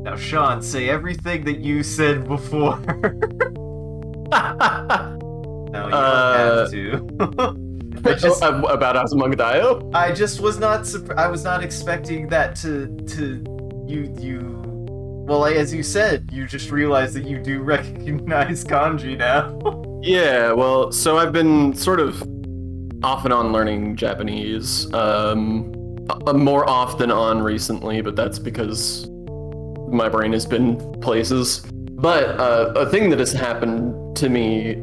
Now, Sean, say everything that you said before. No, you don't have to. About Asmongodio? I just was not. I was not expecting that to. You. Well, as you said, you just realized that you do recognize kanji now. Yeah, well, so I've been sort of off and on learning Japanese, more off than on recently, but that's because my brain has been places. But a thing that has happened to me,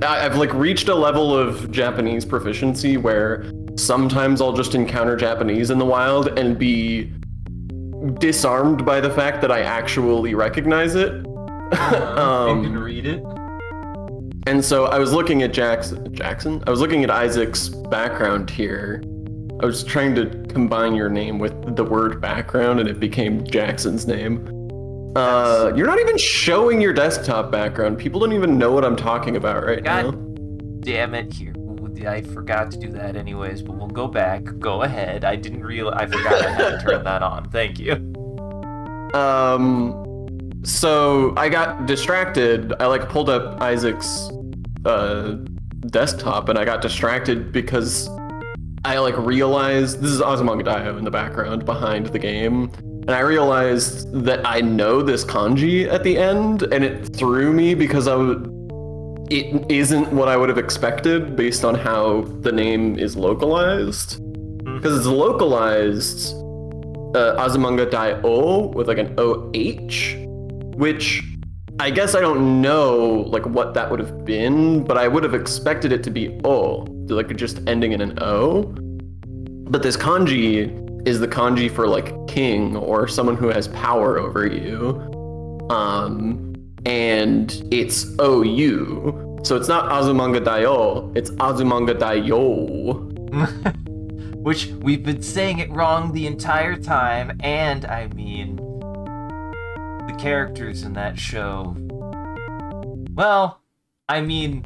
I've like reached a level of Japanese proficiency where sometimes I'll just encounter Japanese in the wild and be disarmed by the fact that I actually recognize it. You can read it. And so I was looking at Jackson? I was looking at Isaac's background here. I was trying to combine your name with the word background and it became Jackson's name. You're not even showing your desktop background. People don't even know what I'm talking about right now. Damn it, here. I forgot to do that anyways, but we'll go back. Go ahead. I didn't realize. I forgot I had to turn that on. Thank you. So I got distracted. I like pulled up Isaac's desktop and I got distracted because I like realized this is Asmongodio in the background behind the game. And I realized that I know this kanji at the end and it threw me because it isn't what I would have expected based on how the name is localized. Because it's localized Asmongodio with like an OH, which I guess I don't know like what that would have been, but I would have expected it to be O, like just ending in an O. But this kanji is the kanji for like king or someone who has power over you. And it's OU. So it's not Asmongodio, it's Asmongodio. Which we've been saying it wrong the entire time, and I mean the characters in that show. Well, I mean,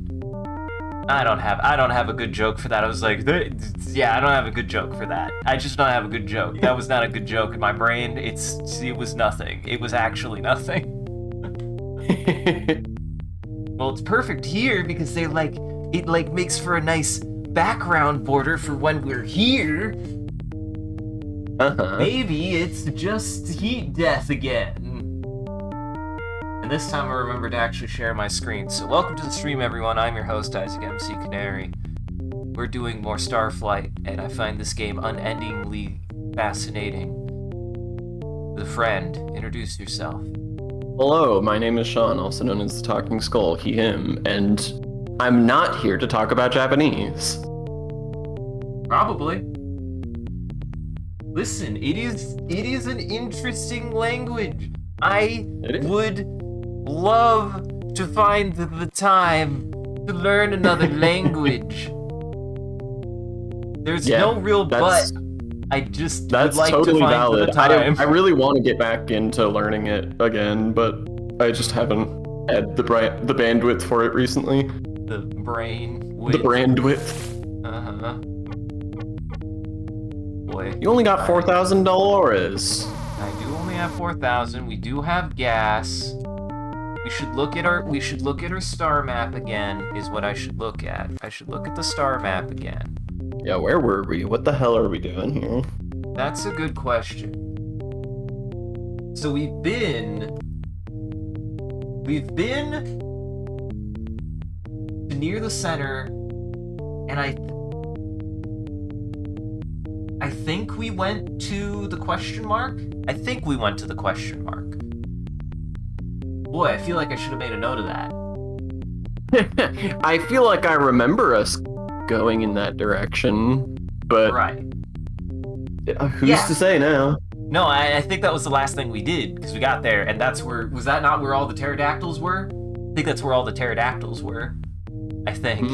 I don't have a good joke for that. I was like, yeah, I don't have a good joke for that. I just don't have a good joke. That was not a good joke in my brain. It was nothing. It was actually nothing. Well, it's perfect here because it makes for a nice background border for when we're here. Maybe it's just heat death again. And this time I remember to actually share my screen. So welcome to the stream, everyone. I'm your host, Isaac MCCanary. We're doing more Starflight, and I find this game unendingly fascinating. The friend, introduce yourself. Hello, my name is Sean, also known as the Talking Skull, he, him, and I'm not here to talk about Japanese. Probably. Listen, it is an interesting language. I would love to find the time to learn another language. There's no real but. I just would like totally to find valid. the time. I really want to get back into learning it again, but I just haven't had the bandwidth for it recently. The brain width. The brand width. Boy. You only got $4,000. I do only have 4,000. We do have gas. We should look at our star map again, is what I should look at. I should look at the star map again. Yeah, where were we? What the hell are we doing here? That's a good question. So we've been to near the center, and I think we went to the question mark? I think we went to the question mark. Boy, I feel like I should have made a note of that. I feel like I remember us going in that direction, but right. Who's to say now? No, I think that was the last thing we did, because we got there, and was that not where all the pterodactyls were? I think that's where all the pterodactyls were. I think.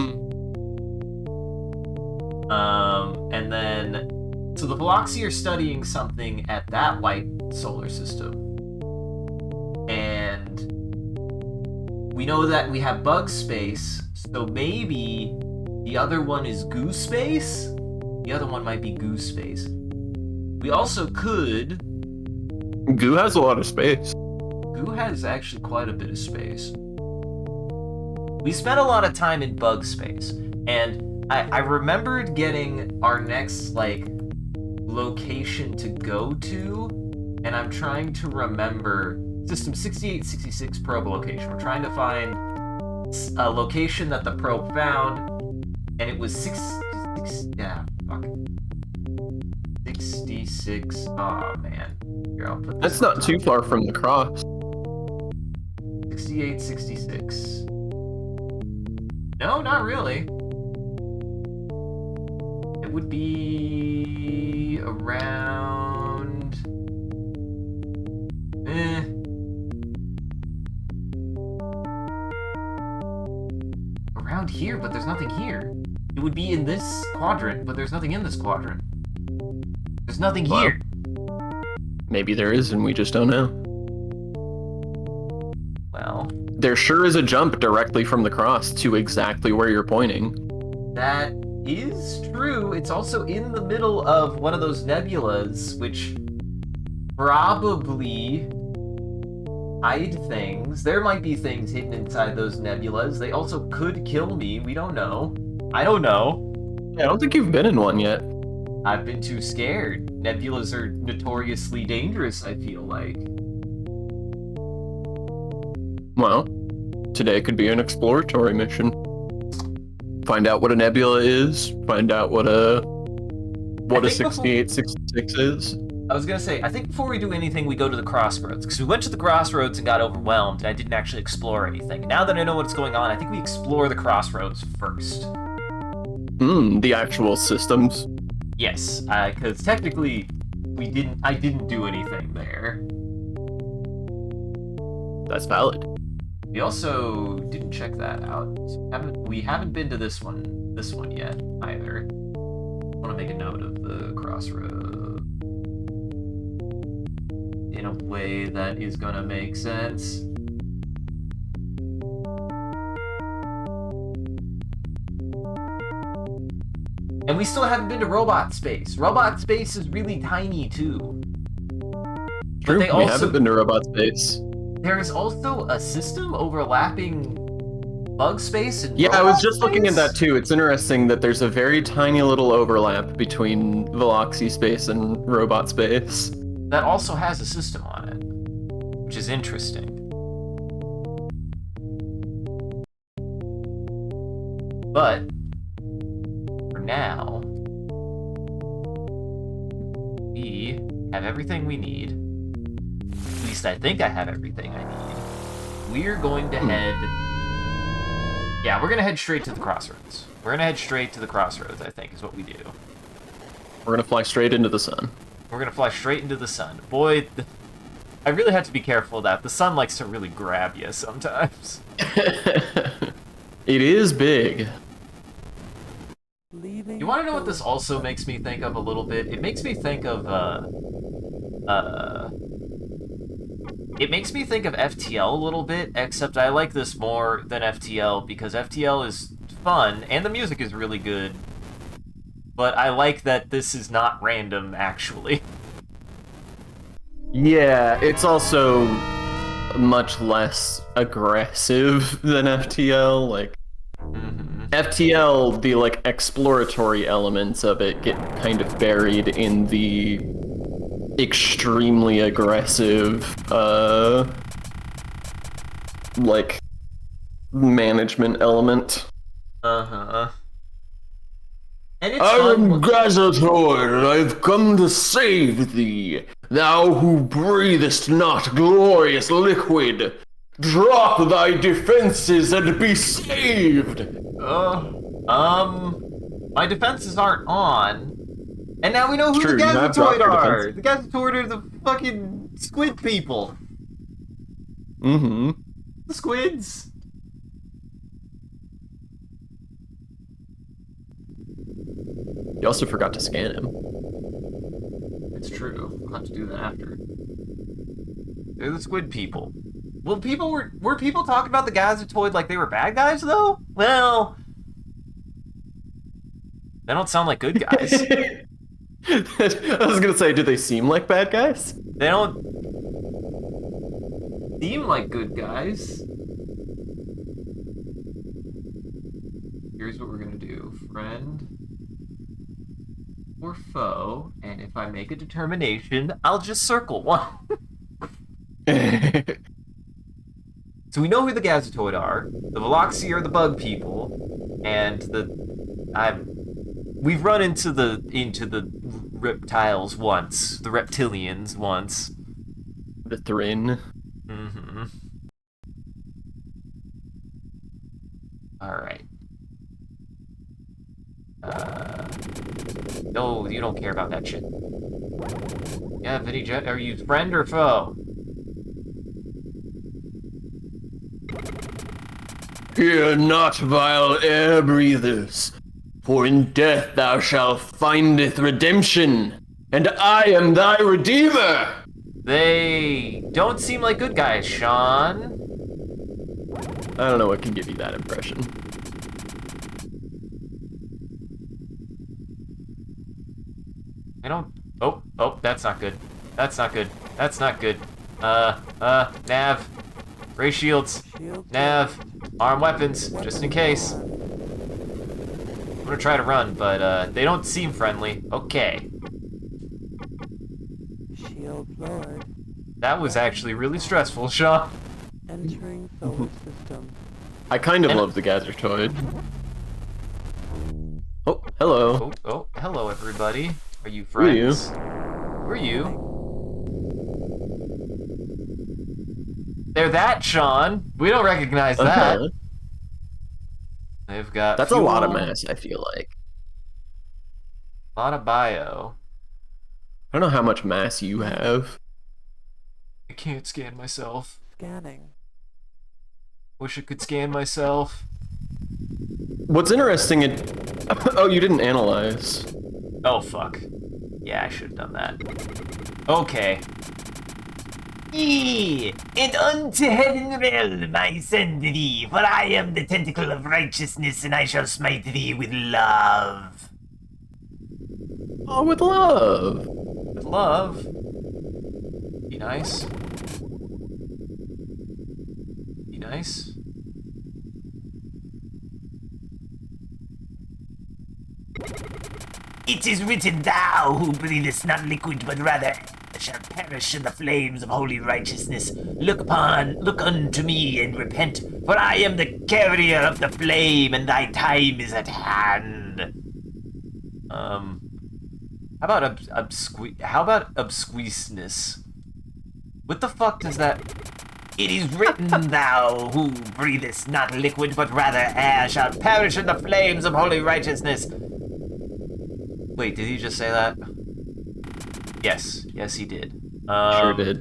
And then, so the Veloxi are studying something at that white solar system. And we know that we have bug space, so maybe the other one is goo space? The other one might be goo space. We also could Goo has a lot of space. Goo has actually quite a bit of space. We spent a lot of time in bug space, and I remembered getting our next, like, location to go to, and I'm trying to remember System 6866 probe location. We're trying to find a location that the probe found, and it was 66. Oh man. Here, I'll put this That's not too far from the cross. 6866. No, not really. It would be around. Around here, but there's nothing here. It would be in this quadrant, but there's nothing in this quadrant. There's nothing here. Maybe there is, and we just don't know. Well, there sure is a jump directly from the cross to exactly where you're pointing. That is true. It's also in the middle of one of those nebulas, which probably hide things. There might be things hidden inside those nebulas. They also could kill me. We don't know. I don't know. I don't think you've been in one yet. I've been too scared. Nebulas are notoriously dangerous, I feel like. Well, today could be an exploratory mission. Find out what a nebula is. Find out what a 6866 is. I was gonna say, I think before we do anything, we go to the crossroads, because we went to the crossroads and got overwhelmed, and I didn't actually explore anything. Now that I know what's going on, I think we explore the crossroads first. The actual systems. Yes, because technically, I didn't do anything there. That's valid. We also didn't check that out. We haven't been to this one yet either. I want to make a note of the crossroad in a way that is gonna make sense. And we still haven't been to robot space. Robot space is really tiny too. True, we haven't been to robot space. There is also a system overlapping bug space and I was just space? looking at that too. It's interesting that there's a very tiny little overlap between Veloxy space and robot space. That also has a system on it, which is interesting. But for now, we have everything we need. At least I think I have everything I need. We're going to head... Yeah, we're going to head straight to the crossroads. We're going to head straight to the crossroads, I think, is what we do. We're going to fly straight into the sun. We're going to fly straight into the sun. Boy, I really have to be careful of that. The sun likes to really grab you sometimes. It is big. You want to know what this also makes me think of a little bit? It makes me think of, it makes me think of FTL a little bit, except I like this more than FTL because FTL is fun and the music is really good. But I like that this is not random, actually. Yeah, it's also much less aggressive than FTL. Like, FTL, the like exploratory elements of it get kind of buried in the extremely aggressive, like management element. And it's I am fun. Gazatoid, and I've come to save thee. Thou who breathest not glorious liquid, drop thy defenses and be saved. My defenses aren't on. And now we know who True, the you have dropped Gazatoid your are! defense. The Gazatoid are the fucking squid people! The The squids! You also forgot to scan him. It's true. We'll have to do that after. They're the squid people. Well, were people talking about the Gazatoid like they were bad guys, though? Well... They don't sound like good guys. I was gonna say, do they seem like bad guys? They don't... seem like good guys. Here's what we're gonna do. Friend or foe, and if I make a determination, I'll just circle one. So we know who the Gazatoid are. The Veloxi are the bug people, and we've run into the reptiles once, the reptilians once. The Thrin. Mm-hmm. All right. No, you don't care about that shit. Yeah, Vinny Jet, are you friend or foe? Fear not, vile air breathers, for in death thou shalt findeth redemption, and I am thy redeemer! They don't seem like good guys, Sean. I don't know what can give you that impression. I don't. Oh, that's not good. That's not good. That's not good. Nav. Ray shields. Nav. Arm weapons, just in case. I'm gonna try to run, but they don't seem friendly. Okay. Shield lowered. That was actually really stressful, Sean. Entering solar system. I kind of love the Gazatoid. Oh, hello. Oh, hello everybody. Are you friends? Who Who are you? They're that, Sean. We don't recognize that. Uh-huh. They've got That's fuel, a lot of mass, I feel like. a lot of bio. I don't know how much mass you have. I can't scan myself. Scanning. Wish I could scan myself. What's interesting, oh, you didn't analyze. Oh, fuck. Yeah, I should have done that. Okay. And unto heaven realm I send thee, for I am the tentacle of righteousness, and I shall smite thee with love. Oh, with love. With love? Be nice. Be nice. It is written, thou who breathest not liquid, but rather shalt perish in the flames of holy righteousness. Look unto me and repent, for I am the carrier of the flame, and thy time is at hand. How about obsqueness? What the fuck does that? It is written, thou who breathest not liquid, but rather air, shalt perish in the flames of holy righteousness. Wait, did he just say that? Yes, he did. Sure did.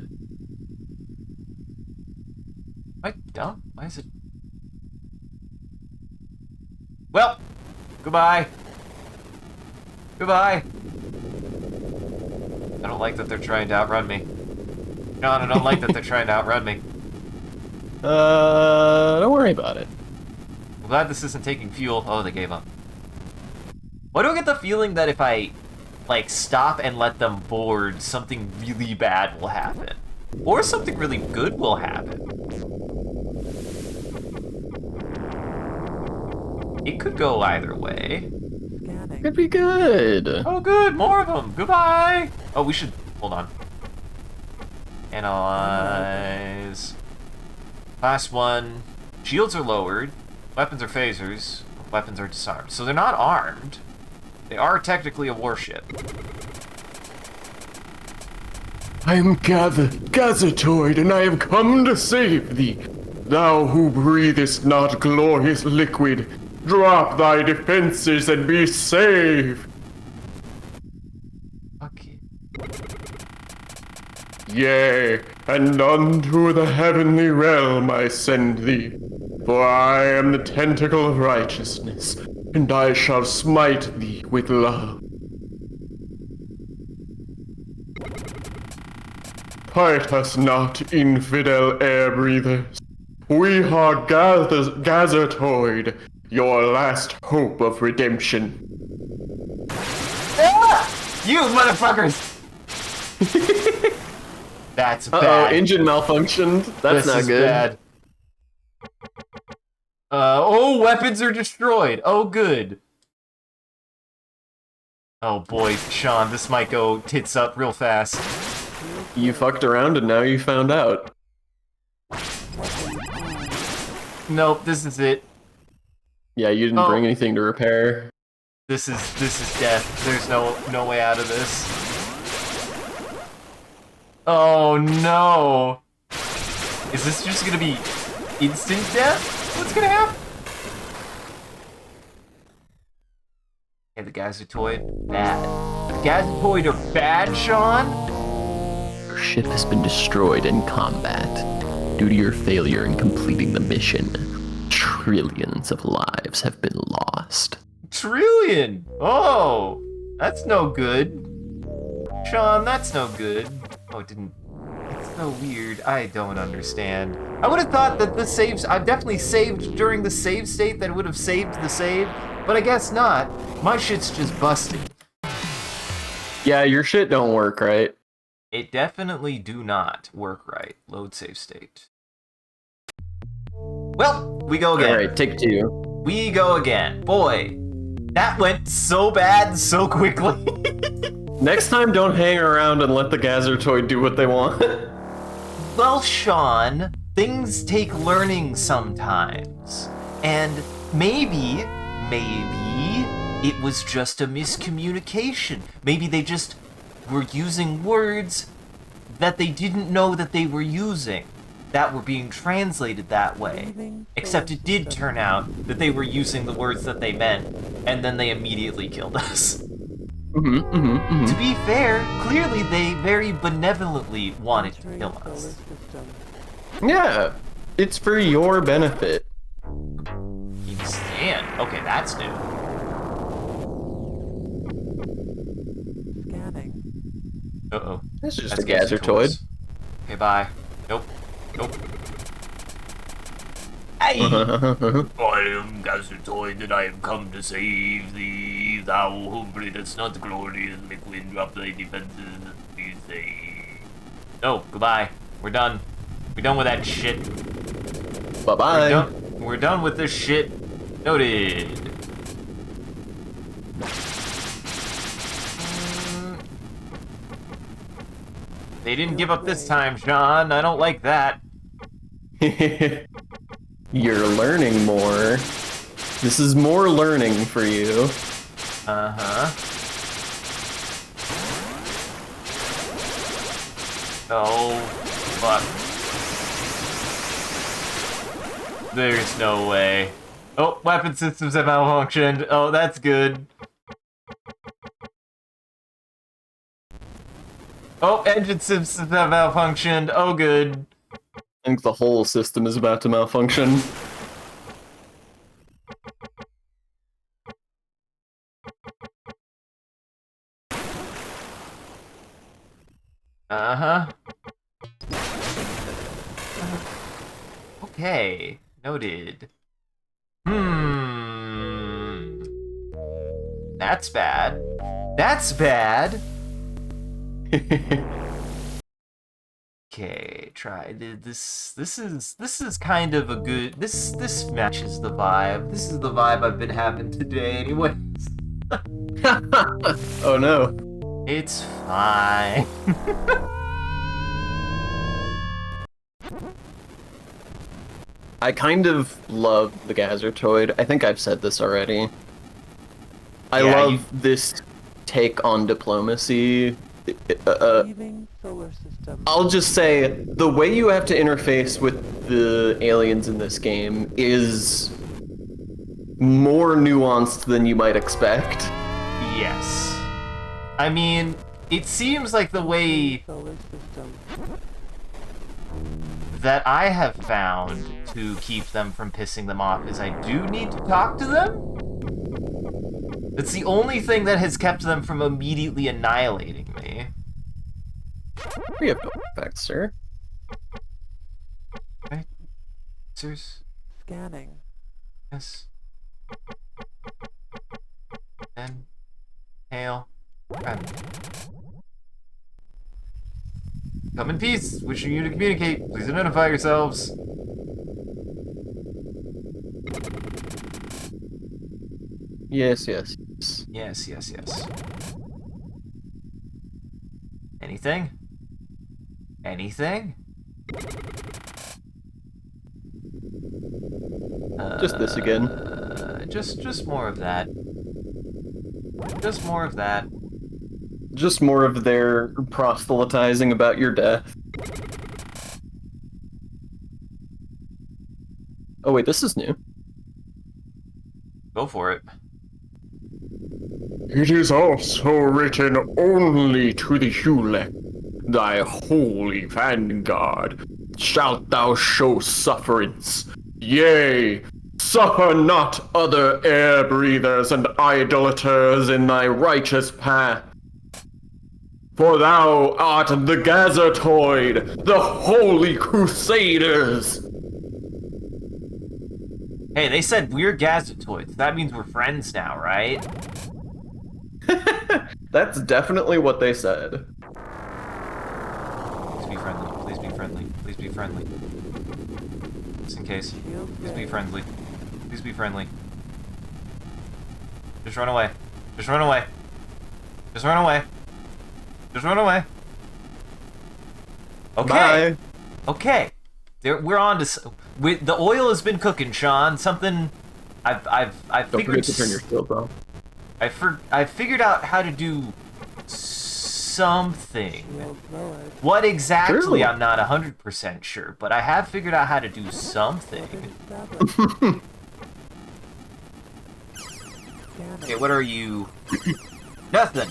Am I dumb? Why is it? Well, goodbye. Goodbye. I don't like that they're trying to outrun me. John, I don't like that they're trying to outrun me. Don't worry about it. I'm glad this isn't taking fuel. Oh, they gave up. Why do I get the feeling that if I, like, stop and let them board, something really bad will happen? Or something really good will happen? It could go either way. Scanning. Could be good. Oh, good, more of them. Goodbye. Oh, we should, hold on. Analyze. Class 1. Shields are lowered. Weapons are phasers. Weapons are disarmed. So they're not armed. They are technically a warship. I am Gazatoid, and I have come to save thee. Thou who breathest not glorious liquid, drop thy defenses and be saved. Okay. Yea, and unto the heavenly realm I send thee. For I am the tentacle of righteousness, and I shall smite thee with love. Fight us not, infidel air breathers. We are Gazatoid, your last hope of redemption. Ah! You motherfuckers! That's Uh-oh, bad. engine malfunctioned. That's This not is good. bad. Oh, weapons are destroyed. Oh, good. Oh boy, Sean, this might go tits up real fast. You fucked around and now you found out. Nope, this is it. Yeah, you didn't bring anything to repair. This is death. There's no way out of this. Oh no. Is this just gonna be instant death? What's gonna happen? Yeah, the Gazatoid, bad. The Gazatoid are bad, Sean? Your ship has been destroyed in combat. Due to your failure in completing the mission, trillions of lives have been lost. Trillion! Oh, that's no good. Sean, that's no good. Oh, it didn't. It's so weird. I don't understand. I would have thought that the saves. I've definitely saved during the save state that would have saved the save, but I guess not. My shit's just busted. Yeah, your shit don't work, right? It definitely do not work right. Load save state. Well, we go again. Alright, take 2. We go again. Boy, that went so bad so quickly. Next time, don't hang around and let the Gazertoid do what they want. Well, Sean, things take learning sometimes. And maybe it was just a miscommunication. Maybe they just were using words that they didn't know that they were using, that were being translated that way. Except it did turn out that they were using the words that they meant, and then they immediately killed us. To be fair, clearly they very benevolently wanted to kill us. Yeah, it's for your benefit. You stand. Okay, that's new. Scanning. Uh-oh. This is just That's a Gazertoid. Okay, bye. Nope. Nope. Hey! I am Gazertoid, and I have come to save thee. Thou who breathest not glorious liquid, drop thy defenses, please say. No, goodbye. We're done. We're done with that shit. Bye-bye. We're done with this shit. Noted. They didn't give up this time, Sean. I don't like that. You're learning more. This is more learning for you. Uh-huh. Oh, fuck. There's no way. Oh, weapon systems have malfunctioned. Oh, that's good. Oh, engine systems have malfunctioned. Oh, good. I think the whole system is about to malfunction. Uh-huh. Okay, noted. That's bad. That's bad. Okay, try this. This is kind of a good. This matches the vibe. This is the vibe I've been having today, anyways. Oh no. It's fine. I kind of love the Gazertoid. I think I've said this already. I love this take on diplomacy. Leaving solar system. I'll just say, the way you have to interface with the aliens in this game is more nuanced than you might expect. Yes. I mean, it seems like the way Solar system. that I have found to keep them from pissing them off is I do need to talk to them. It's the only thing that has kept them from immediately annihilating me. We have no effects, sir. Right? Sirs? Scanning. Yes. Then. Hail. Grab. Come in peace. Wishing you to communicate. Please identify yourselves. Yes. Yes. Anything? Anything? Just this again. Just more of that. Just more of that. Just more of their proselytizing about your death. Oh wait, this is new. Go for it. It is also written only to the Hulek, thy holy vanguard, shalt thou show sufferance. Yea, suffer not other air breathers and idolaters in thy righteous path. For thou art the Gazatoid, the holy crusaders. Hey, they said we're Gazatoids. That means we're friends now, right? That's definitely what they said. Please be friendly. Please be friendly. Please be friendly. Just in case. Please be friendly. Please be friendly. Just run away. Just run away. Just run away. Just run away. Okay. Bye. Okay. We're on to. The oil has been cooking, Sean. Something. I've Don't figured. forget to turn your shields off. I figured out how to do something. Shield lowered. What exactly, True. I'm not 100% sure, but I have figured out how to do something. Established. Okay, Scanning. what are you? Nothing.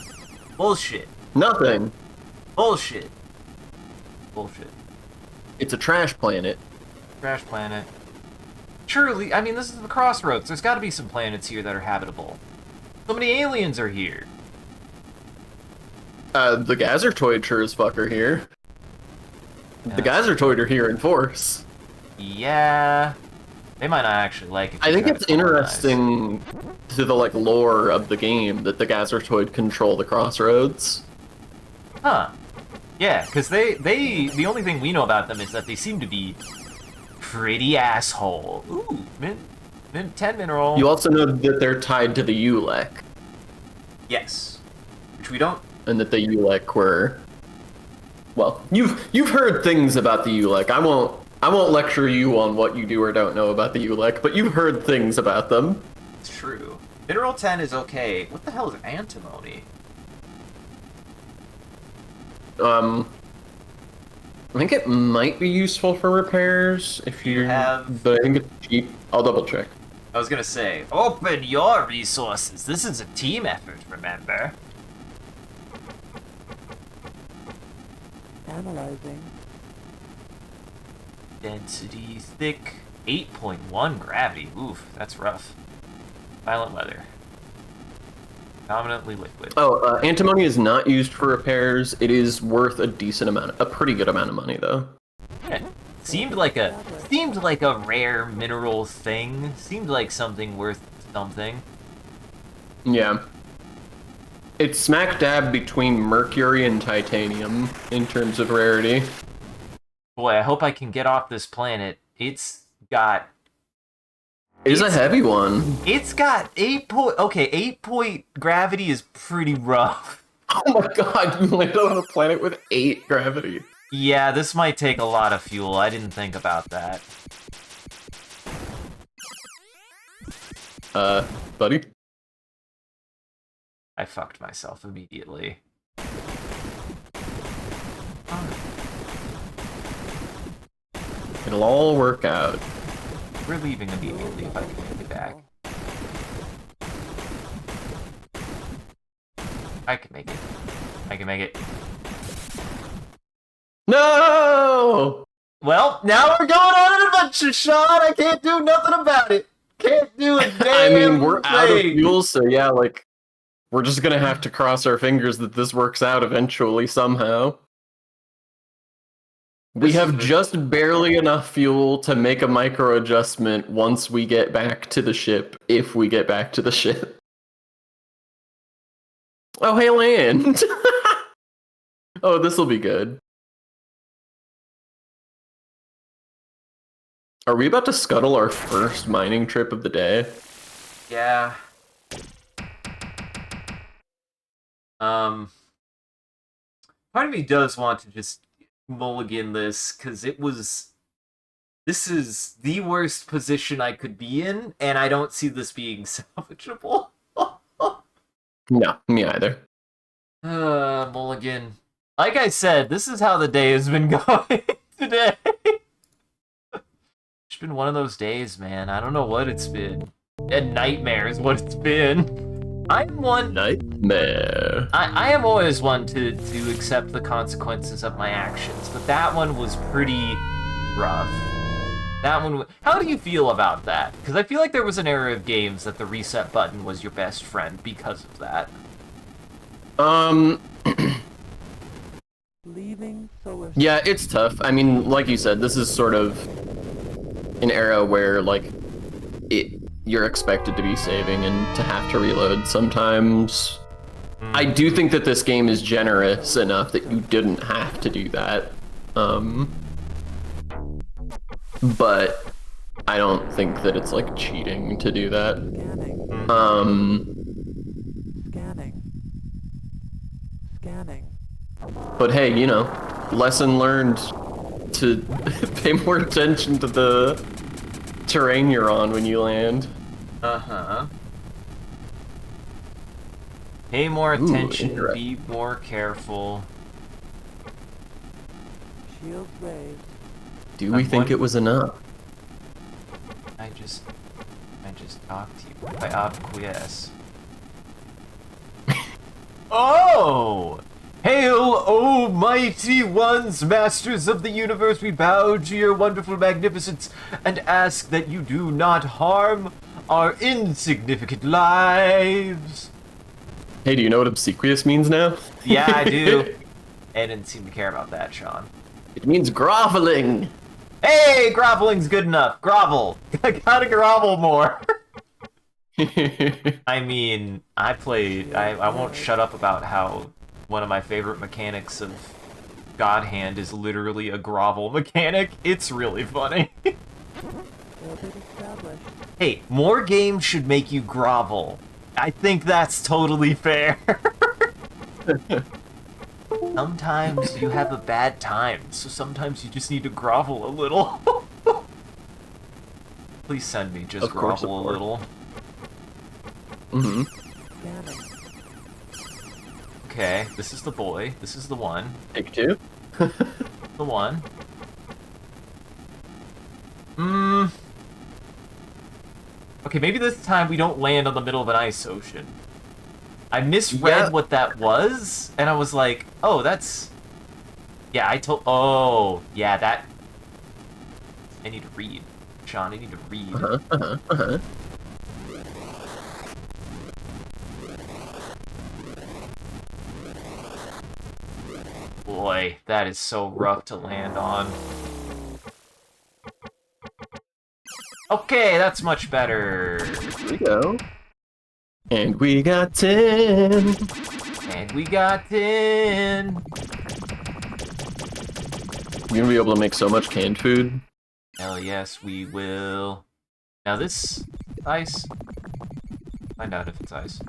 Bullshit. Nothing. Bullshit. Bullshit. It's a trash planet. Crash planet. Surely, I mean, this is the crossroads. There's got to be some planets here that are habitable. So many aliens are here. The Gazertoid sure as fuck are here. The Yeah. Gazertoid are here in force. Yeah. They might not actually like it. I think it's interesting to the like lore of the game that the Gazertoid control the crossroads. Huh. Yeah, because the only thing we know about them is that they seem to be pretty asshole. Ooh, 10 mineral. You also know that they're tied to the Ulek, Yes. Which we don't. and that the Ulek were. Well, you've heard things about the Ulek. I won't lecture you on what you do or don't know about the Ulek, but you've heard things about them. It's true. Mineral 10 is okay. What the hell is antimony? I think it might be useful for repairs if You you have- but I think it's cheap. I'll double check. I was gonna say, open your resources. This is a team effort, remember? Analyzing. Density thick. 8.1 gravity. Oof, that's rough. Violent weather. Dominantly liquid. Oh, antimony is not used for repairs. It is worth a pretty good amount of money though. Yeah. Seemed like a rare mineral thing. Seemed like something worth something. Yeah. It's smack dab between mercury and titanium in terms of rarity. Boy, I hope I can get off this planet. It's got It's a heavy one. 8 point gravity is pretty rough. Oh my god, you landed on a planet with 8 gravity. Yeah, this might take a lot of fuel. I didn't think about that. Buddy? I fucked myself immediately. It'll all work out. We're leaving immediately if I can make it back. I can make it. I can make it. No! Well, now we're going on an adventure, Sean! I can't do nothing about it! Can't do a damn I mean, we're out of thing. fuel, so yeah, like, we're just gonna have to cross our fingers that this works out eventually somehow. We This have is- just barely enough fuel to make a micro adjustment once we get back to the ship, if we get back to the ship. Oh, hey, land! Oh, this'll be good. Are we about to scuttle our first mining trip of the day? Yeah. Part of me does want to just mulligan this, because this is the worst position I could be in, and I don't see this being salvageable. No, me either. Mulligan. Like I said, this is how the day has been going today. It's been one of those days, man. I don't know what it's been. A nightmare is what it's been. I'm one. Nightmare. I am always one to accept the consequences of my actions, but that one was pretty rough. That one. How do you feel about that? Because I feel like there was an era of games that the reset button was your best friend because of that. Leaving solar Yeah, it's tough. I mean, like you said, this is sort of an era where, like, you're expected to be saving and to have to reload sometimes. I do think that this game is generous enough that you didn't have to do that. But I don't think that it's, like, cheating to do that. scanning. Scanning. But hey, you know, lesson learned to pay more attention to the terrain you're on when you land. Uh-huh. Pay more attention, interesting. be more careful. Shields raised. Do we think it was enough? I just talked to you. I acquiesce. Oh! Hail, O mighty ones, masters of the universe, we bow to your wonderful magnificence and ask that you do not harm our insignificant lives. Hey, do you know what obsequious means now? Yeah, I do. I didn't seem to care about that, Sean. It means groveling. Hey, groveling's good enough. Grovel. I gotta grovel more. I mean, I won't shut up about how one of my favorite mechanics of God Hand is literally a grovel mechanic. It's really funny. Orbit established. Hey, more games should make you grovel. I think that's totally fair. Sometimes you have a bad time, so sometimes you just need to grovel a little. Please send me just Of course, grovel a little. Mm-hmm. Scanning. Okay, this is the boy. This is the one. Take two. The one. Okay, maybe this time we don't land on the middle of an ice ocean. I misread what that was, and I was like, oh, that's... Yeah, oh, yeah, that... I need to read. Sean, I need to read. Boy, that is so rough to land on. Okay, that's much better. Here we go. And we got 10. And we got 10. You're gonna be able to make so much canned food. Hell yes, we will. Now this ice. Find out if it's ice.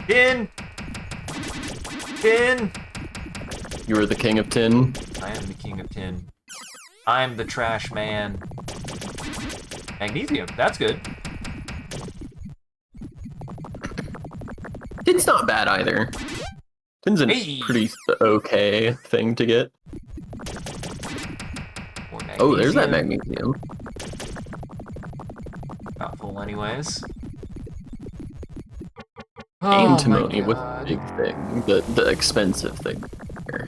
Tin! Tin! You were the king of tin. I am the king of tin. I'm the trash man. Magnesium, that's good. Tin's not bad either. Tin's a Hey! pretty okay thing to get. More magnesium. Oh, there's that magnesium. Got full anyways. Antimony my was God. the big thing, the expensive thing.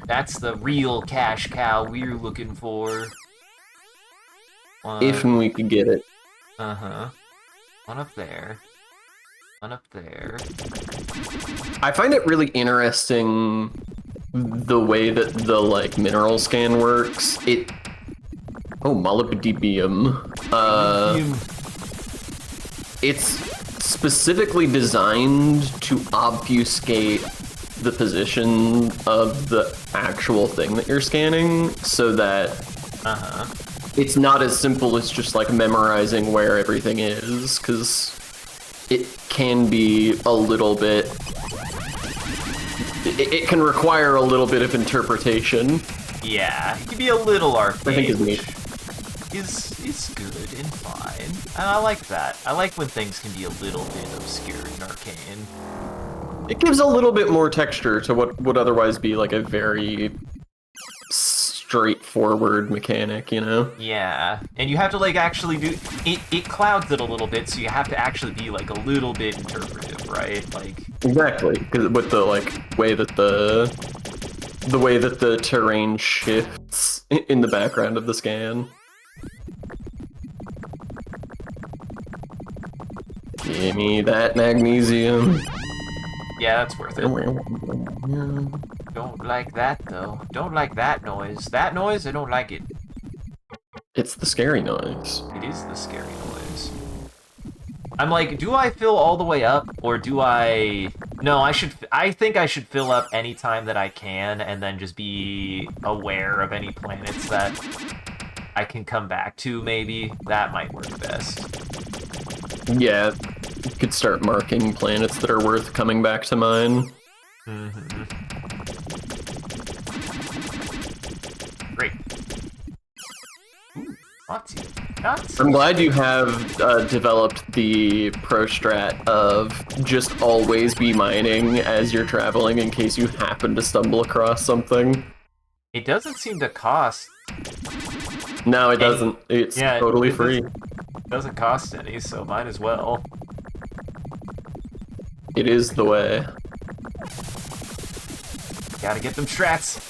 That's the real cash cow we're looking for. If we could get it. Uh-huh. One up there. One up there. I find it really interesting the way that the like mineral scan works. Oh, molybdenum. It's specifically designed to obfuscate the position of the actual thing that you're scanning so that it's not as simple as just like memorizing where everything is, because it can be a little bit. It can require a little bit of interpretation. Yeah, it can be a little arcane. I think it's neat. Is good and fine. And I like that. I like when things can be a little bit obscure and arcane. It gives a little bit more texture to what would otherwise be like a very straightforward mechanic, you know? Yeah, and you have to like actually do it. It clouds it a little bit, so you have to actually be like a little bit interpretive, right? Like Exactly, because with the like way that the way that the terrain shifts in the background of the scan. Give me that magnesium. yeah, that's worth it. Don't like that though. Don't like that noise. That noise, I don't like it. It's the scary noise. It is the scary noise. I'm like, do I fill all the way up, or do I... No, I think I should fill up any time that I can, and then just be aware of any planets that I can come back to, maybe. That might work best. Yeah, you could start marking planets that are worth coming back to mine. Mm-hmm. Great. Ooh, Nazi. I'm glad you have developed the pro strat of just always be mining as you're traveling in case you happen to stumble across something. It doesn't seem to cost... No, it doesn't. It's totally free. It doesn't cost any, so might as well. It is the way. Gotta get them strats.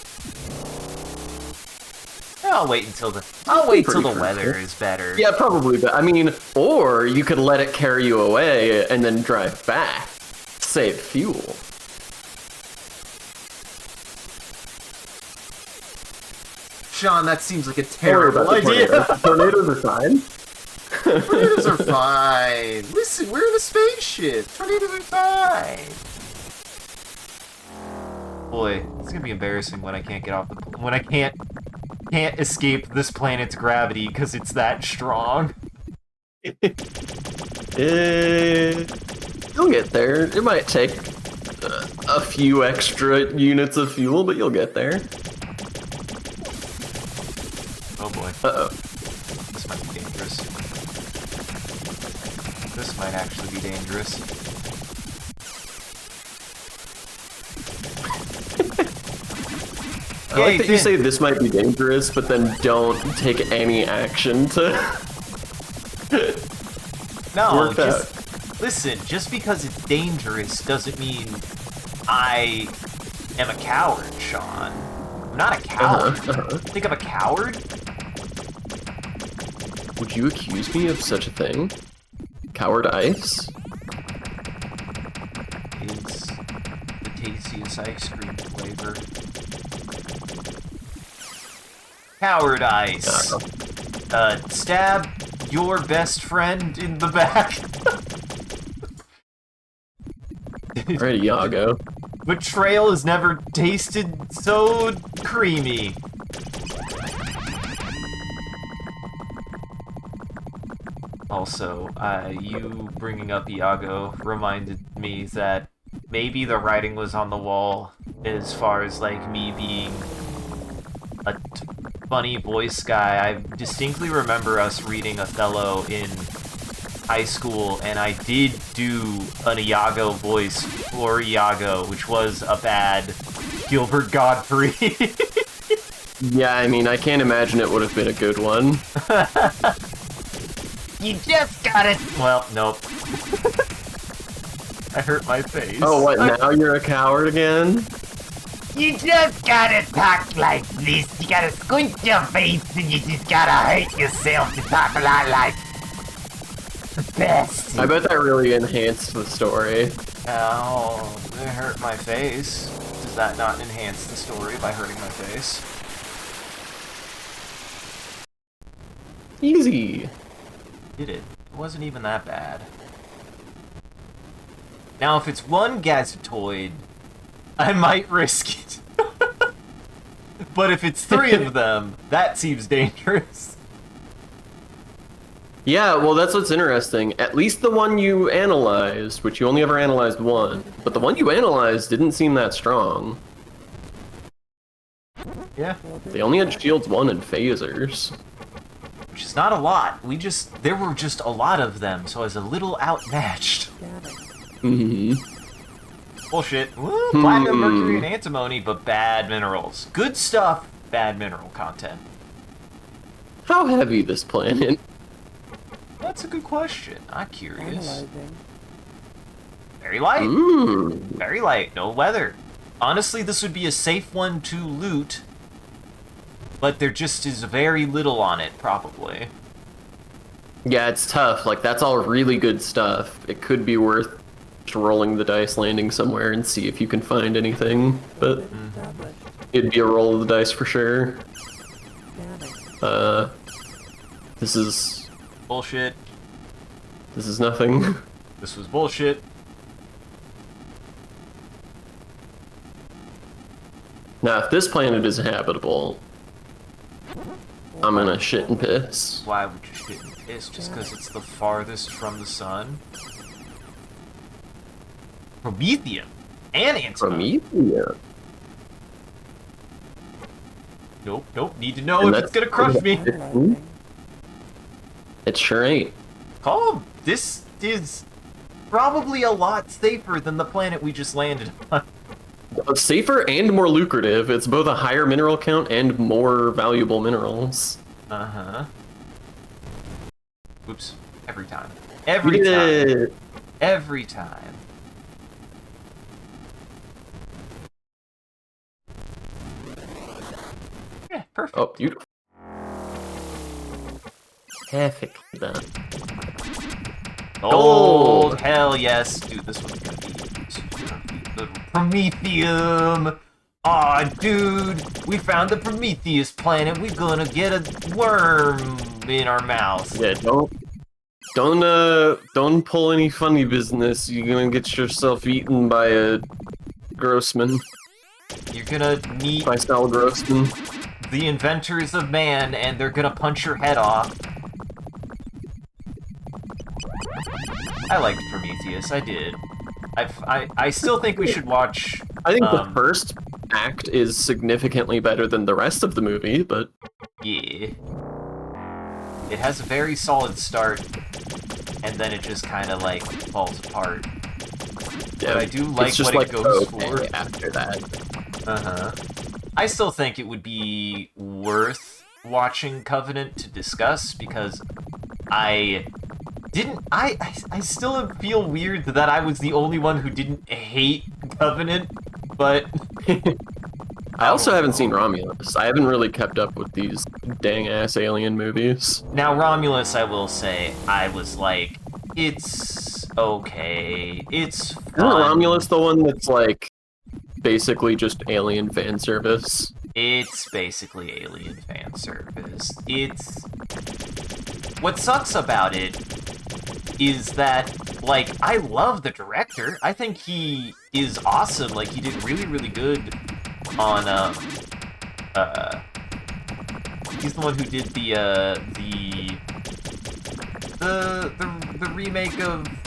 I'll wait until the weather is better. Yeah, probably. But I mean, or you could let it carry you away and then drive back, save fuel. Sean, that seems like a terrible idea. Tornadoes are fine. Tornadoes are fine. Listen, we're in a spaceship. Tornadoes are fine. Boy, it's gonna be embarrassing when I can't get off the when I can't escape this planet's gravity because it's that strong. You'll get there. It might take a few extra units of fuel, but you'll get there. Oh boy. Uh-oh. This might be dangerous. This might actually be dangerous. I like that you say this might be dangerous, but then don't take any action to No, work out. Listen, just because it's dangerous doesn't mean I am a coward, Sean. I'm not a coward. Think I'm a coward? Would you accuse me of such a thing? Coward ice? Is the tastiest ice cream flavor. Coward ice. Stab your best friend in the back. Alright, Iago. Betrayal has never tasted so creamy. Also, you bringing up Iago reminded me that maybe the writing was on the wall as far as, like, me being a funny voice guy. I distinctly remember us reading Othello in high school, and I did do an Iago voice for Iago, which was a bad Gilbert Godfrey. Yeah, I mean, I can't imagine it would have been a good one. You just got it! Well, nope. I hurt my face. Oh, what, now you're a coward again? You just gotta talk like this. You gotta squint your face and you just gotta hate yourself to talk a lot like the best. I bet that really enhanced the story. Ow, it hurt my face. Does that not enhance the story by hurting my face? Easy. Did it? It wasn't even that bad. Now, if it's one Gazetoid, I might risk it. But if it's three of them, that seems dangerous. Yeah, well, that's what's interesting. At least the one you analyzed, which you only ever analyzed one, but the one you analyzed didn't seem that strong. Yeah. They only had shields 1 and phasers. Which is not a lot. There were just a lot of them, so I was a little outmatched. Scanning. Bullshit. Woo, platinum, mercury, and antimony, but bad minerals. Good stuff, bad mineral content. How heavy this planet? That's a good question. I'm curious. Analyzing. Very light. Mmm. Very light. No weather. Honestly, this would be a safe one to loot, but there just is very little on it, probably. Yeah, it's tough. Like, that's all really good stuff. It could be worth just rolling the dice, landing somewhere, and see if you can find anything. But Established. it'd be a roll of the dice for sure. Scanning. This is Bullshit. nothing. This was bullshit. Now, if this planet is habitable, I'm gonna shit and piss. Why would you shit and piss? Just because it's the farthest from the sun? Promethium and antimony. Prometheus. Nope. Need to know And if it's gonna crush me. Analyzing. It sure ain't. Calm. This is probably a lot safer than the planet we just landed on. It's safer and more lucrative. It's both a higher mineral count and more valuable minerals. Uh-huh. Oops. Every time. We Every did time. it. Every time. Yeah, perfect. Oh, beautiful. Perfectly done. Gold! Hell yes. Dude, this one's gonna be the Promethium! Aw, dude! We found the Prometheus planet. We're gonna get a worm in our mouth. Yeah, don't pull any funny business. You're gonna get yourself eaten by a Grossman. You're gonna meet By Sal Grossman. the inventors of man, and they're gonna punch your head off. I liked Prometheus, I did. I still think we should watch... I think the first act is significantly better than the rest of the movie, but Yeah. It has a very solid start, and then it just kind of, like, falls apart. yeah, But I do like it's just what it like goes okay for. after that. Uh-huh. I still think it would be worth watching Covenant to discuss, because I still feel weird that I was the only one who didn't hate Covenant, but... I also haven't seen Romulus. I haven't really kept up with these dang-ass alien movies. Now, Romulus, I will say, I was like, it's okay, it's Isn't fun. Romulus the one that's like basically just alien fan service? It's basically alien fan service. It's... What sucks about it is that, like, I love the director. I think he is awesome. Like, he did really, really good on, he's the one who did the remake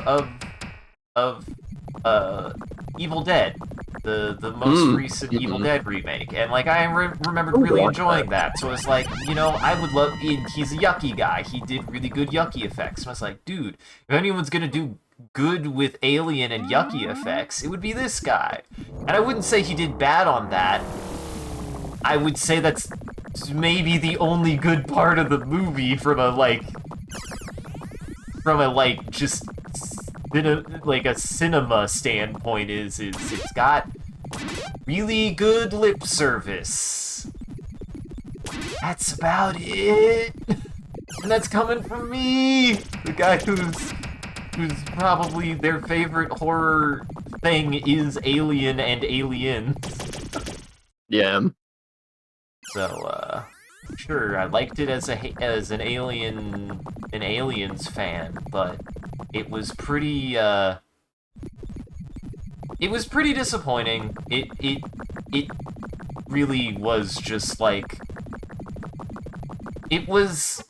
of Evil Dead. The most recent Evil Dead remake, and like I remembered really enjoying that. So it's like, you know, I would love. He's a Yucky guy. He did really good Yucky effects. And I was like, dude, if anyone's gonna do good with alien and Yucky effects, it would be this guy. And I wouldn't say he did bad on that. I would say that's maybe the only good part of the movie from a just like a cinema standpoint is it's got really good lip service. That's about it. And that's coming from me, the guy who's probably their favorite horror thing is Alien and Aliens. Yeah. So, sure, I liked it as an Aliens fan, but it was pretty disappointing. It really was just like, it was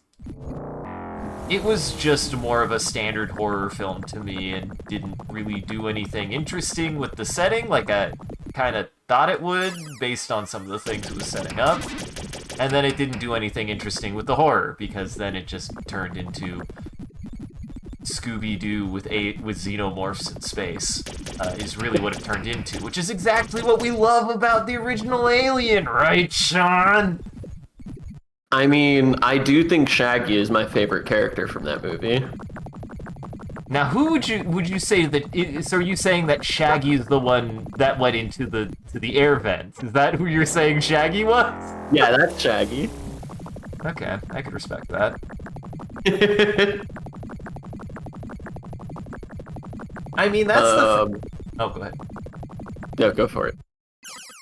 it was just more of a standard horror film to me and didn't really do anything interesting with the setting like I kind of thought it would based on some of the things it was setting up. And then it didn't do anything interesting with the horror because then it just turned into Scooby-Doo with xenomorphs in space is really what it turned into, which is exactly what we love about the original Alien, right, Sean? I mean, I do think Shaggy is my favorite character from that movie. Now, who would you say that? So, are you saying that Shaggy is the one that went into the air vents? Is that who you're saying Shaggy was? Yeah, that's Shaggy. Okay, I could respect that. I mean, that's the. Oh, go ahead. Yeah, go for it.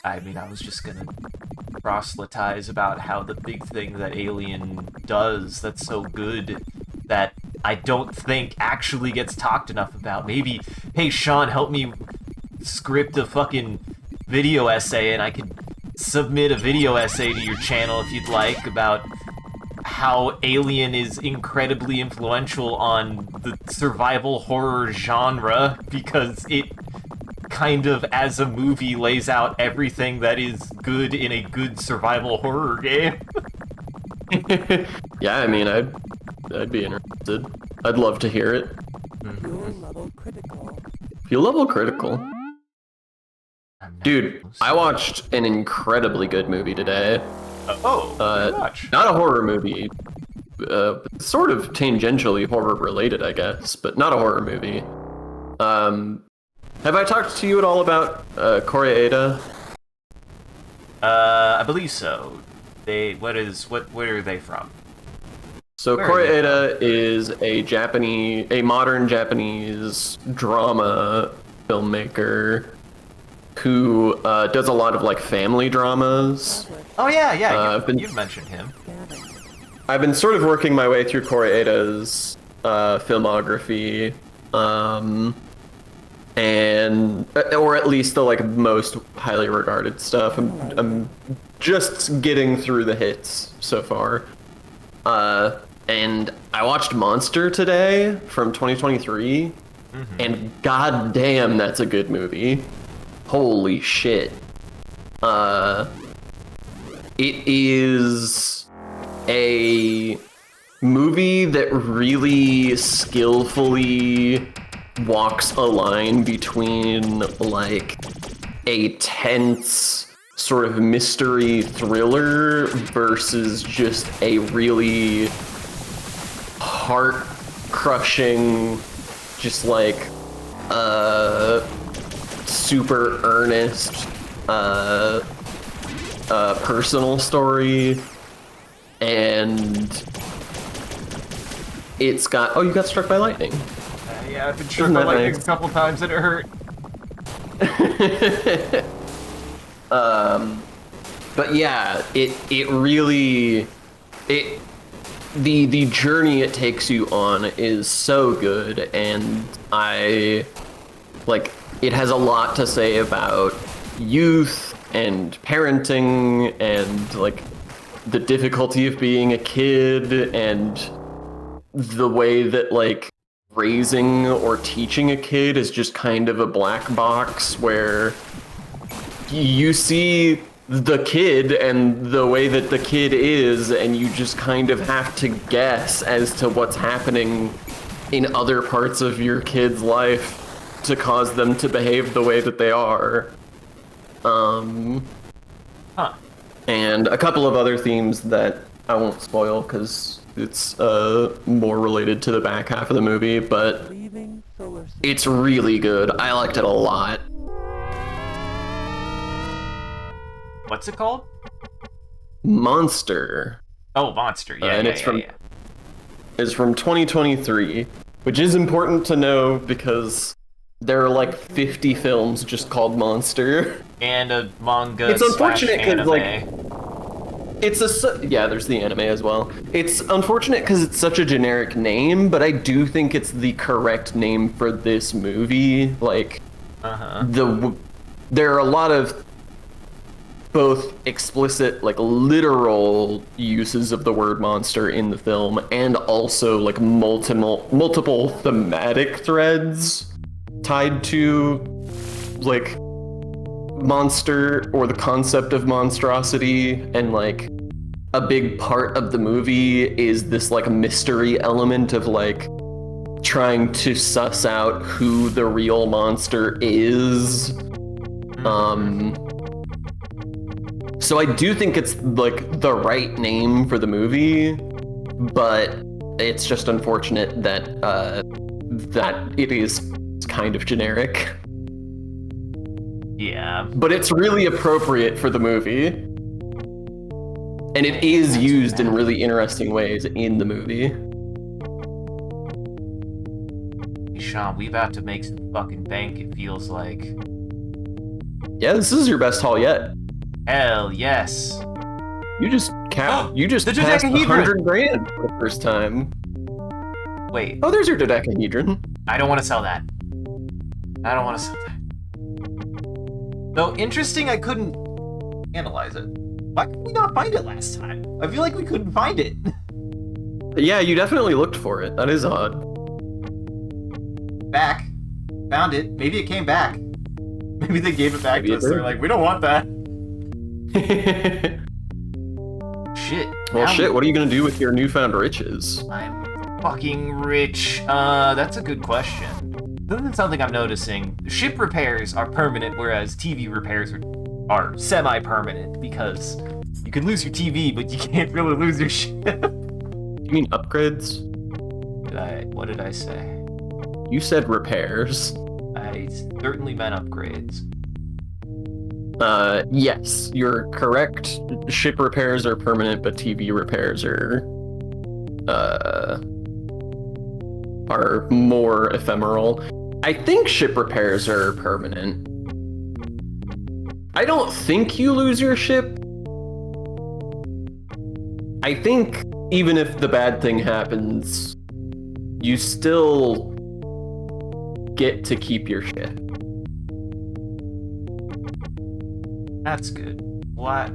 I mean, I was just gonna proselytize about how the big thing that Alien does that's so good that I don't think actually gets talked enough about. Maybe, hey, Sean, help me script a fucking video essay and I could submit a video essay to your channel if you'd like about how Alien is incredibly influential on the survival horror genre because it kind of, as a movie, lays out everything that is good in a good survival horror game. Yeah, I mean, I'd be interested. I'd love to hear it. Fuel level critical. Fuel level critical. I'm not Dude, close. I watched an incredibly good movie today. Very much. Not a horror movie. Sort of tangentially horror related, I guess, but not a horror movie. Have I talked to you at all about Koreeda? I believe so. Where are they from? So Where are they Koreeda is a modern Japanese drama filmmaker who does a lot of like family dramas. Oh yeah, you've mentioned him. Scanning. I've been sort of working my way through Koreeda's filmography, and or at least the like most highly regarded stuff. I'm just getting through the hits so far. And I watched Monster today from 2023, and goddamn, that's a good movie. Holy shit. It is a movie that really skillfully walks a line between like a tense sort of mystery thriller versus just a really heart-crushing, just like super earnest personal story. And it's got, oh, you got struck by lightning. Yeah, I've been struck by lightning a couple times and it hurt. But yeah, it really, the journey it takes you on is so good, and it has a lot to say about youth and parenting and like the difficulty of being a kid and the way that like raising or teaching a kid is just kind of a black box where you see the kid and the way that the kid is, and you just kind of have to guess as to what's happening in other parts of your kid's life to cause them to behave the way that they are. And a couple of other themes that I won't spoil because it's more related to the back half of the movie, but Leaving solar system. it's really good. I liked it a lot. What's it called? Monster. Oh, Monster. Yeah, And yeah, it's yeah, from- yeah. Is from 2023, which is important to know because there are like 50 films just called Monster. And a manga. It's unfortunate because yeah, there's the anime as well. It's unfortunate because it's such a generic name, but I do think it's the correct name for this movie. Like, there are a lot of both explicit, like literal uses of the word monster in the film, and also like multiple thematic threads tied to like monster or the concept of monstrosity. And like a big part of the movie is this like mystery element of like trying to suss out who the real monster is. So I do think it's like the right name for the movie, but it's just unfortunate that that it is kind of generic. Yeah. But it's really appropriate for the movie. And it is used in really interesting ways in the movie. Hey, Sean, we about to make some fucking bank, it feels like. Yeah, this is your best haul yet. Hell yes. You just The passed dodecahedron! 100 grand for the first time. Wait, Oh, there's your dodecahedron. I don't want to sell that. I don't want to sell that. Though interesting, I couldn't analyze it. Why could we not find it last time? I feel like we couldn't find it. Yeah, you definitely looked for it. That is odd. Back. Found it. Maybe it came back. Maybe they gave it back Maybe to it us. They're did. like, we don't want that. Shit. Well, Now shit, what are you gonna do with your newfound riches? I'm fucking rich. That's a good question. This is something I'm noticing. Ship repairs are permanent, whereas TV repairs are semi-permanent, because you can lose your TV, but you can't really lose your ship. You mean upgrades? What did I say? You said repairs. I certainly meant upgrades. Yes, you're correct. Ship repairs are permanent, but TV repairs are more ephemeral. I think ship repairs are permanent. I don't think you lose your ship. I think even if the bad thing happens, you still get to keep your ship. That's good. What?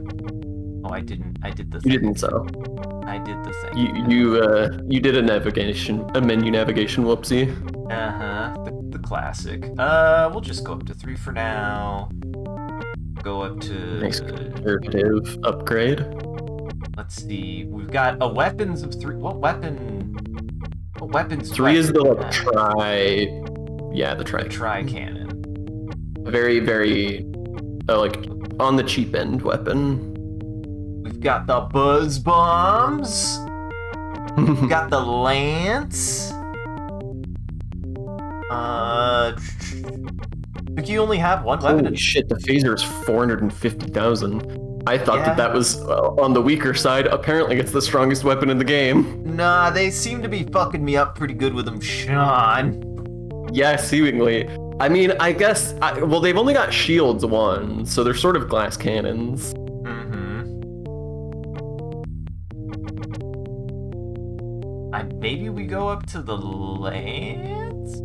Oh, I didn't. I did the You thing. didn't so. I did the thing. You did a menu navigation whoopsie. The classic. We'll just go up to 3 for now. Go up to... Nice conservative upgrade. Let's see. We've got a weapons of 3. What weapons? 3 is the weapon like have? the The tri-cannon. very like on the cheap end weapon. We've got the buzz bombs. We've got the lance. But you only have one weapon. Holy shit, the phaser is 450,000. I thought Yeah. that was on the weaker side. Apparently it's the strongest weapon in the game. Nah, they seem to be fucking me up pretty good with them, Sean. Yeah, seemingly. I mean, I guess, well, they've only got shields 1, so they're sort of glass cannons. Maybe we go up to the lance?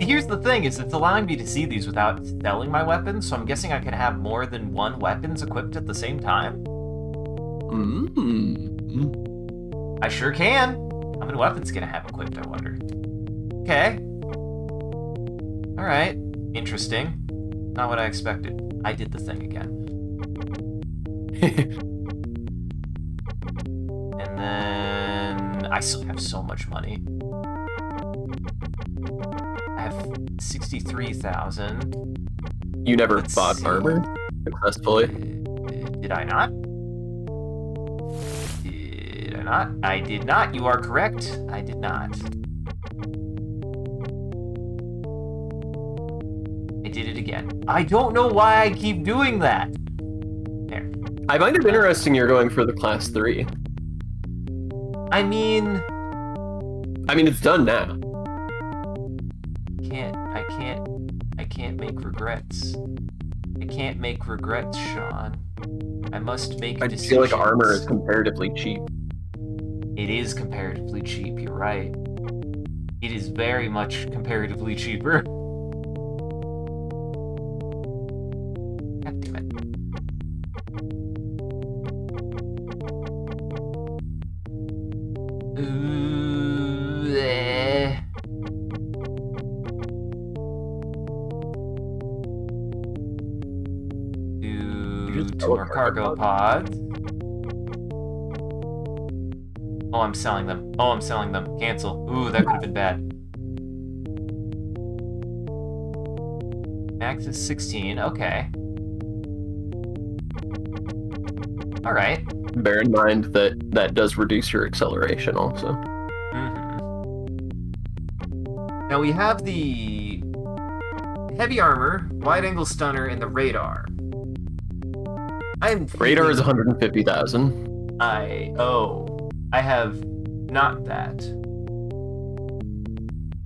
Here's the thing, is it's allowing me to see these without selling my weapons, so I'm guessing I can have more than one weapons equipped at the same time? I sure can. How many weapons can I have equipped, I wonder? Okay. Alright. Interesting. Not what I expected. I did the thing again. And then... I still have so much money. I have 63,000. You never Let's bought see. armor successfully? Did I not? Did I not? I did not. You are correct. I did not. I did it again. I don't know why I keep doing that. There. I find it interesting you're going for the class 3. I mean, it's done now. I can't make regrets. I can't make regrets, Sean. I must make I decisions. feel like armor is comparatively cheap. It is comparatively cheap, you're right. It is very much comparatively cheaper. God damn it. cargo pods. Oh, I'm selling them. Oh, I'm selling them. Cancel. Ooh, that could have been bad. Max is 16. Okay. All right. Bear in mind that that does reduce your acceleration also. Now we have the heavy armor, wide-angle stunner, and the radar. Radar is 150,000. I have not that.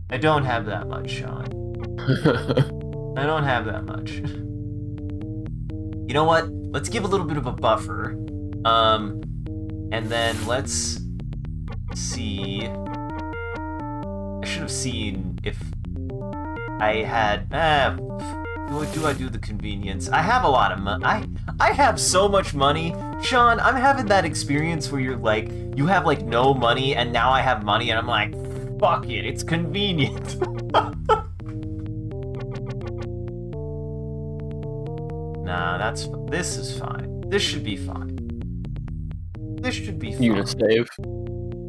I don't have that much, Sean. I don't have that much. You know what? Let's give a little bit of a buffer. And then let's see. I should have seen if I had. Do I do the convenience? I have a lot of money. I have so much money, Sean. I'm having that experience where you're like, you have like no money, and now I have money, and I'm like, fuck it, it's convenient. Nah, this is fine. This should be fine. This should be fine. You gonna save?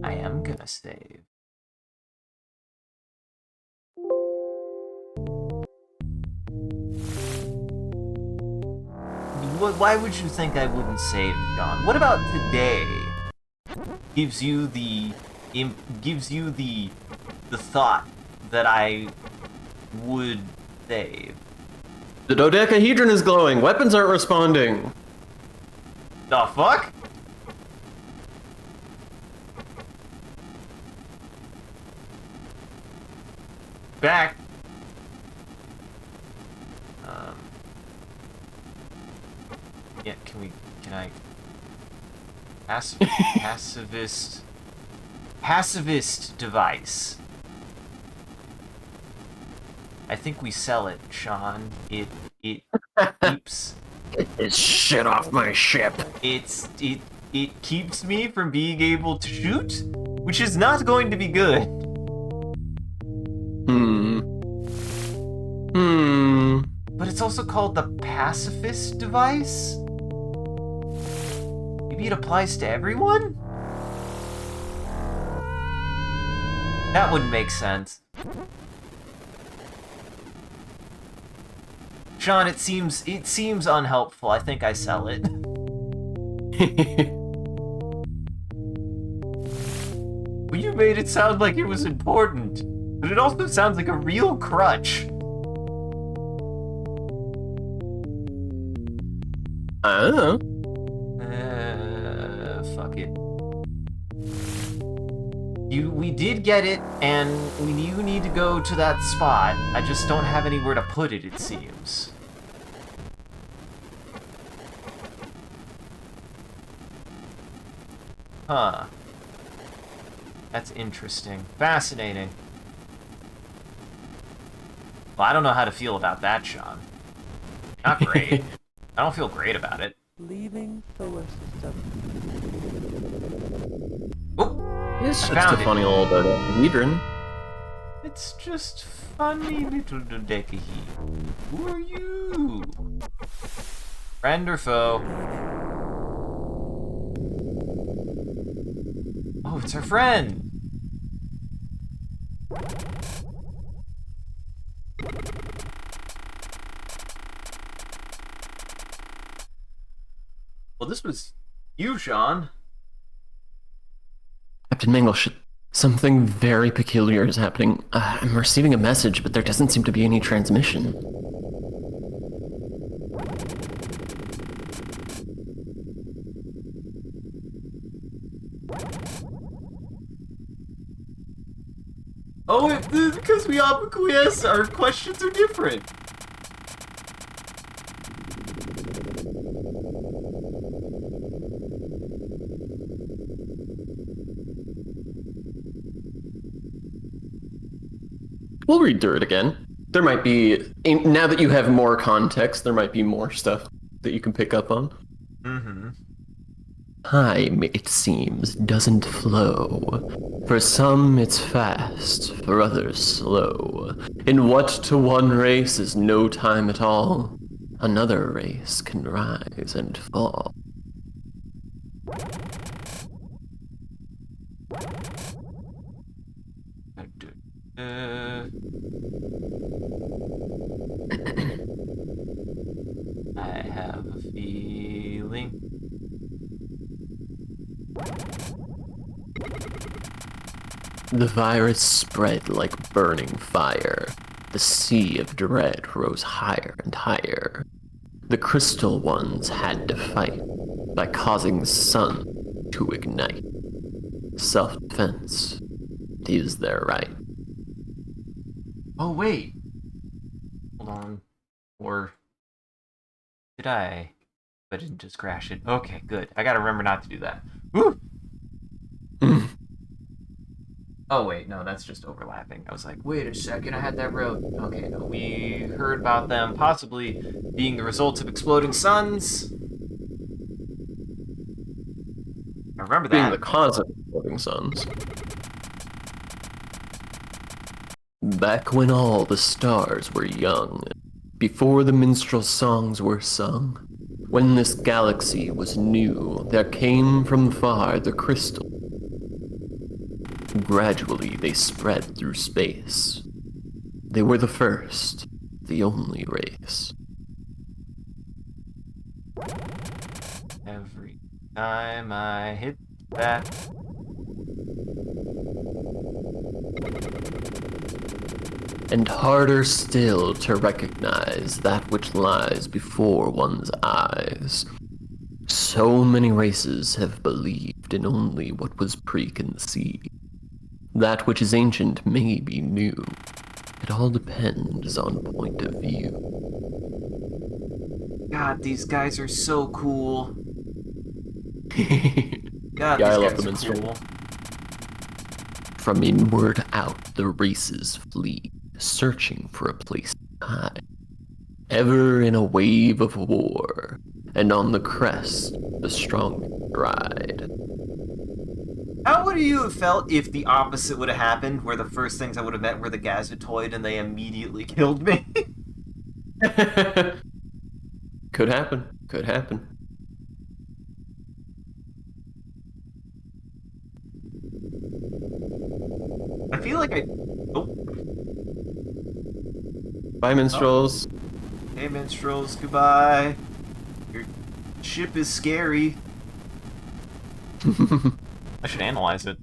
I am gonna save. Why would you think I wouldn't save, John? What about today? Gives you the thought that I would save. The dodecahedron is glowing. Weapons aren't responding. The fuck? Back. Yeah, can I pacifist device. I think we sell it, Sean. It keeps Get this shit off my ship. it keeps me from being able to shoot, which is not going to be good. But it's also called the pacifist device? Maybe it applies to everyone? That wouldn't make sense. Sean, it seems unhelpful. I think I sell it. Well, you made it sound like it was important, but it also sounds like a real crutch. I don't know. Fuck it. We did get it, and you need to go to that spot. I just don't have anywhere to put it, it seems. Huh. That's interesting. Fascinating. Well, I don't know how to feel about that, Sean. Not great. I don't feel great about it. Leaving solar system. Oh! It's I just found a it. funny little dodecahedron. It's just funny little dodecahedron. Who are you? Friend or foe? Oh, it's our friend! Well, this was you, Sean. Captain Mangle, something very peculiar is happening. I'm receiving a message, but there doesn't seem to be any transmission. Oh, it's because we acquiesce, our questions are different. We'll read through it again. There might be, now that you have more context, there might be more stuff that you can pick up on. Mm-hmm. Time, it seems, doesn't flow. For some it's fast, for others slow. In what to one race is no time at all. another race can rise and fall. I have a feeling. The virus spread like burning fire. The sea of dread rose higher and higher. The crystal ones had to fight by causing the sun to ignite. Self-defense is their right. Oh, wait. Hold on. Or did I? I didn't just crash it. Okay, good. I gotta remember not to do that. Woo! Oh, wait, no, that's just overlapping. I was like, wait a second, I had that road. Okay, no, we heard about them possibly being the result of exploding suns. I remember Being that. the cause of exploding suns. Back when all the stars were young, before the minstrel songs were sung, when this galaxy was new, there came from far the crystal. Gradually they spread through space. They were the first, the only race. Every time I hit that. And harder still to recognize that which lies before one's eyes. So many races have believed in only what was preconceived. That which is ancient may be new. It all depends on point of view. God, these guys are so cool. God, Yeah, I these love guys the are minstrel. cool. From inward out the races flee, searching for a place to hide. Ever in a wave of war, and on the crest the strongest ride. How would you have felt if the opposite would have happened, where the first things I would have met were the Gazatoid and they immediately killed me? Could happen. Could happen. I feel like I... Oh, Bye, minstrels. hey minstrels, goodbye. Your ship is scary. I should analyze it.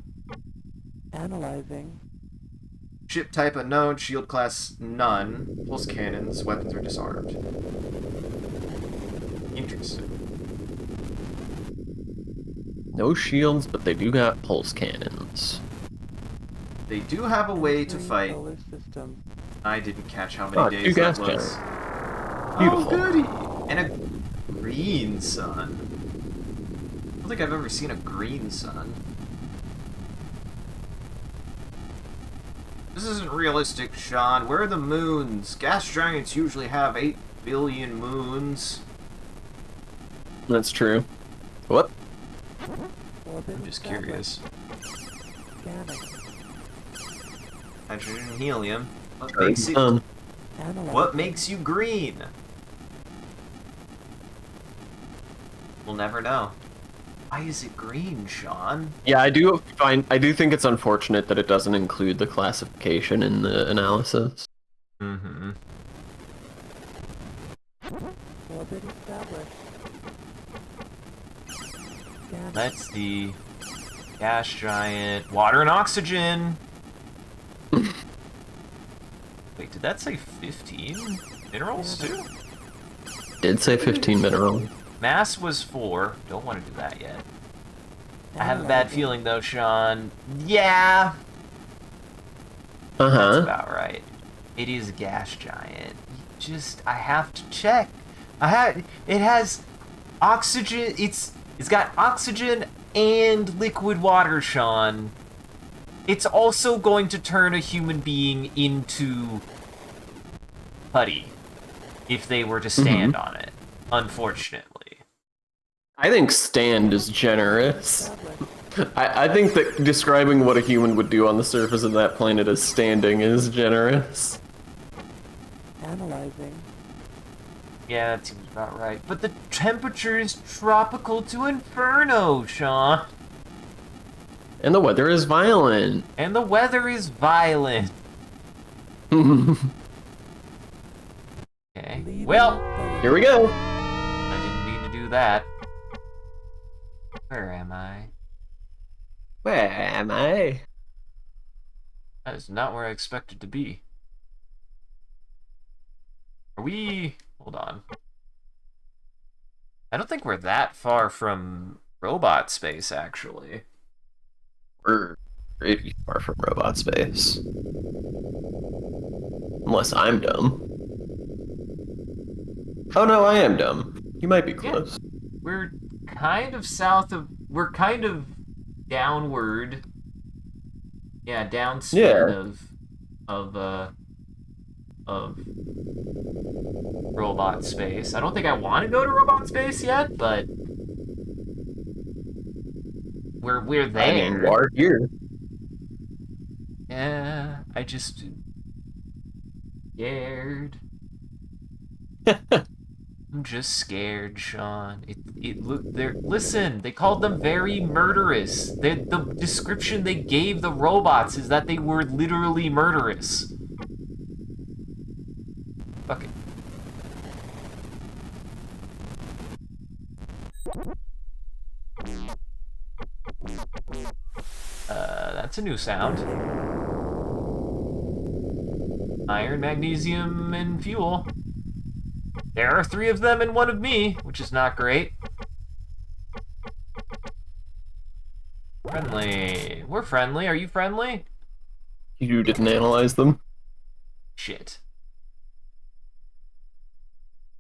Analyzing. Ship type unknown, shield class none, pulse cannons, weapons are disarmed. Interesting. No shields, but they do got pulse cannons. They do have a way to Green fight. Solar system. I didn't catch how many Oh, days two that gas was. Beautiful. Oh, goody! And a green sun. I don't think I've ever seen a green sun. This isn't realistic, Sean. Where are the moons? Gas giants usually have 8 billion moons. That's true. What? Orbit I'm just established. curious. Scanning. Hydrogen and helium. Done. Analyzing. What makes you green? We'll never know. Why is it green, Sean? Yeah, I do think it's unfortunate that it doesn't include the classification in the analysis. Mm-hmm. Orbit established. Scanning. Let's see. Gas giant. Water and oxygen. Wait, did that say 15 minerals too? Did say 15 mineral. Mass was 4. Don't want to do that yet. I have a bad feeling though, Sean. Yeah, that's Uh-huh. about right. It is a gas giant. I have to check. It has oxygen. It's got oxygen and liquid water, Sean. It's also going to turn a human being into putty if they were to stand on it, unfortunately. I think stand is generous. I think that describing what a human would do on the surface of that planet as standing is generous. Analyzing. Yeah, that seems about right. But the temperature is tropical to inferno, Sean. And the weather is violent. And the weather is violent. Okay. Leaving Well, the Here we go. I didn't mean to do that. Where am I? Where am I? That is not where I expected to be. Are we... Hold on. I don't think we're that far from robot space, actually. We're pretty far from robot space. Unless I'm dumb. Oh no, I am dumb. You might be close. We're kind of south of... We're kind of downward. Yeah, downstream Yeah. of robot space. I don't think I want to go to robot space yet, but we're there. I mean, you are here. Yeah, I just scared. I'm just scared, Sean. Listen, they called them very murderous. The description they gave the robots is that they were literally murderous. Fuck it. That's a new sound. Iron, magnesium, and fuel. There are 3 of them and 1 of me, which is not great. Friendly. We're friendly. Are you friendly? You didn't analyze them. Shit.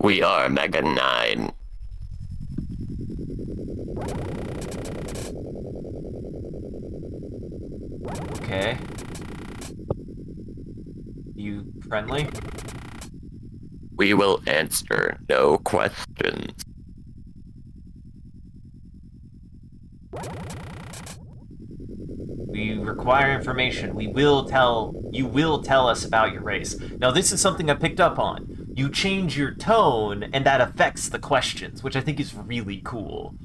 We are Mega 9. Okay. You friendly? We will answer no questions. We require information. You will tell us about your race. Now, this is something I picked up on. You change your tone, and that affects the questions, which I think is really cool.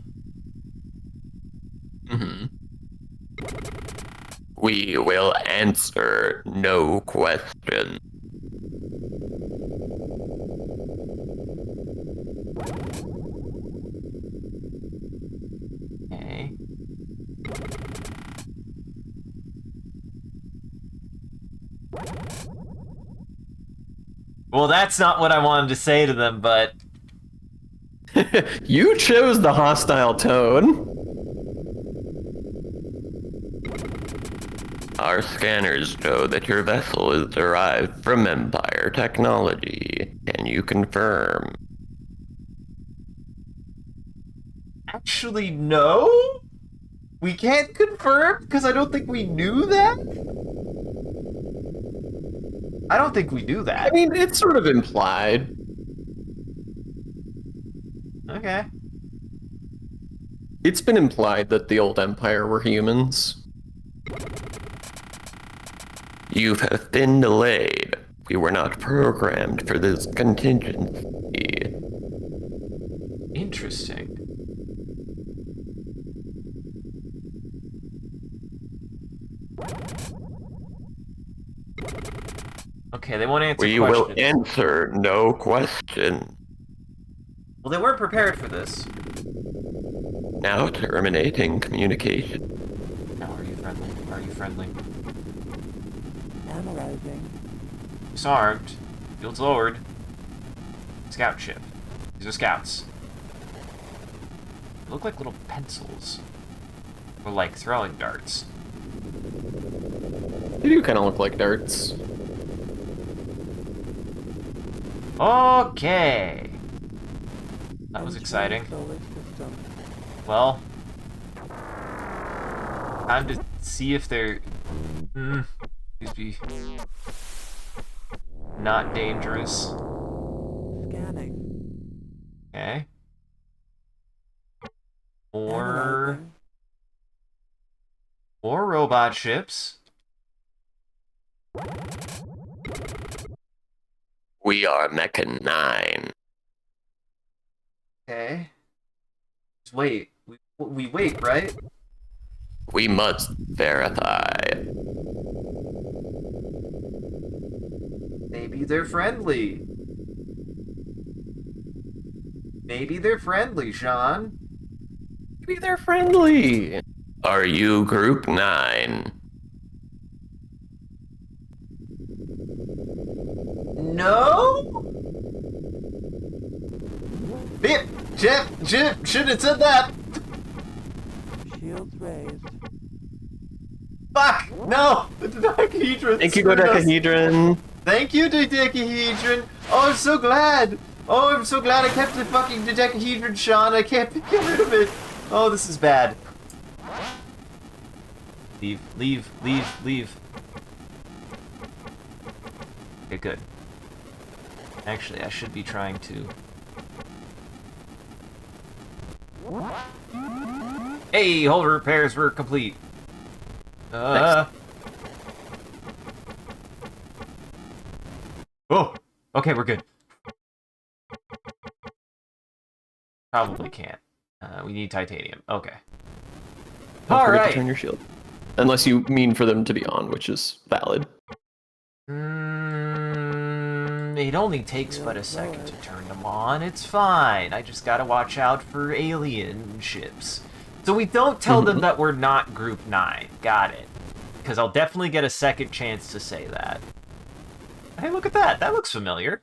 Mm-hmm. We will answer no question. Okay. Well, that's not what I wanted to say to them, but... You chose the hostile tone. Our scanners show that your vessel is derived from Empire technology. Can you confirm? Actually, no? We can't confirm, because I don't think we knew that? I don't think we knew that. I mean, it's sort of implied. Okay. It's been implied that the old Empire were humans. You have been delayed. We were not programmed for this contingency. Interesting. Okay, they won't answer We questions. will answer no question. Well, they weren't prepared for this. Now terminating communication. Now, are you friendly? Are you friendly? Analyzing. Disarmed. Fields lowered. Scout ship. These are scouts. They look like little pencils. Or like throwing darts. They do kind of look like darts. Okay. That was exciting. Solar system. Well, time to see if they're... Please be not dangerous. Scanning. Okay. More Analyzing. robot ships. We are Mecha 9. Okay. Just wait. We wait, right? We must verify. Maybe they're friendly. Maybe they're friendly, Sean. Maybe they're friendly. Are you Group 9? No? Bip! Chip! Shouldn't have said that! Shields raised. Fuck! No! The dodecahedron! Thank you, screwed us. Dodecahedron. Thank you, dodecahedron! Oh, I'm so glad! Oh, I'm so glad I kept the fucking dodecahedron, Sean. I can't get rid of it. Oh, this is bad. Leave. Okay, good. Actually, I should be trying to... Hey, hull repairs were complete. Oh, okay, we're good. Probably can't. We need titanium. Okay. Don't All forget to right. turn your shield. Unless you mean for them to be on, which is valid. It only takes but a second to turn them on. It's fine. I just gotta watch out for alien ships. So we don't tell them that we're not Group 9. Got it. Because I'll definitely get a second chance to say that. Hey, look at that. That looks familiar.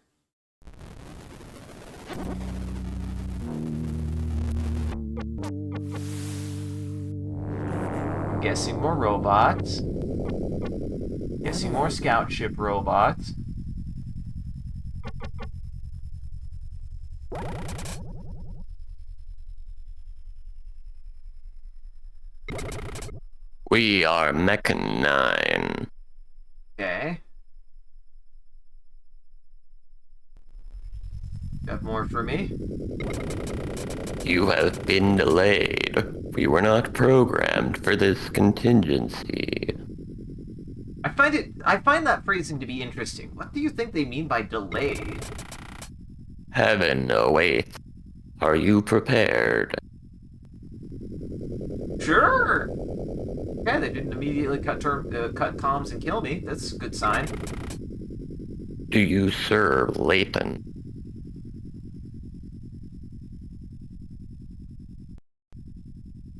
Guessing more robots. Guessing more scout ship robots. We are Mechan 9. Okay. Got more for me? You have been delayed. We were not programmed for this contingency. I find that phrasing to be interesting. What do you think they mean by delayed? Heaven awaits. Are you prepared? Sure. Okay, they didn't immediately cut comms and kill me. That's a good sign. Do you serve Lathan?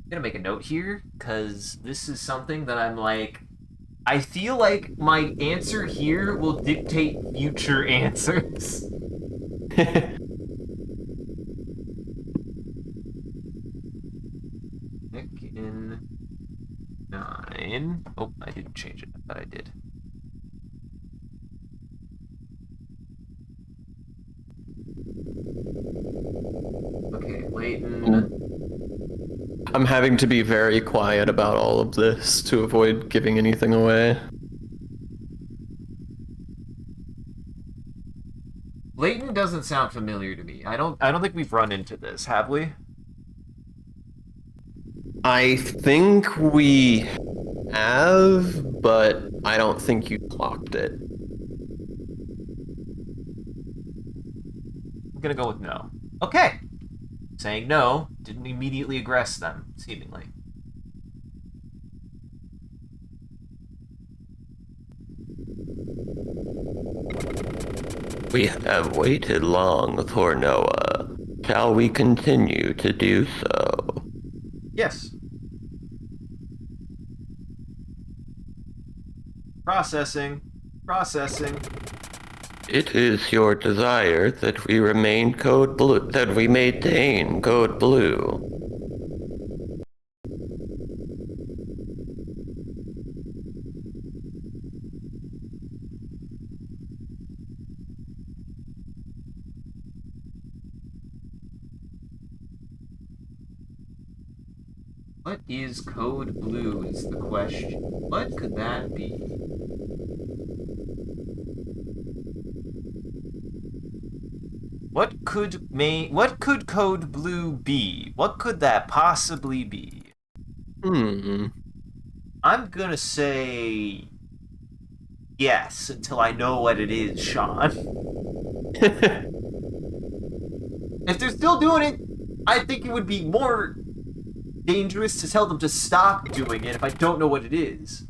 I'm gonna make a note here, because this is something that I'm like... I feel like my answer here will dictate future answers. Mechan 9. Oh, I didn't change it. I thought I did. Okay, Layton. I'm having to be very quiet about all of this to avoid giving anything away. Layton doesn't sound familiar to me. I don't think we've run into this, have we? I think we have, but I don't think you clocked it. I'm gonna go with no. Okay. Saying no didn't immediately aggress them, seemingly. We have waited long for Noah. Shall we continue to do so? Yes. Processing. Processing. It is your desire that we remain code blue, that we maintain code blue. What is code blue is the question. What could that be? What could code blue be? What could that possibly be? I'm gonna say yes until I know what it is, Sean. If they're still doing it, I think it would be more dangerous to tell them to stop doing it if I don't know what it is.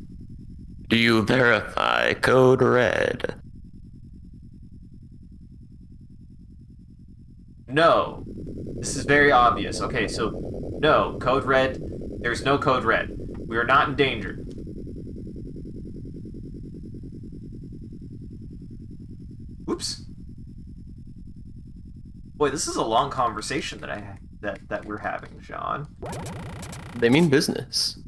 Do you verify code red? No. This is very obvious. Okay, so no, code red. There's no code red. We are not in danger. Oops. Boy, this is a long conversation that we're having, Sean. They mean business.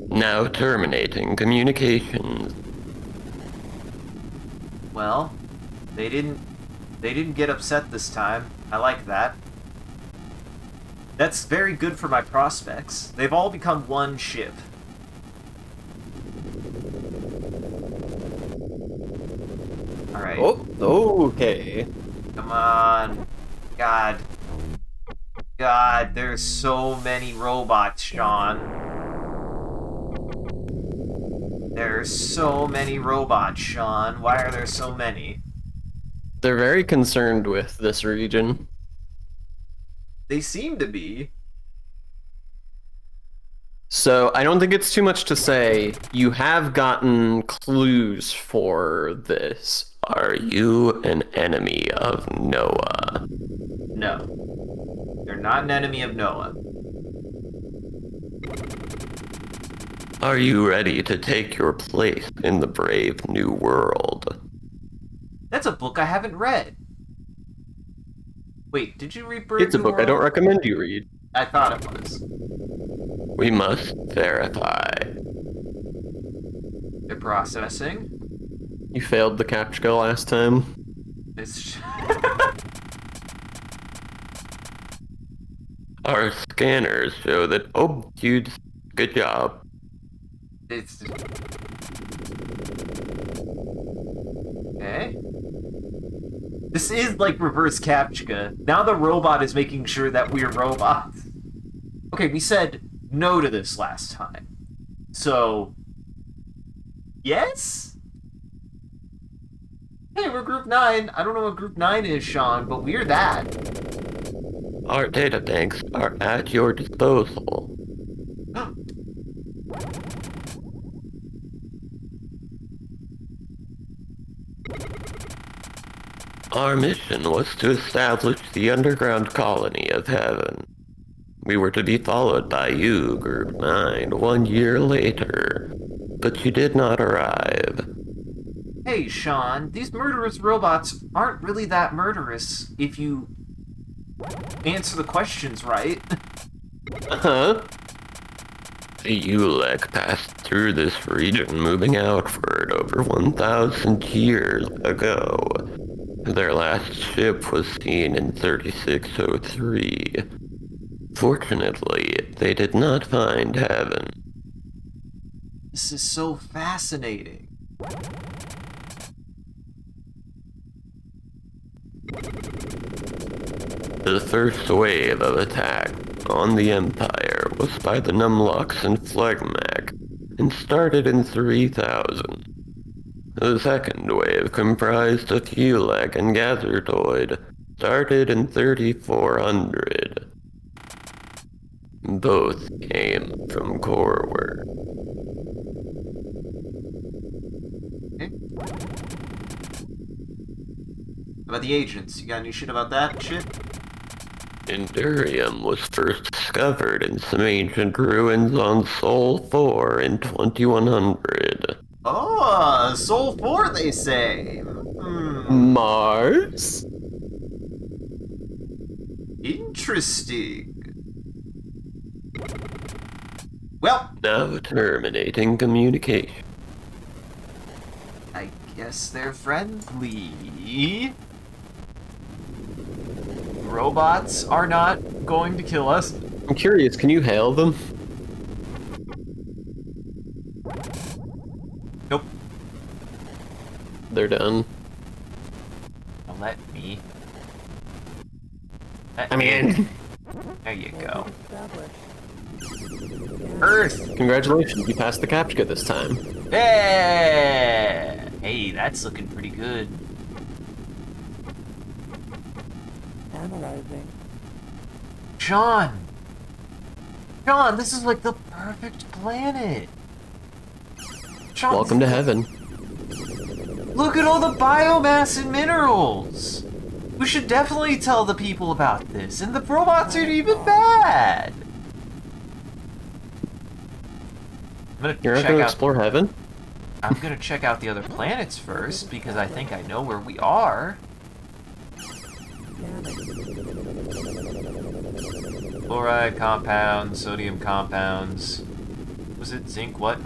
Now terminating communications. Well, they didn't get upset this time. I like that. That's very good for my prospects. They've all become one ship. Alright. Oh, okay. Come on. God. God, there's so many robots, Sean. There's so many robots, Sean. Why are there so many? They're very concerned with this region. They seem to be. So I don't think it's too much to say you have gotten clues for this. Are you an enemy of Noah? No. You're not an enemy of Noah. Are you ready to take your place in the brave new world? That's a book I haven't read. Wait, did you read Brave It's a New book I don't World? recommend you read. I thought it was. We must verify. They're processing. You failed the CAPTCHA last time. It's Our scanners show that. Oh, dude, good job. it's okay. This is like reverse CAPTCHA. Now the robot is making sure that we're robots. Okay, we said no to this last time. So, yes? Hey, we're Group 9. I don't know what Group 9 is, Sean, but we're that. Our data banks are at your disposal. Our mission was to establish the underground colony of heaven. We were to be followed by you, Group 9, 1 year later, but you did not arrive. Hey, Sean, these murderous robots aren't really that murderous if you answer the questions right. Huh? The ULEC passed through this region moving outward over 1,000 years ago. Their last ship was seen in 3603. Fortunately, they did not find heaven. This is so fascinating. The first wave of attack on the Empire was by the Numlocks and Phlegmac, and started in 3000. The second wave, comprised of Ulek and Gazertoid, started in 3400. Both came from Corward. Okay. How about the agents? You got any shit about that shit? Endurium was first discovered in some ancient ruins on Sol 4 in 2100. Oh, Soul 4, they say. Mars? Interesting. Well, Now terminating communication. I guess they're friendly. Robots are not going to kill us. I'm curious, can you hail them? Nope. They're done. Now let me. I'm in. There you go. Established. Earth! Congratulations, you passed the CAPTCHA this time. Yeah! Hey, that's looking pretty good. Analyzing. Sean! Sean, this is like the perfect planet! Sean, Welcome to heaven. look at all the biomass and minerals! We should definitely tell the people about this, and the robots aren't even bad! I'm gonna You're not check going to out. explore heaven? I'm gonna check out the other planets first, because I think I know where we are. Fluoride compounds, sodium compounds. Was it zinc? What?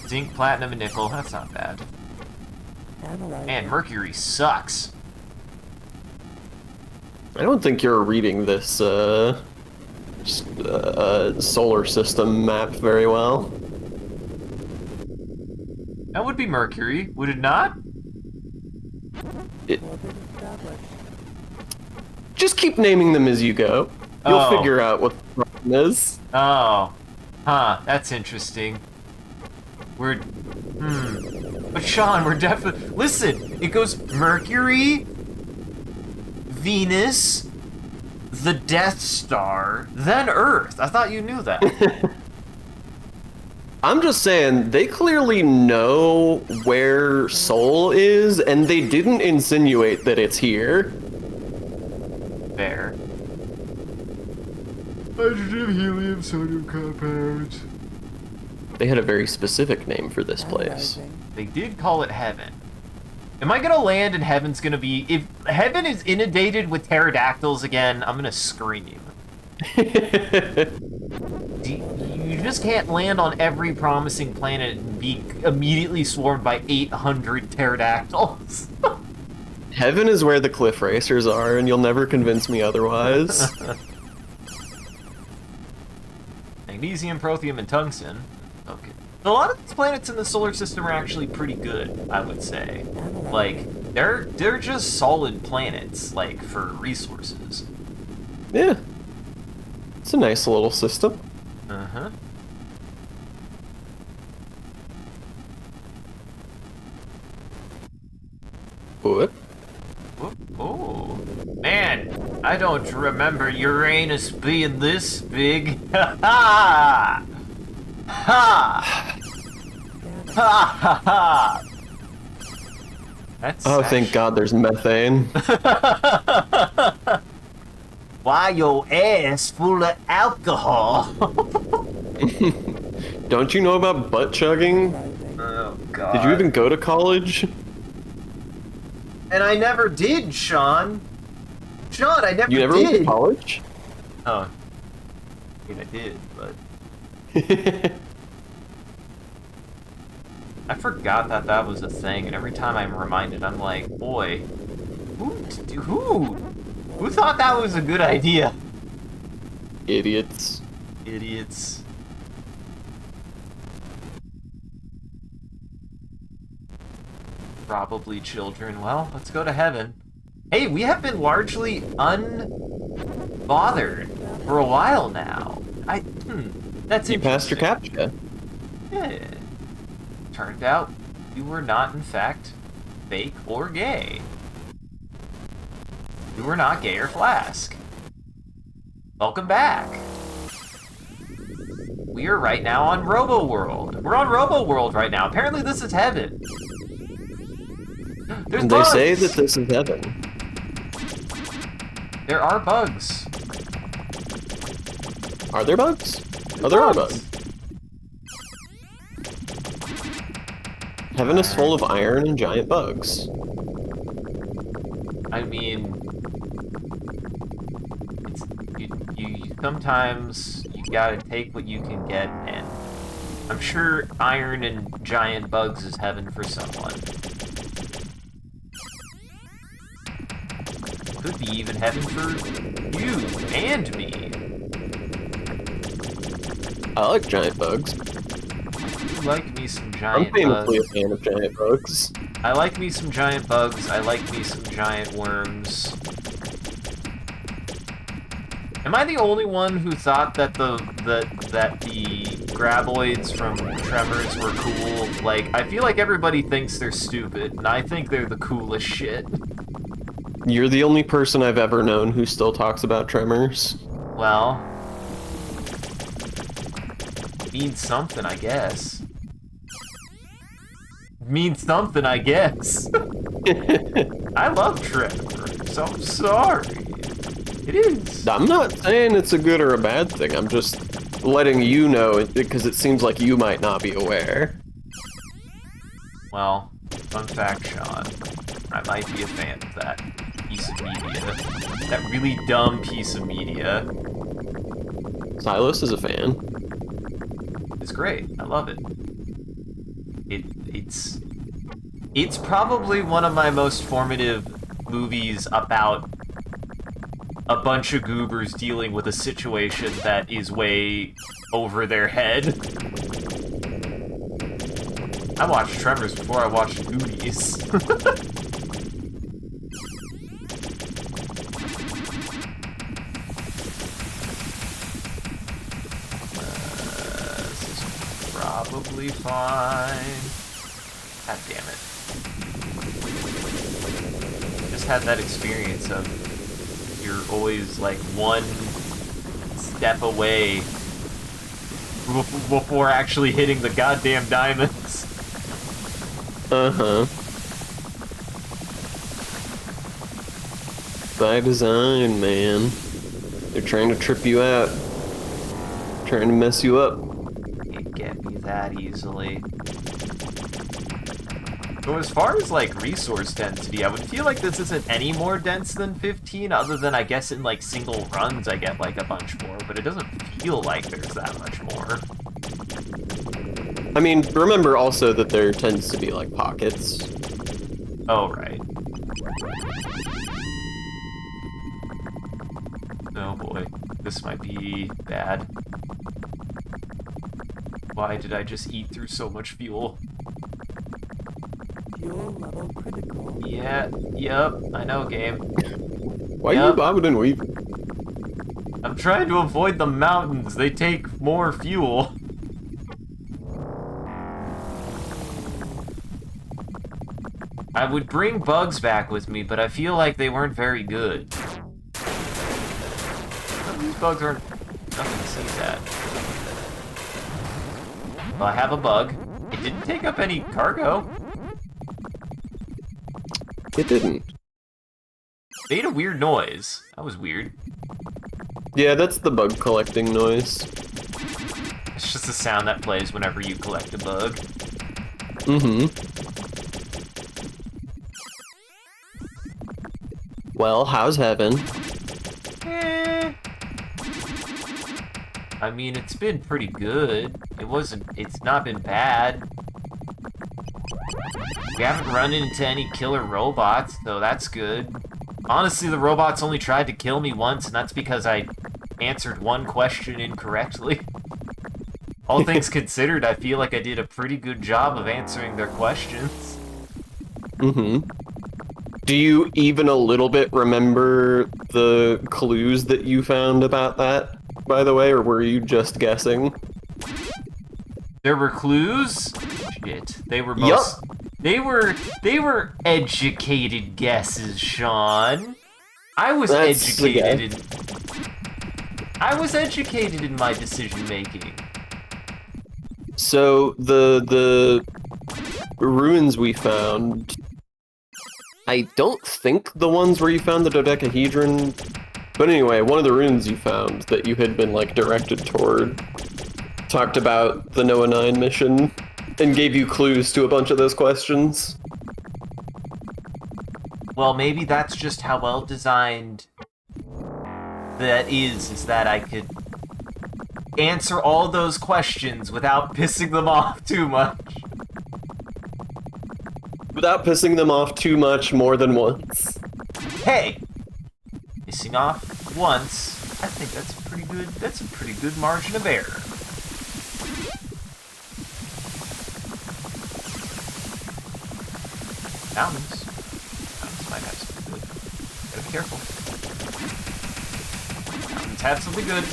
Zinc, platinum, and nickel. That's not bad. Analyzing. Man, mercury sucks. I don't think you're reading this solar system map very well. That would be mercury, would it not? Orbit established. Just keep naming them as you go. You'll Oh. figure out what the problem is. Oh. Huh, that's interesting. But Sean, we're definitely... Listen, it goes Mercury, Venus, the Death Star, then Earth. I thought you knew that. I'm just saying, they clearly know where Sol is, and they didn't insinuate that it's here. Fair. Hydrogen, helium, sodium compounds. They had a very specific name for this place. Analyzing. They did call it heaven. Am I gonna land and heaven's gonna be... If heaven is inundated with pterodactyls again, I'm gonna scream. You just can't land on every promising planet and be immediately swarmed by 800 pterodactyls. Heaven is where the cliff racers are, and you'll never convince me otherwise. Magnesium, protium, and tungsten. Okay. A lot of these planets in the solar system are actually pretty good, I would say. Like, they're just solid planets, like, for resources. Yeah. It's a nice little system. Uh-huh. What? Oh, man, I don't remember Uranus being this big. Ha ha! Ha! Ha ha ha! That's Oh, thank God there's methane. Why your ass full of alcohol? Don't you know about butt chugging? Oh God! Did you even go to college? And I never did, Sean. Sean, I never You never went to did. college? Oh, I mean, I did, but I forgot that that was a thing. And every time I'm reminded, I'm like, boy, who thought that was a good idea? Idiots. Idiots. Probably children. Well, let's go to heaven. Hey, we have been largely unbothered for a while now. That's You passed your interesting. captcha. Yeah. Turned out you were not, in fact, fake or gay. You were not gay or flask. Welcome back. We are right now on Robo World. We're on Robo World right now. Apparently this is heaven. There's And bugs. they say that this is heaven. There are bugs. Are there bugs? Oh, there are bugs. Heaven is full of iron and giant bugs. I mean, it's, you sometimes you gotta take what you can get, and I'm sure iron and giant bugs is heaven for someone. Could be even heaven for you and me. I like giant bugs. You like me some I'm giant famously a bugs. fan of giant bugs. I like me some giant bugs. I like me some giant worms. Am I the only one who thought that the graboids from Tremors were cool? Like, I feel like everybody thinks they're stupid, and I think they're the coolest shit. You're the only person I've ever known who still talks about Tremors. Well, means something, I guess. Means something, I guess. I love Tremors. I'm sorry. It is. I'm not saying it's a good or a bad thing. I'm just letting you know because it seems like you might not be aware. Well, fun fact, Sean. I might be a fan of that piece of media. That really dumb piece of media. Silas is a fan. It's great. I love it. It's probably one of my most formative movies about a bunch of goobers dealing with a situation that is way over their head. I watched Tremors before I watched Goonies. This is probably fine. God damn it. Just had that experience of you're always like one step away before actually hitting the goddamn diamonds. Uh-huh. By design, man. They're trying to trip you out. Trying to mess you up. Can't get me that easily. So as far as, like, resource density, I would feel like this isn't any more dense than 15, other than, I guess, in, like, single runs I get, like, a bunch more, but it doesn't feel like there's that much more. I mean, remember also that there tends to be, like, pockets. Oh, right. Oh boy, this might be bad. Why did I just eat through so much fuel? Fuel level critical. Yeah, yep, I know, game. Why are you bobbing and weaving? I'm trying to avoid the mountains. They take more fuel. I would bring bugs back with me, but I feel like they weren't very good. These bugs aren't... Nothing to see that. Well, I have a bug. It didn't take up any cargo. It didn't. Made a weird noise. That was weird. Yeah, that's the bug collecting noise. It's just a sound that plays whenever you collect a bug. Mm-hmm. Well, how's heaven? Eh. I mean, it's been pretty good. It's not been bad. We haven't run into any killer robots, so that's good. Honestly, the robots only tried to kill me once, and that's because I answered one question incorrectly. All things considered, I feel like I did a pretty good job of answering their questions. Mm-hmm. Do you even a little bit remember the clues that you found about that, by the way, or were you just guessing? There were clues? Shit. They were most... Yup. They were educated guesses, Sean. I was educated in my decision making. So the ruins we found, I don't think the ones where you found the dodecahedron, but anyway, one of the ruins you found that you had been like directed toward talked about the Noah 9 mission and gave you clues to a bunch of those questions. Well, maybe that's just how well designed that is that I could answer all those questions without pissing them off too much. Without pissing them off too much more than once. Hey! Pissing off once, I think that's a pretty good margin of error. Mountains. Mountains might have something good. Gotta be careful. Mountains have something good.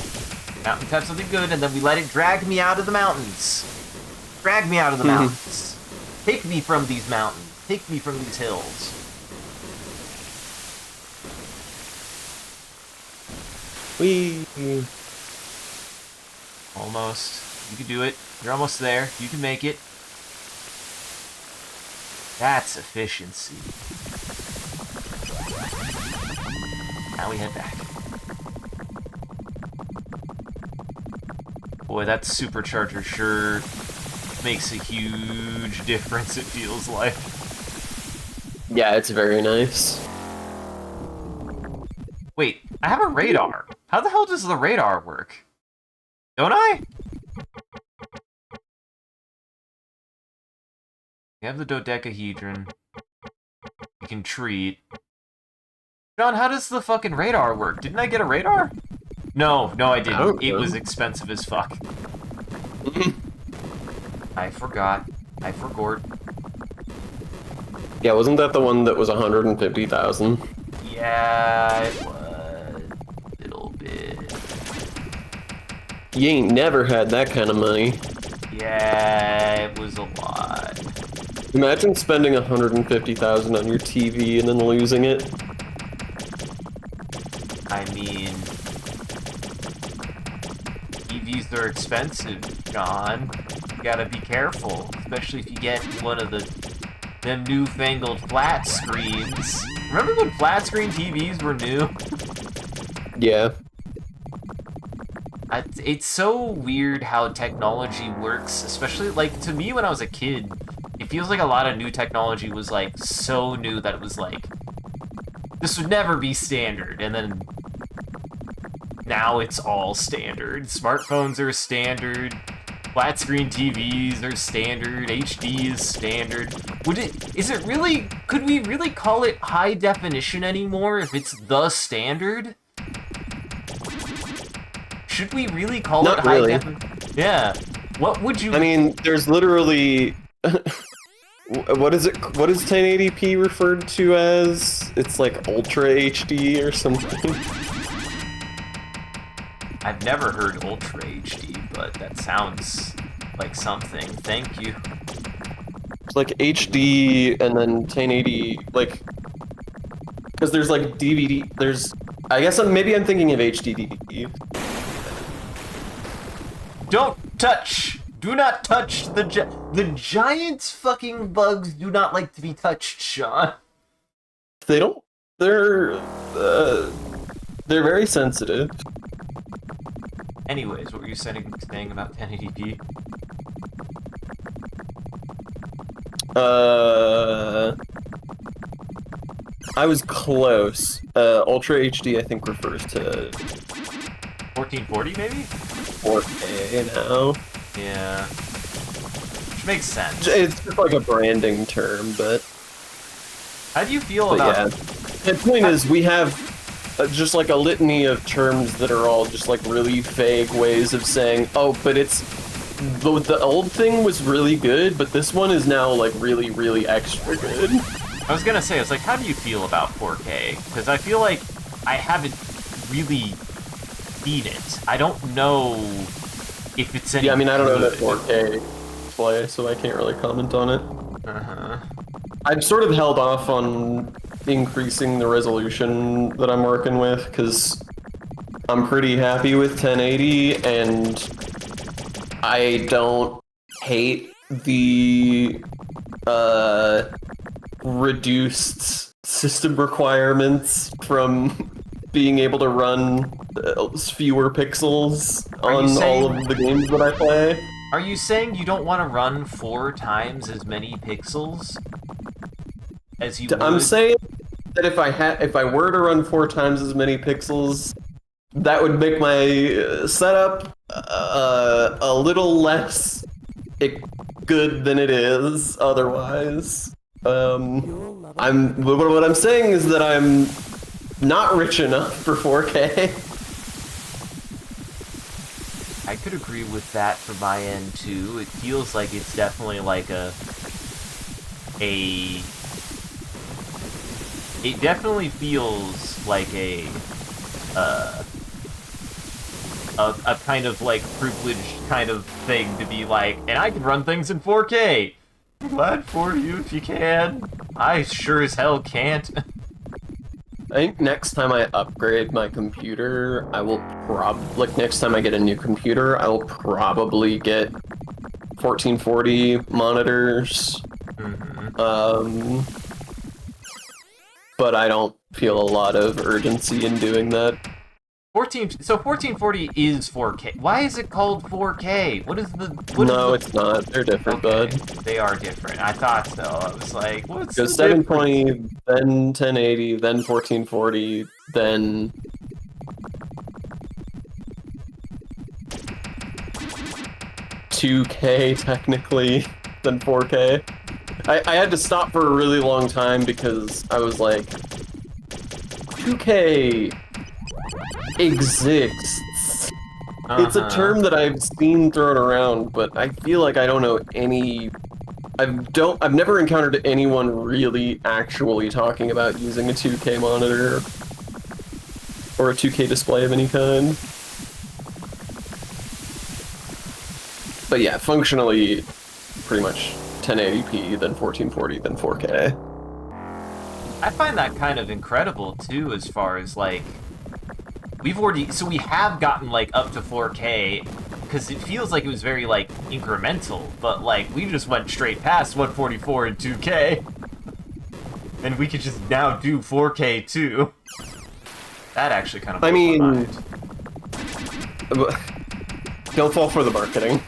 Mountains have something good, and then we let it drag me out of the mountains. Drag me out of the mountains. Take me from these mountains. Take me from these hills. We. Almost. You can do it. You're almost there. You can make it. That's efficiency. Now we head back. Boy, that supercharger sure makes a huge difference, it feels like. Yeah, it's very nice. Wait, I have a radar. How the hell does the radar work? Don't I? We have the dodecahedron. We can treat. John, how does the fucking radar work? Didn't I get a radar? No, I didn't. It was expensive as fuck. I forgot. I forgot. Yeah, wasn't that the one that was 150,000? Yeah, it was a little bit. You ain't never had that kind of money. Yeah, it was a lot. Imagine spending 150,000 on your TV and then losing it. I mean, TVs are expensive, John. You gotta be careful, especially if you get one of them newfangled flat screens. Remember when flat screen TVs were new? Yeah. It's so weird how technology works, especially, like, to me when I was a kid, it feels like a lot of new technology was, like, so new that it was like, this would never be standard, and then now it's all standard. Smartphones are standard, flat screen TVs are standard, HD is standard. Could we really call it high definition anymore if it's the standard? Should we really call Not it high really. definition? Yeah. What would you... I mean, there's literally... What is 1080p referred to as? It's like Ultra HD or something. I've never heard Ultra HD, but that sounds like something. Thank you. It's like HD and then 1080, like... Because there's like DVD, I guess maybe I'm thinking of HD DVD. Don't touch! Do not touch the giant fucking bugs do not like to be touched, Sean. They don't... They're very sensitive. Anyways, what were you saying about 1080p? I was close. Ultra HD I think refers to 1440 maybe? 4K now. Yeah. Which makes sense. It's just like a branding term, but How do you feel yeah. about... The point is, we have just like a litany of terms that are all just like really vague ways of saying, oh, but it's... The old thing was really good, but this one is now like really, really extra good. I was gonna say, it's like, how do you feel about 4K? Because I feel like I haven't really seen it. I don't know if it's any Yeah, I mean, I don't know good. that 4K play, so I can't really comment on it. Uh-huh. I've sort of held off on increasing the resolution that I'm working with, because I'm pretty happy with 1080, and I don't hate the reduced system requirements from being able to run fewer pixels on all of the games that I play. Are you saying you don't want to run 4 times as many pixels as you would? I'm saying that if I were to run 4 times as many pixels, that would make my setup a little less good than it is otherwise. What I'm saying is that I'm not rich enough for 4K. I could agree with that from my end too. It feels like it's definitely like it definitely feels like a kind of like privileged kind of thing to be like, and I can run things in 4K. I'm glad for you if you can. I sure as hell can't. I think next time I upgrade my computer, I will next time I get a new computer, I will probably get 1440 monitors. Mm-hmm. But I don't feel a lot of urgency in doing that. 1440 is 4K. Why is it called 4K? No, it's not. They're different, Okay, bud. they are different. I thought so. I was like, what's Go the 720, difference? then 1080, then 1440, then 2K technically, then 4K. I had to stop for a really long time because I was like, 2K exists. It's a term that I've seen thrown around, but I feel like I don't know any. I've never encountered anyone really actually talking about using a 2K monitor or a 2K display of any kind. But yeah, functionally, pretty much 1080p, then 1440, then 4K. I find that kind of incredible too, as far as like we have gotten like up to 4K because it feels like it was very like incremental, but like we just went straight past 144 and 2K, and we could just now do 4K too. That actually kind of blows my mind. Don't fall for the marketing.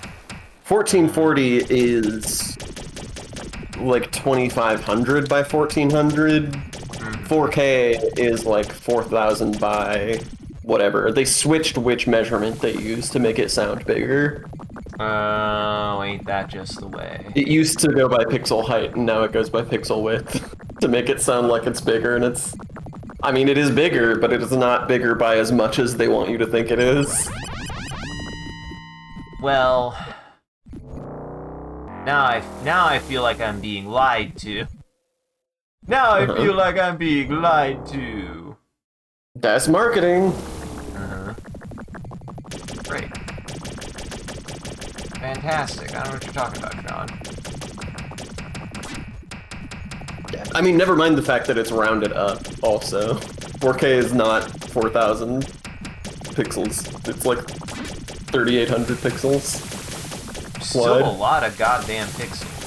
1440 is like 2500 by 1400. 4K is like 4000 by whatever. They switched which measurement they used to make it sound bigger. Oh, ain't that just the way? It used to go by pixel height, and now it goes by pixel width to make it sound like it's bigger, and it's... I mean, it is bigger, but it is not bigger by as much as they want you to think it is. Well, now I feel like I'm being lied to. Now I feel like I'm being lied to. That's marketing. Great. Fantastic. I don't know what you're talking about, John. I mean, never mind the fact that it's rounded up, also. 4K is not 4000 pixels. It's like 3800 pixels. Still a lot of goddamn pixels.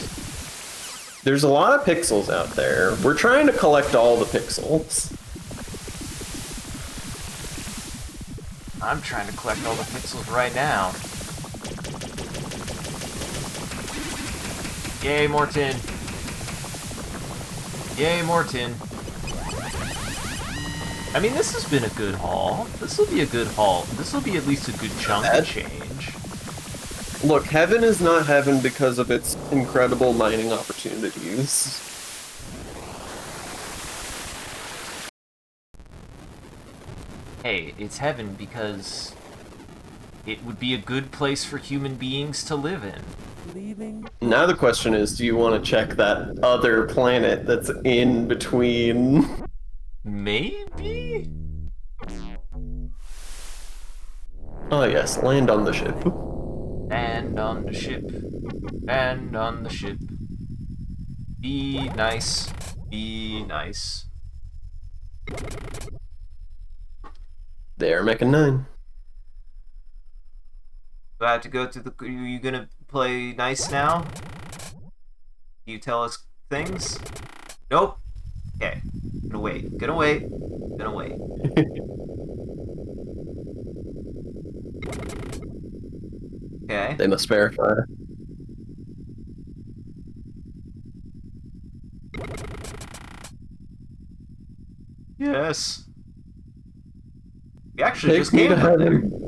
There's a lot of pixels out there. We're trying to collect all the pixels. I'm trying to collect all the pixels right now. Yay, Morton. Yay, Morton. I mean, this has been a good haul. This will be a good haul. This will be at least a good chunk of change. Look, heaven is not heaven because of its incredible mining opportunities. Hey, it's heaven because it would be a good place for human beings to live in. Leaving. Now the question is, do you want to check that other planet that's in between? Maybe? Oh yes, land on the ship. And on the ship. And on the ship. Be nice. Be nice. There, Mecca 9. Do I have to go to the... Are you gonna play nice now? You tell us things? Nope. Okay. Gonna wait. Gonna wait. Gonna wait. Okay. They must verify. Yes. We actually Take just me came to from heaven. there.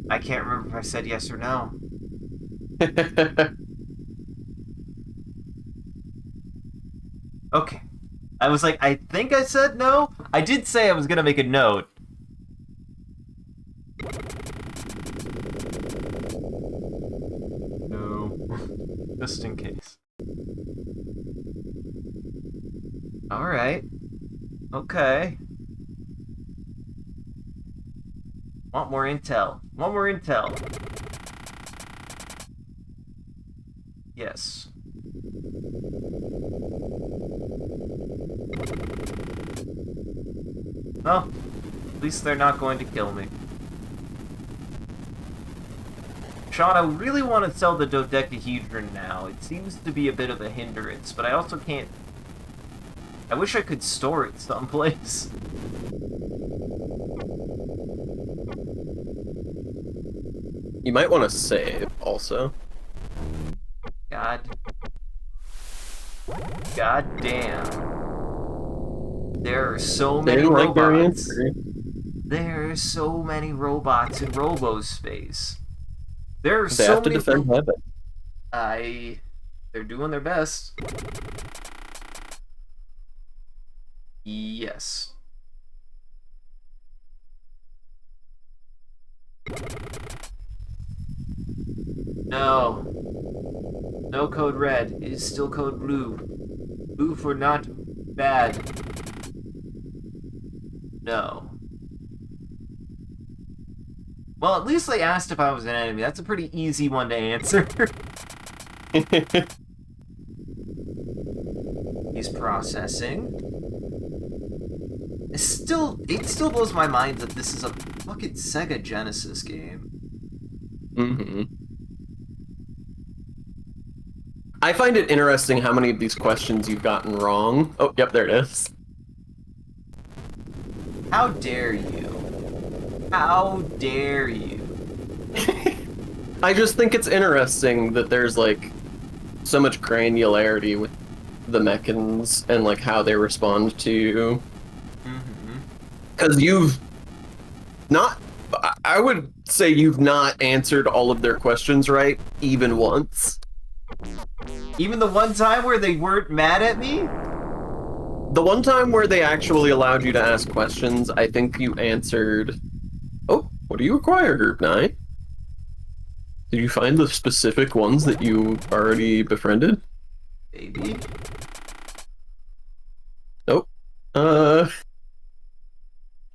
I can't remember if I said yes or no. Okay. I was like, I think I said no? I did say I was gonna make a note. No. Just in case. Alright. Okay. Want more intel. Want more intel. Yes. Well, at least they're not going to kill me. Sean, I really want to sell the dodecahedron now. It seems to be a bit of a hindrance, but I also can't... I wish I could store it someplace. You might want to save, also. God damn. There are so many robots. There are so many robots in RoboSpace. There are They so have to many defend heaven. They're doing their best. Yes. No. No code red. It is still code blue. Blue for not bad. No. Well, at least they asked if I was an enemy. That's a pretty easy one to answer. He's processing. It still blows my mind that this is a fucking Sega Genesis game. Mm-hmm. I find it interesting how many of these questions you've gotten wrong. Oh, yep, there it is. How dare you? How dare you? I just think it's interesting that there's, like, so much granularity with the mechans and, like, how they respond to... Because you've not... I would say you've not answered all of their questions right, even once. Even the one time where they weren't mad at me? The one time where they actually allowed you to ask questions, I think you answered... Oh, what do you require, Group 9? Did you find the specific ones that you already befriended? Maybe. Nope.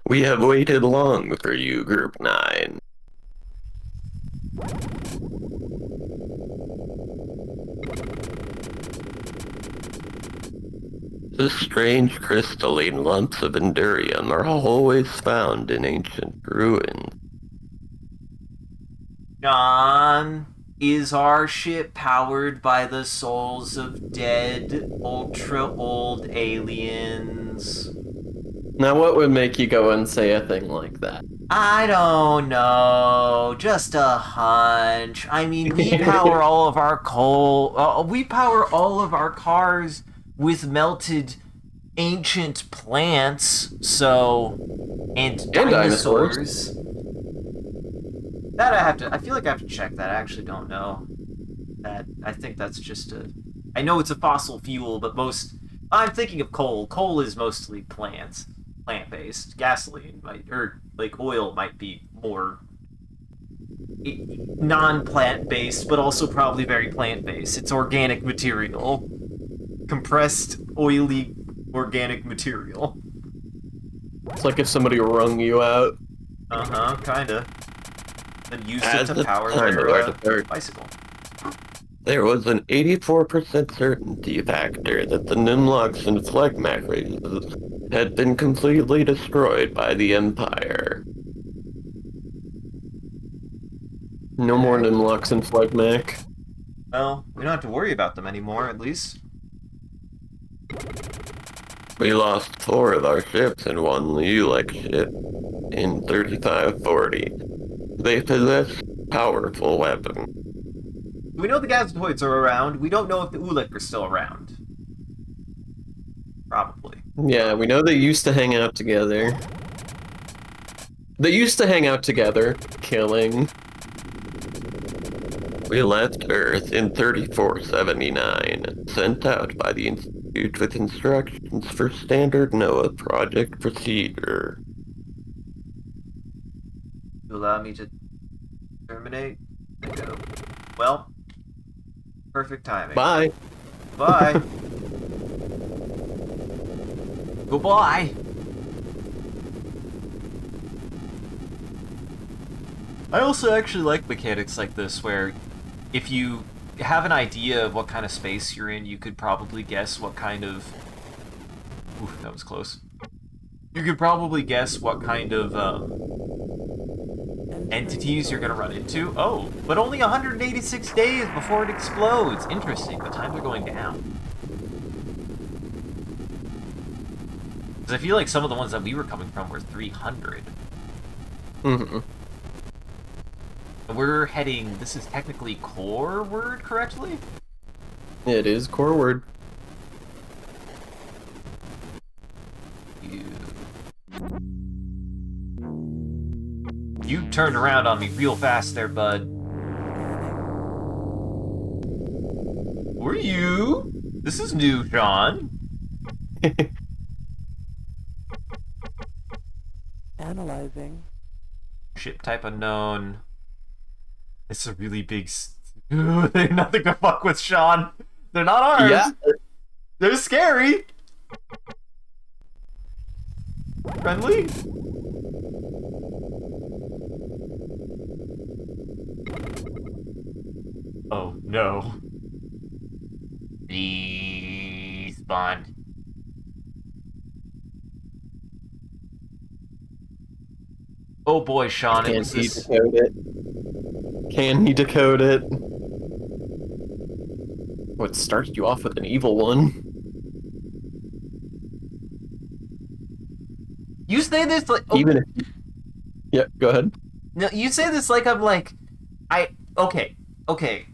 We have waited long for you, Group 9. The strange crystalline lumps of Endurium are always found in ancient ruins. John, is our ship powered by the souls of dead, ultra-old aliens? Now, what would make you go and say a thing like that? I don't know. Just a hunch. I mean, we power all of our coal. We power all of our cars with melted ancient plants. So, and dinosaurs. That I feel like I have to check that. I actually don't know. I think that's just I know it's a fossil fuel, but I'm thinking of coal. Coal is mostly plant-based. Gasoline like oil might be more non-plant-based, but also probably very plant-based. It's organic material. Compressed, oily, organic material. It's like if somebody wrung you out. Uh-huh, kinda. And used As it to power their bicycle. There was an 84% certainty factor that the Nimlox and Phlegmac races had been completely destroyed by the Empire. No more Nimlox and Phlegmac. Well, we don't have to worry about them anymore, at least. We lost 4 of our ships and 1 Ulek ship in 3540. They possess powerful weapons. We know the Gazatoids are around. We don't know if the Ulek are still around. Probably. Yeah, we know they used to hang out together. They used to hang out together, killing. We left Earth in 3479, sent out by the Institute with instructions for standard NOAA project procedure. You allow me to terminate? I go. Well, perfect timing. Bye! Bye! Goodbye! I also actually like mechanics like this where if you have an idea of what kind of space you're in, you could probably guess what kind of... Oof, that was close. You could probably guess what kind of entities you're gonna run into. Oh, but only 186 days before it explodes. Interesting. The times are going down. Because I feel like some of the ones that we were coming from were 300. Mm-hmm. We're heading. This is technically core word, correctly? It is core word. You turned around on me real fast there, bud. Who are you? This is new, Sean. Analyzing. Ship type unknown. It's a really big... They're nothing to fuck with, Sean. They're not armed. Yeah. They're scary. Friendly? Oh, no. Please, Bond. Oh boy, Sean, it Can was he this... decode it? Can he decode it? What started you off with an evil one? You say this like... Oh, Even if... Yeah, go ahead. no, you say this like I'm like... Okay.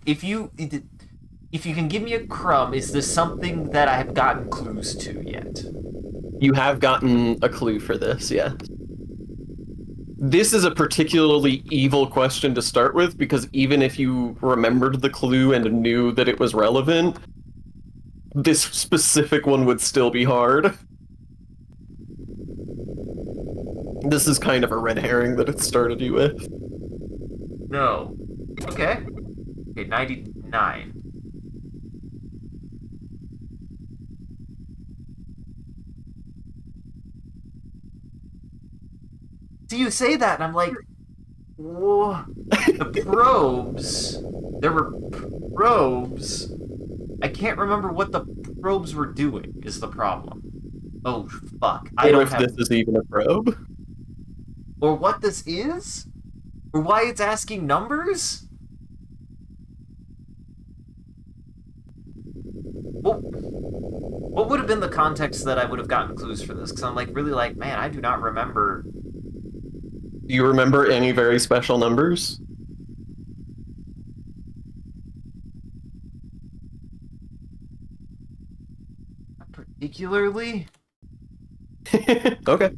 If you can give me a crumb, is this something that I have gotten clues to yet? You have gotten a clue for this, yeah. This is a particularly evil question to start with, because even if you remembered the clue and knew that it was relevant, this specific one would still be hard. This is kind of a red herring that it started you with. No. Okay. Okay, 99. So you say that, and I'm like, whoa. The probes. There were probes. I can't remember what the probes were doing, is the problem. Oh, fuck. I Or don't if have... this is even a probe. Or what this is? Or why it's asking numbers? What would have been the context that I would have gotten clues for this? Because I'm like, really like, man, I do not remember. Do you remember any very special numbers? Particularly? Okay.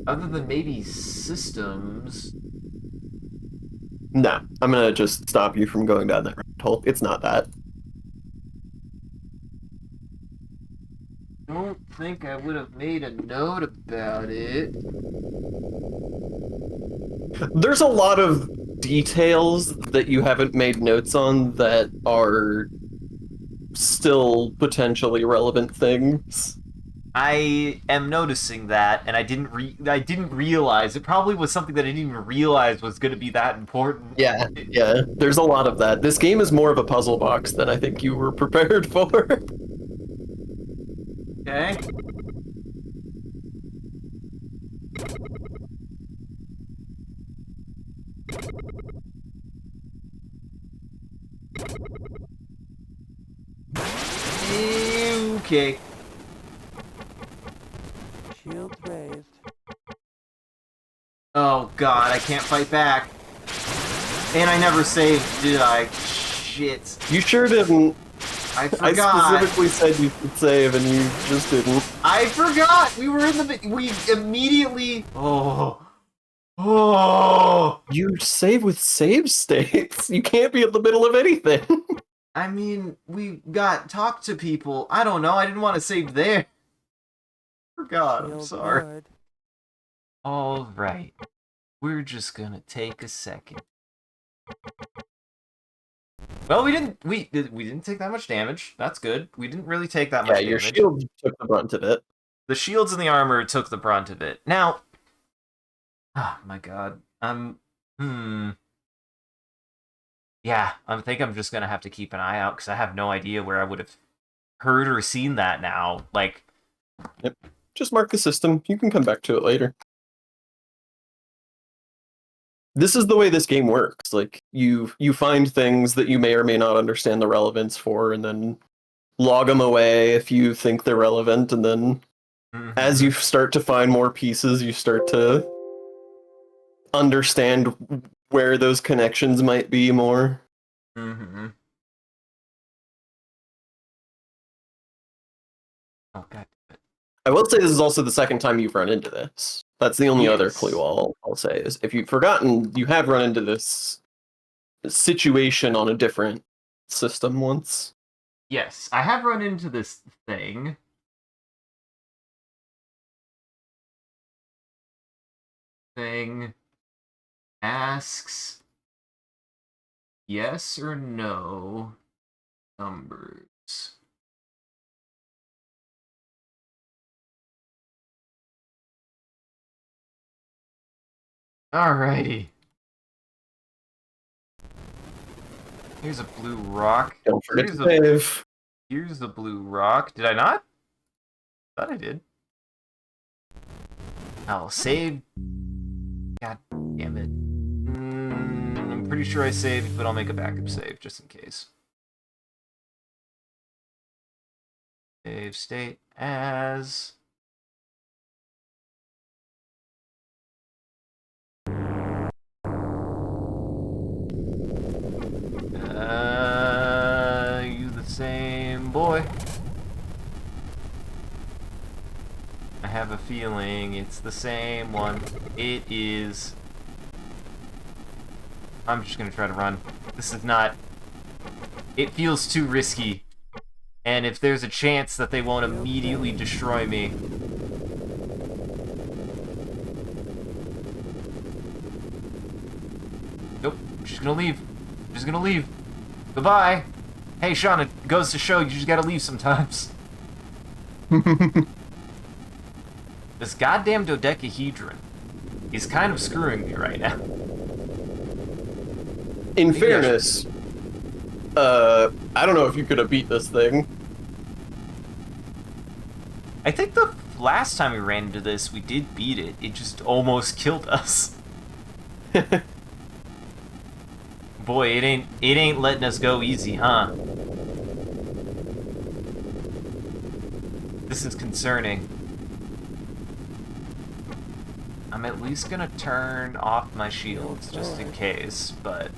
Other than maybe systems. No, I'm gonna just stop you from going down that rabbit hole. It's not that. Don't think I would have made a note about it. There's a lot of details that you haven't made notes on that are still potentially relevant things. I am noticing that, and I didn't realize it. Probably was something that I didn't even realize was going to be that important. Yeah, there's a lot of that. This game is more of a puzzle box than I think you were prepared for. Okay. Okay. Shields raised. Oh god, I can't fight back. And I never saved, did I? Shit. You sure didn't. I I forgot. specifically said you could save and you just didn't. I forgot. We were in the... We immediately... Oh. Oh. You save with save states. You can't be in the middle of anything. I mean, we got talked to people. I don't know. I didn't want to save there. Forgot. I'm Shields sorry. lowered. All right. We're just gonna take a second. Well, we didn't take that much damage. That's good. We didn't really take that much Yeah, your damage. shield took the brunt of it. The shields and the armor took the brunt of it. Now, oh my god. Yeah, I think I'm just gonna have to keep an eye out because I have no idea where I would have heard or seen that now. Like, Yep. Just mark the system. You can come back to it later. This is the way this game works. Like you find things that you may or may not understand the relevance for, and then log them away if you think they're relevant, and then as you start to find more pieces, you start to understand where those connections might be more. Mm-hmm. Oh god. I will say this is also the second time you've run into this. That's the only other Yes. clue I'll say is if you've forgotten, you have run into this situation on a different system once. Yes, I have run into this thing. Thing asks yes or no numbers. Alrighty. Here's a blue rock. Don't forget Here's to save. Here's the blue rock. Did I not? Thought I did. I'll save. God damn it. I'm pretty sure I saved, but I'll make a backup save just in case. Save state as. You the same boy. I have a feeling it's the same one. It is. I'm just gonna try to run. This is not. It feels too risky. And if there's a chance that they won't immediately destroy me. Nope. I'm just gonna leave. I'm just gonna leave. Goodbye. Hey, Sean, it goes to show you just gotta leave sometimes. This goddamn dodecahedron is kind of screwing me right now. In fairness, I don't know if you could have beat this thing. I think the last time we ran into this, we did beat it. It just almost killed us. Boy, it ain't letting us go easy, huh? This is concerning. I'm at least gonna turn off my shields just in case, but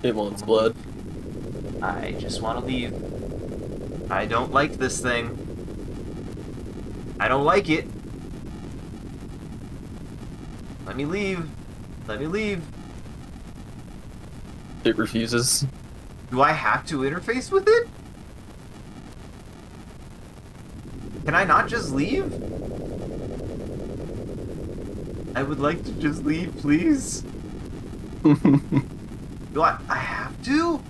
It wants blood. I just want to leave. I don't like this thing. I don't like it. Let me leave. Let me leave. It refuses. Do I have to interface with it? Can I not just leave? I would like to just leave, please. Do I have to?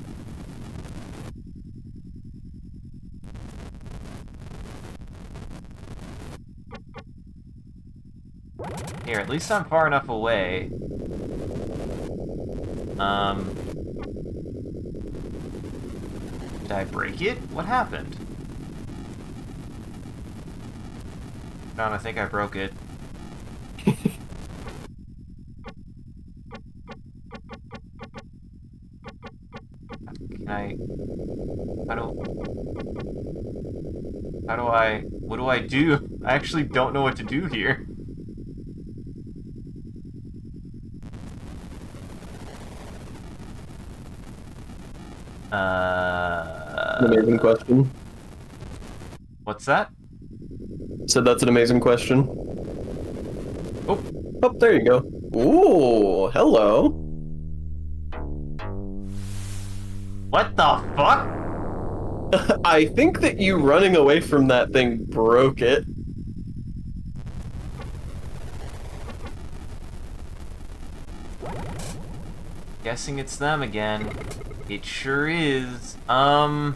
Here, at least I'm far enough away. Did I break it? What happened? John, I think I broke it. Can I... What do I do? I actually don't know what to do here. An amazing question. What's that? So that's an amazing question. Oh. Oh, there you go. Ooh, hello. What the fuck? I think that you running away from that thing broke it. Guessing it's them again. It sure is. Well,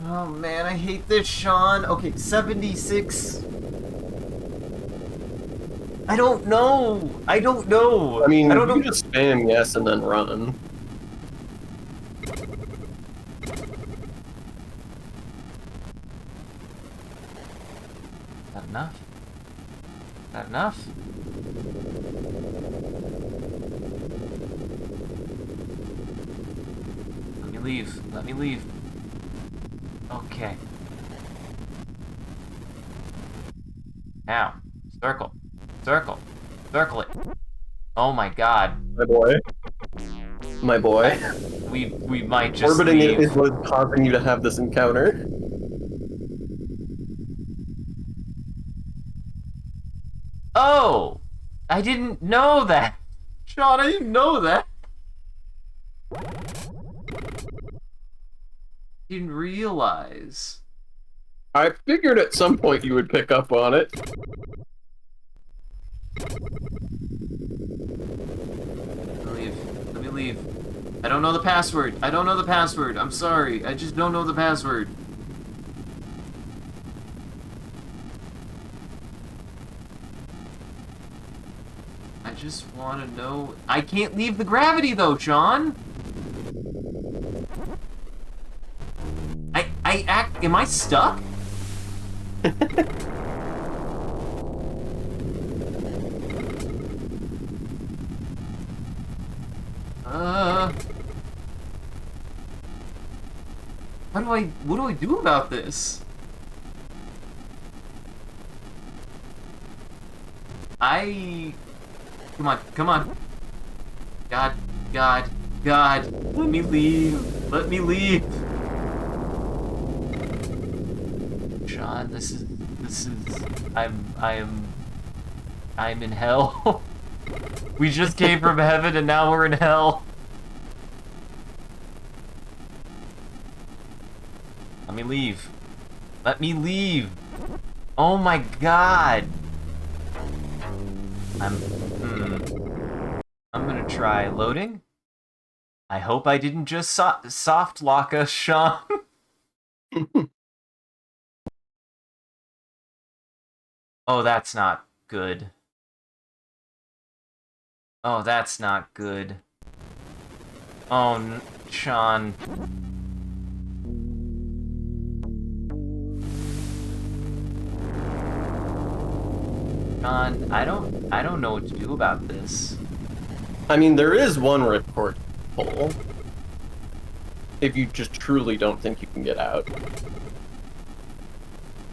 oh man, I hate this, Sean. Okay, 76. I don't know. I don't know. I mean, I don't you know. can just spam yes and then run. Not enough. Not enough. Let me leave. Let me leave. Okay. Now, circle. Circle. Circle it. Oh my god. My boy. My boy. We might just Orbiting leave. it is what's causing you to have this encounter. Oh! I didn't know that! Sean, I didn't know that! Didn't realize. I figured at some point you would pick up on it. Let me leave. Let me leave. I don't know the password. I don't know the password. I'm sorry. I just don't know the password. I just want to know. I can't leave the gravity though, Sean. Am I stuck? What do I do about this? Come on, come on. God, God, God, let me leave. Let me leave. Sean, I'm in hell. We just came from heaven and now we're in hell. Let me leave. Let me leave. Oh my god. I'm gonna try loading. I hope I didn't just soft lock us, Sean. Oh, that's not good. Oh, that's not good. Oh, Sean. Sean, I don't know what to do about this. I mean, there is one ripcord pull. If you just truly don't think you can get out.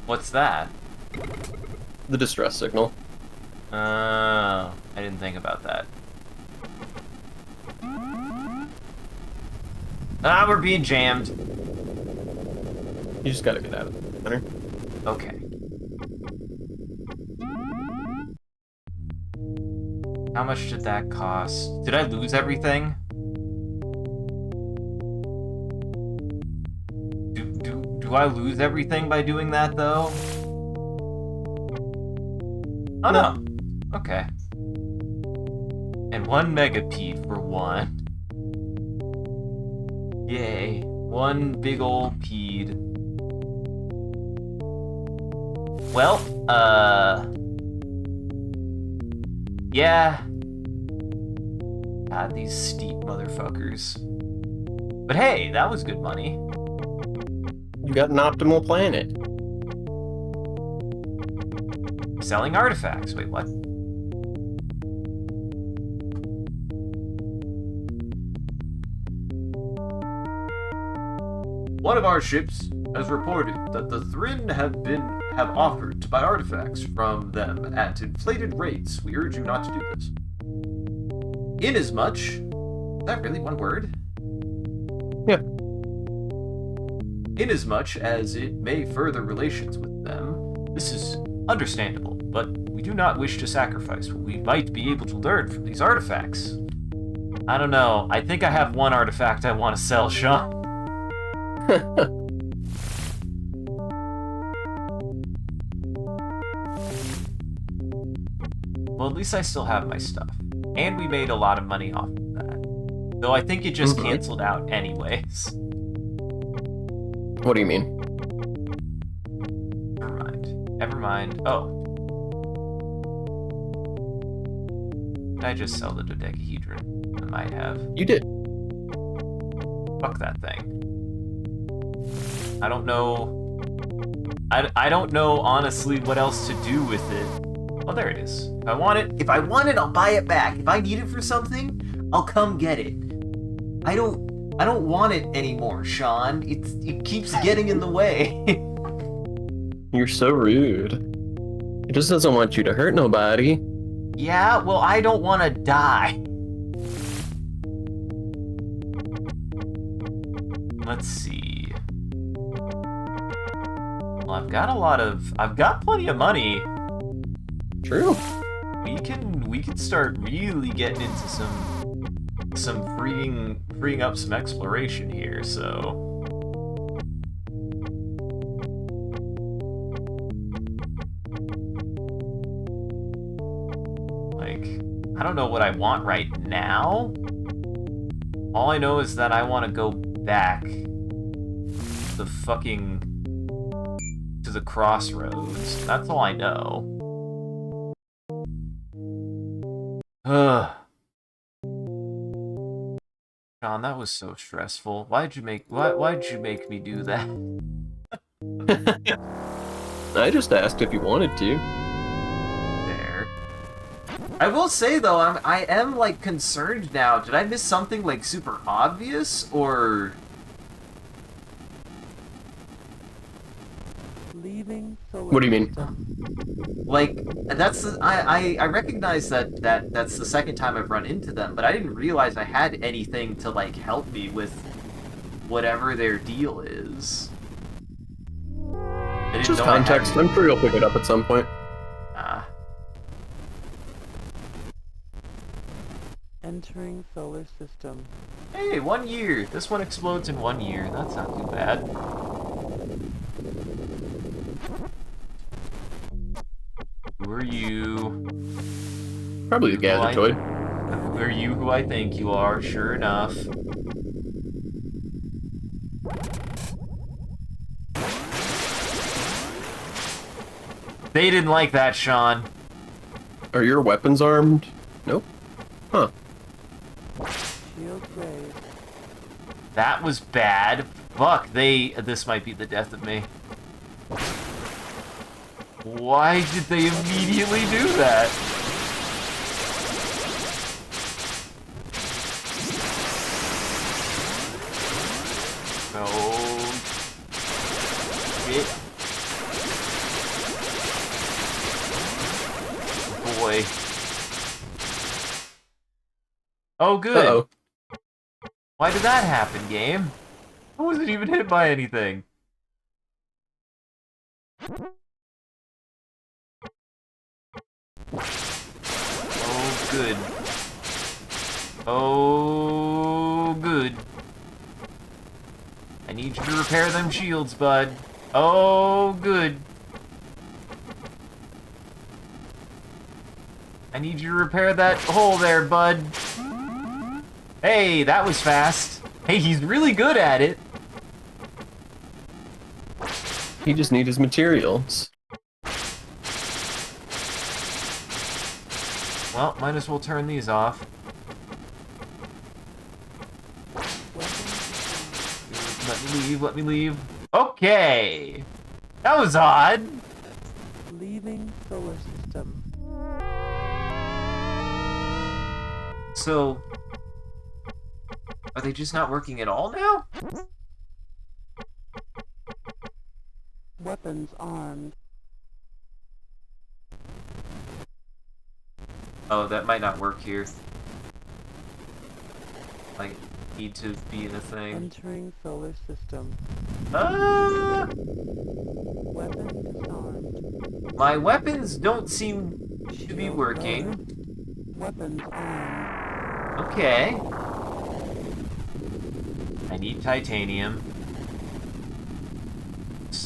What's that? The distress signal. Oh, I didn't think about that. Ah, we're being jammed. You just gotta get out of the center. Okay. How much did that cost? Did I lose everything? Do I lose everything by doing that, though? Oh, no. Okay. And 1 megapede for 1. Yay. 1 big ol' pede. Well, yeah. God, these steep motherfuckers. But hey, that was good money. You got an optimal planet. Selling artifacts. Wait, what? One of our ships has reported that the Thrin have offered to buy artifacts from them at inflated rates. We urge you not to do this. Inasmuch, is that really one word? Yeah. Inasmuch as it may further relations with them, this is understandable, but we do not wish to sacrifice what we might be able to learn from these artifacts. I don't know. I think I have one artifact I want to sell, Sean. Well, at least I still have my stuff. And we made a lot of money off of that. Though I think it just canceled out anyways. What do you mean? Never mind. Never mind. Oh. Did I just sell the dodecahedron? I might have. You did. Fuck that thing. I don't know. I don't know honestly what else to do with it. Oh, there it is. If I want it, I'll buy it back. If I need it for something, I'll come get it. I don't want it anymore, Sean. It keeps getting in the way. You're so rude. It just doesn't want you to hurt nobody. Yeah, well, I don't want to die. Let's see. Well, I've got plenty of money. True. We can start really getting into some freeing up some exploration here, so like I don't know what I want right now. All I know is that I want to go back to the crossroads. That's all I know. Ugh. John, that was so stressful. Why'd you make me do that? I just asked if you wanted to. There. I will say though, I am like concerned now. Did I miss something like super obvious or? Leaving solar What do you mean? system. Like I recognize that that's the second time I've run into them, but I didn't realize I had anything to like help me with whatever their deal is. I didn't Just know I had context. any- I'm sure you'll pick it up at some point. Entering solar system. Hey, 1 year. This one explodes in 1 year. That's not too bad. Who are you? Probably the Who I- Gadgetoid. Who are you who I think you are? Sure enough. They didn't like that, Sean. Are your weapons armed? Nope. Huh. Shield raised. That was bad. Fuck, this might be the death of me. Why did they immediately do that? No. Shit. Boy. Oh, good. Uh-oh. Why did that happen, game? I wasn't even hit by anything. Oh, good. Oh, good. I need you to repair them shields, bud. Oh, good. I need you to repair that hole there, bud. Hey, that was fast. Hey, he's really good at it. He just needs his materials. Well, might as well turn these off. Let me leave, let me leave. Okay! That was odd. Leaving solar system. So, are they just not working at all now? Weapons armed. Oh, that might not work here. Like, need to be in a thing. Entering solar system. Weapon disarmed. My weapons don't seem to be Shield working. lowered. Weapons armed. Okay. I need titanium.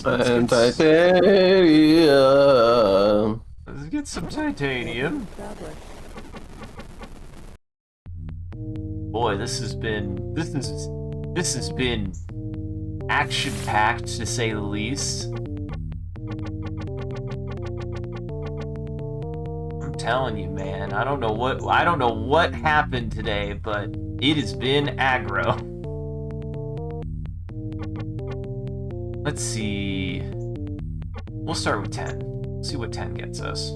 And titanium. Let's get some titanium. Established. Boy, this has been action-packed to say the least. I'm telling you, man. I don't know what happened today, but it has been aggro. Let's see. We'll start with 10. See what 10 gets us.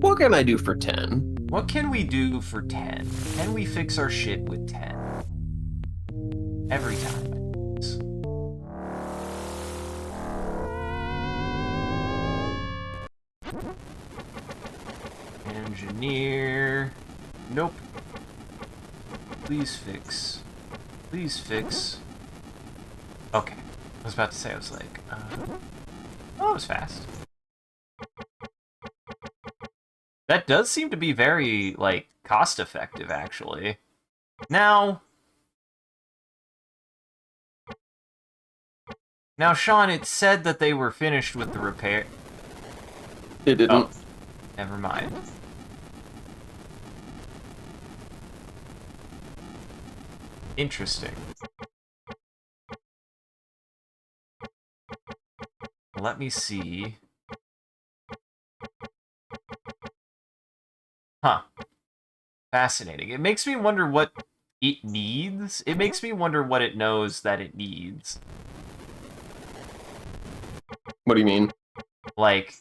What can I do for 10? What can we do for 10? Can we fix our shit with 10? Every time. Engineer. Nope. Please fix. Please fix. Okay. I was about to say, I was like, oh, it was fast. That does seem to be very, like, cost-effective, actually. Now, Sean, it said that they were finished with the repair. It didn't. Oh, never mind. Interesting. Let me see. Huh. Fascinating. It makes me wonder what it needs. It makes me wonder what it knows that it needs. What do you mean? Like,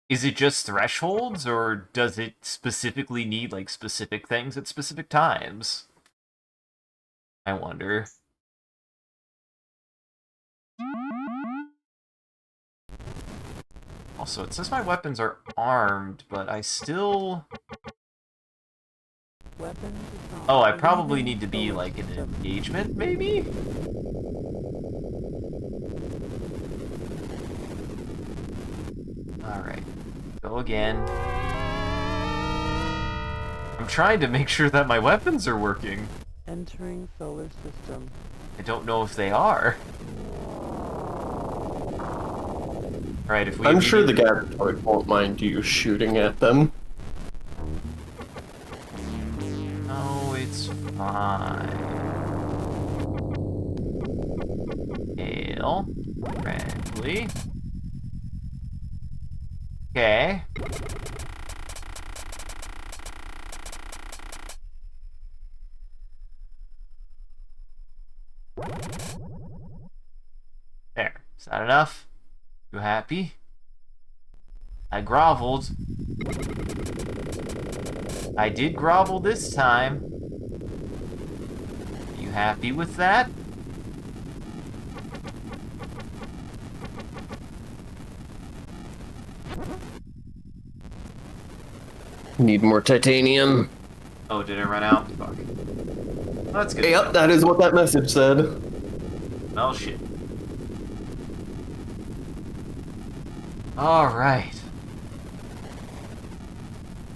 is it just thresholds, or does it specifically need, like, specific things at specific times? I wonder. Also, it says my weapons are armed, but I still... Weapons disarmed. Oh, I probably Leaving need to be, solar like, in an system. engagement, maybe? Alright. Go again. I'm trying to make sure that my weapons are working. Entering solar system. I don't know if they are. Right, if we... I'm sure the Gatorade won't mind you shooting at them. No, it's fine. Ale. Friendly. Okay. There. Is that enough? You happy? I groveled. I did grovel this time. You happy with that? Need more titanium. Oh, did it run out? Fuck. That's good. Yep, that is what that message said. Well, shit. Alright.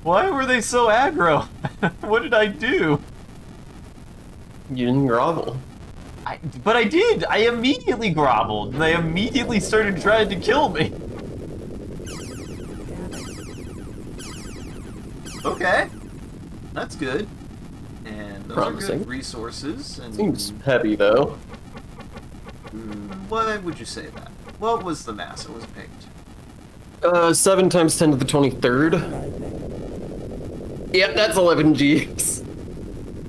Why were they so aggro? What did I do? You didn't grovel. But I did! I immediately groveled, and they immediately started trying to kill me. Okay. That's good. And those Promising. are good resources. And Seems heavy though. why would you say that? What was the mass it was picked? 7 times 10 to the 23rd. Yep, that's 11 Gs.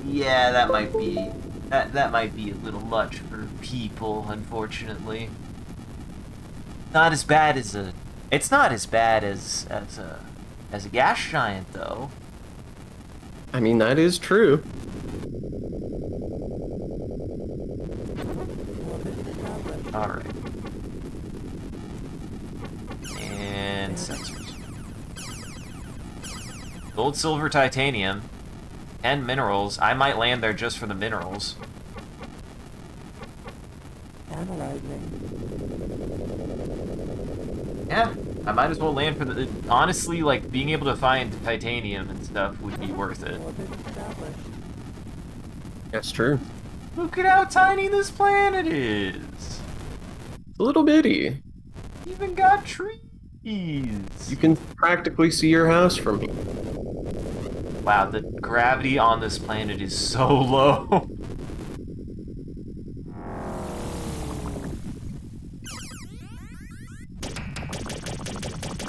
Yeah, that might be that might be a little much for people, unfortunately. Not as bad as a. It's not as bad as a gas giant, though. I mean, that is true. All right. And sensors. Gold, silver, titanium, and minerals. I might land there just for the minerals. Analyzing. Yeah, I might as well land for the... Honestly, like, being able to find titanium and stuff would be worth it. Orbit established. That's true. Look at how tiny this planet is! A little bitty. Even got trees! You can practically see your house from here. Wow, the gravity on this planet is so low.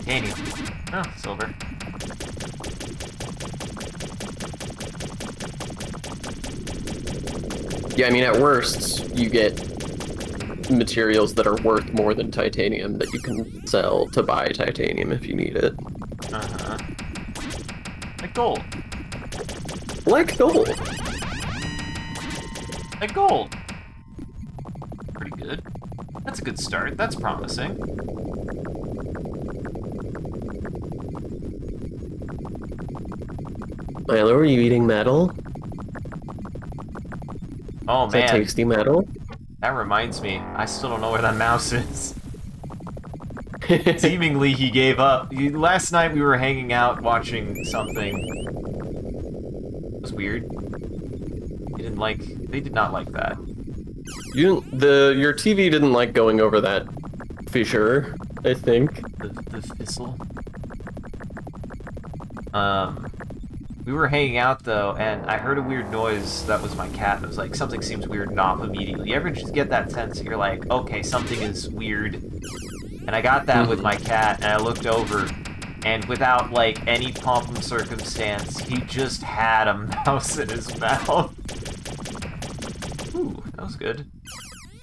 titanium. Oh, silver. Yeah, I mean, at worst, you get materials that are worth more than titanium that you can sell to buy titanium if you need it. Uh-huh. Like gold. Like gold. Like gold. Pretty good. That's a good start. That's promising. Milo, are you eating metal? Oh, Is man. that tasty metal? That reminds me. I still don't know where that mouse is. Seemingly, he gave up. Last night, we were hanging out watching something. It was weird. They did not like that. Your TV didn't like going over that fissure, I think. The fizzle. We were hanging out though, and I heard a weird noise. That was my cat. And it was like, something seems weird, and off immediately. You ever just get that sense that you're like, okay, something is weird? And I got that with my cat, and I looked over, and without like any pomp and circumstance, he just had a mouse in his mouth. Ooh, that was good.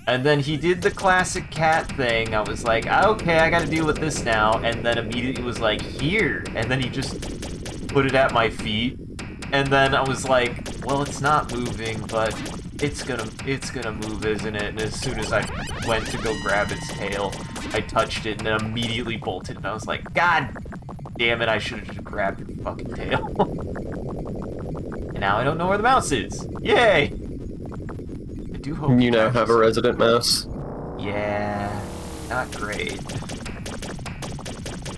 And then he did the classic cat thing. I was like, okay, I gotta deal with this now. And then immediately was like, here. And then he just put it at my feet. And then I was like, well, it's not moving, but it's gonna move, isn't it? And as soon as I went to go grab its tail, I touched it and it immediately bolted. And I was like, God damn it, I should have just grabbed your fucking tail. And now I don't know where the mouse is. Yay! I do hope You now have a resident mouse. Yeah, not great.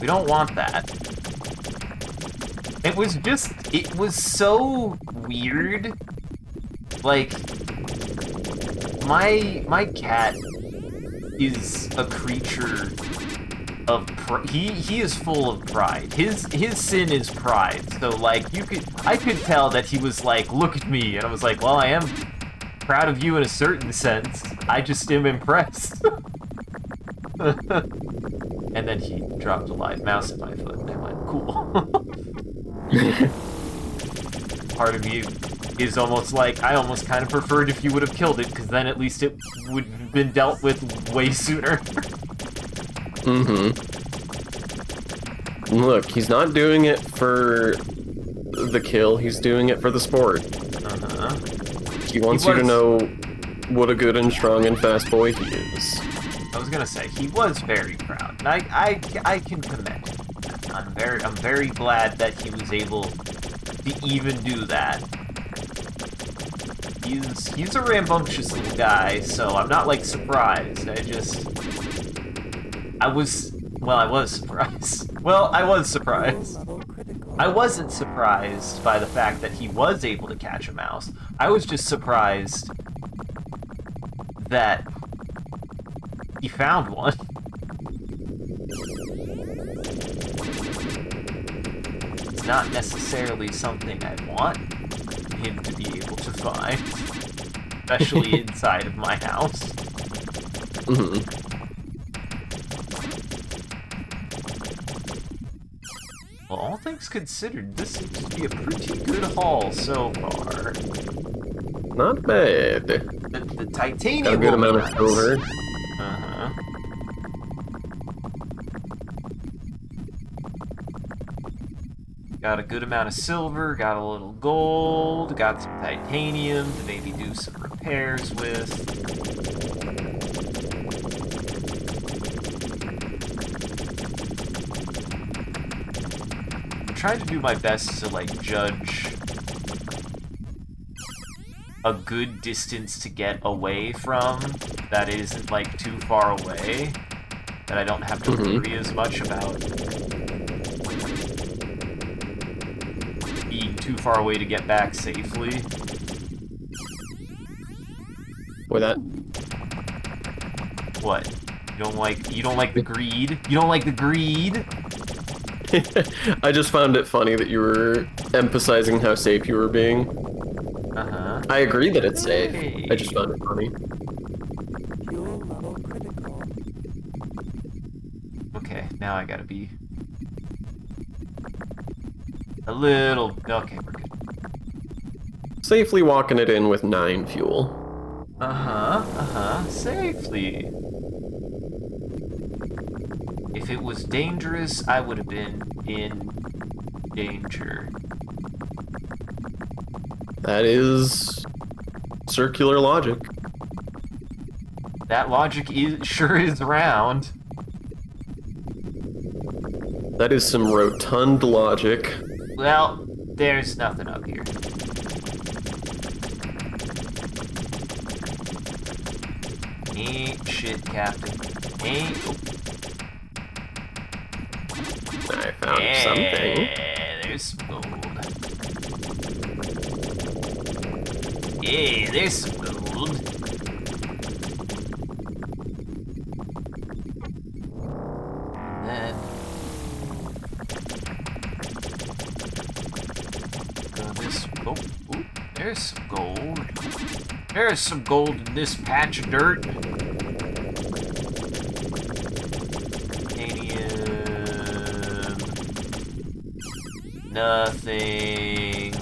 We don't want that. It was so weird. Like, my cat is a creature of he is full of pride. His sin is pride. So like I could tell that he was like, look at me, and I was like, well, I am proud of you in a certain sense. I just am impressed. And then he dropped a live mouse at my foot, and I went, cool. Part of me is almost like, I almost kind of preferred if you would have killed it, because then at least it would have been dealt with way sooner. Look, he's not doing it for the kill, he's doing it for the sport. He wants you to know what a good and strong and fast boy he is. I was gonna say, he was very proud, and I can commend him. I'm very glad that he was able to even do that. He's a rambunctious little guy, so I'm not like surprised. I was surprised. Well, I was surprised. I wasn't surprised by the fact that he was able to catch a mouse. I was just surprised that he found one. It's not necessarily something I want him to be able to find, especially inside of my house. Well, all things considered, this seems to be a pretty good haul so far. Not bad. The titanium Got a good will amount be of nice. silver. Got a good amount of silver, got a little gold, got some titanium to maybe do some repairs with. I'm trying to do my best to, like, judge a good distance to get away from that isn't, like, too far away, that I don't have to worry as much about being too far away to get back safely. Boy, that... What? You don't like the greed? You don't like the greed? I just found it funny that you were emphasizing how safe you were being. I agree that it's safe. I just found it funny. Fuel level critical. Okay, now I gotta be A little. Okay, we're good. Safely walking it in with 9 fuel. Safely. If it was dangerous, I would have been in danger. That is circular logic. That logic sure is round. That is some rotund logic. Well, there's nothing up here. Ain't shit, Captain. Ain't. I found something. Yeah, there's some gold. Yeah, there's some gold. And then go this. Oh, ooh, there's some gold. There's some gold in this patch of dirt. Nothing.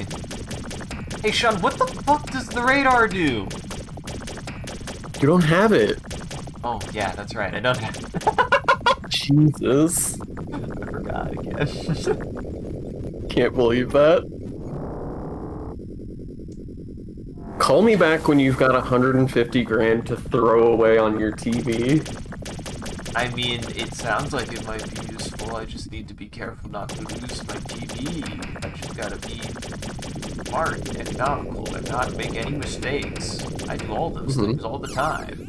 Hey, Sean, what the fuck does the radar do? You don't have it. Oh, yeah, that's right. I don't have Jesus. I forgot again. Can't believe that. Call me back when you've got 150 grand to throw away on your TV. I mean, it sounds like it might be useful. I just need to be careful not to lose my TV. I just gotta be smart and economical and not make any mistakes. I do all those things all the time.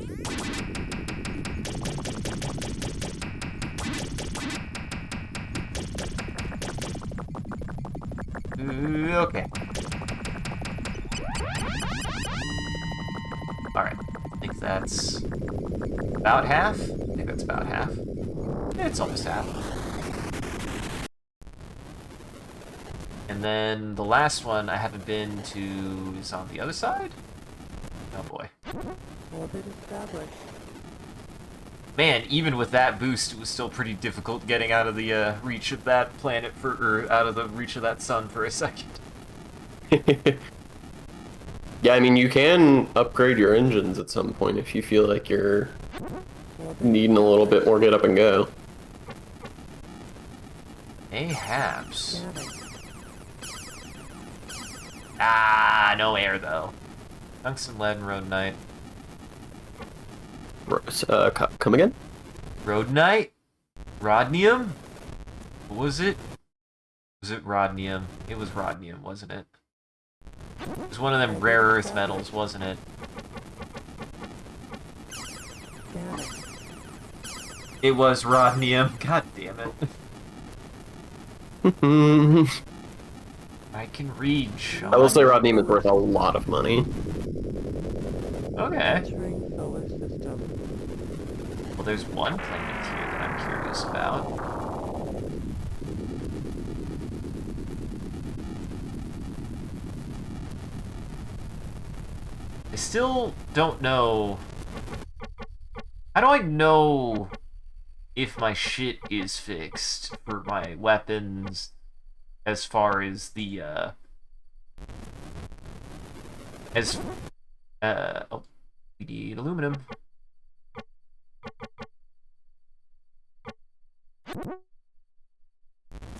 Okay. Alright. I think that's about half. I think that's about half. It's almost half. And then the last one I haven't been to is on the other side? Oh boy. Orbit established. Man, even with that boost, it was still pretty difficult getting out of the reach of that planet or out of the reach of that sun for a second. Yeah, I mean, you can upgrade your engines at some point if you feel like you're needing a little bit more get up and go. Perhaps. Scanning. Ah, no air though. Tungsten, lead, and rhodonite. Come again? Rhodonite? Rodnium? What was it? Was it rodnium? It was rodnium, wasn't it? It was one of them rare earth metals, wasn't it? Scanning. It was rodnium. God damn it. I can read, Sean. I will say Rodney is worth a lot of money. Okay. Entering solar system. Well, there's one planet here that I'm curious about. I still don't know. How do I know if my shit is fixed for my weapons as far as the, oh, we need aluminum.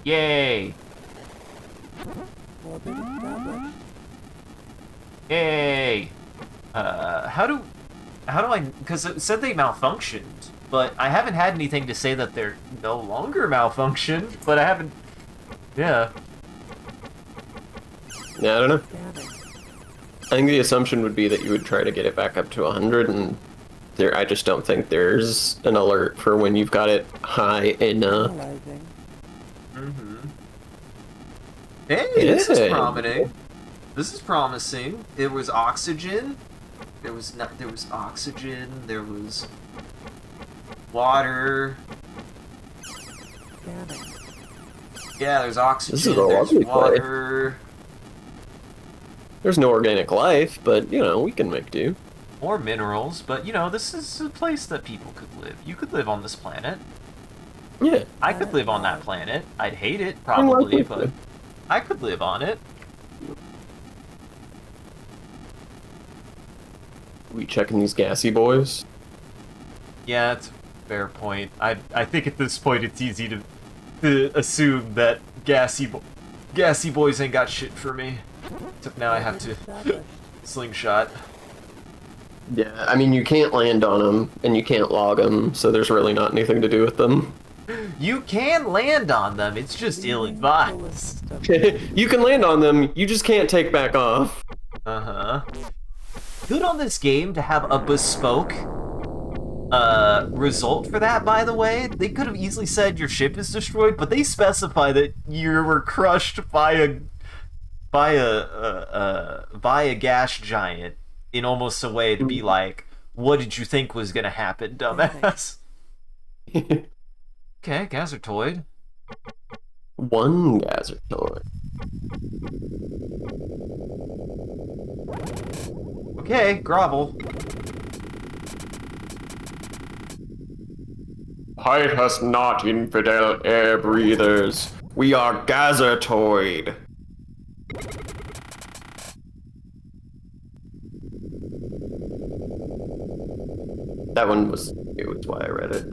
Yay! Orbit established. Yay! How do I, because it said they malfunctioned, but I haven't had anything to say that they're no longer malfunctioned, but I haven't, yeah. Yeah, I don't know. Scanning. I think the assumption would be that you would try to get it back up to 100, and I just don't think there's an alert for when you've got it high enough. Analyzing. Mm-hmm. Hey, this is Yeah. promising. This is promising. There was oxygen. There was oxygen. There was water. Scanning. Yeah, there's oxygen. This is a there's lovely play. water. There's no organic life, but, you know, we can make do. More minerals, but you know, this is a place that people could live. You could live on this planet. Yeah. I could live on that planet. I'd hate it, probably, Unlikely but to. I could live on it. We checking these gassy boys? Yeah, that's a fair point. I think at this point it's easy to assume that gassy boys ain't got shit for me. Except now I have to Established. slingshot. Yeah, I mean, you can't land on them, and you can't log them, so there's really not anything to do with them. You can land on them, it's just ill-advised. You can land on them, you just can't take back off. Uh-huh. Good on this game to have a bespoke result for that, by the way. They could have easily said your ship is destroyed, but they specify that you were crushed by a gas giant in almost a way to be like, what did you think was gonna happen, dumbass? Okay, Gazertoid. One Gazertoid. Okay, grovel. Fight us not, infidel air breathers. We are Gazertoid. That one was new, it's why I read it.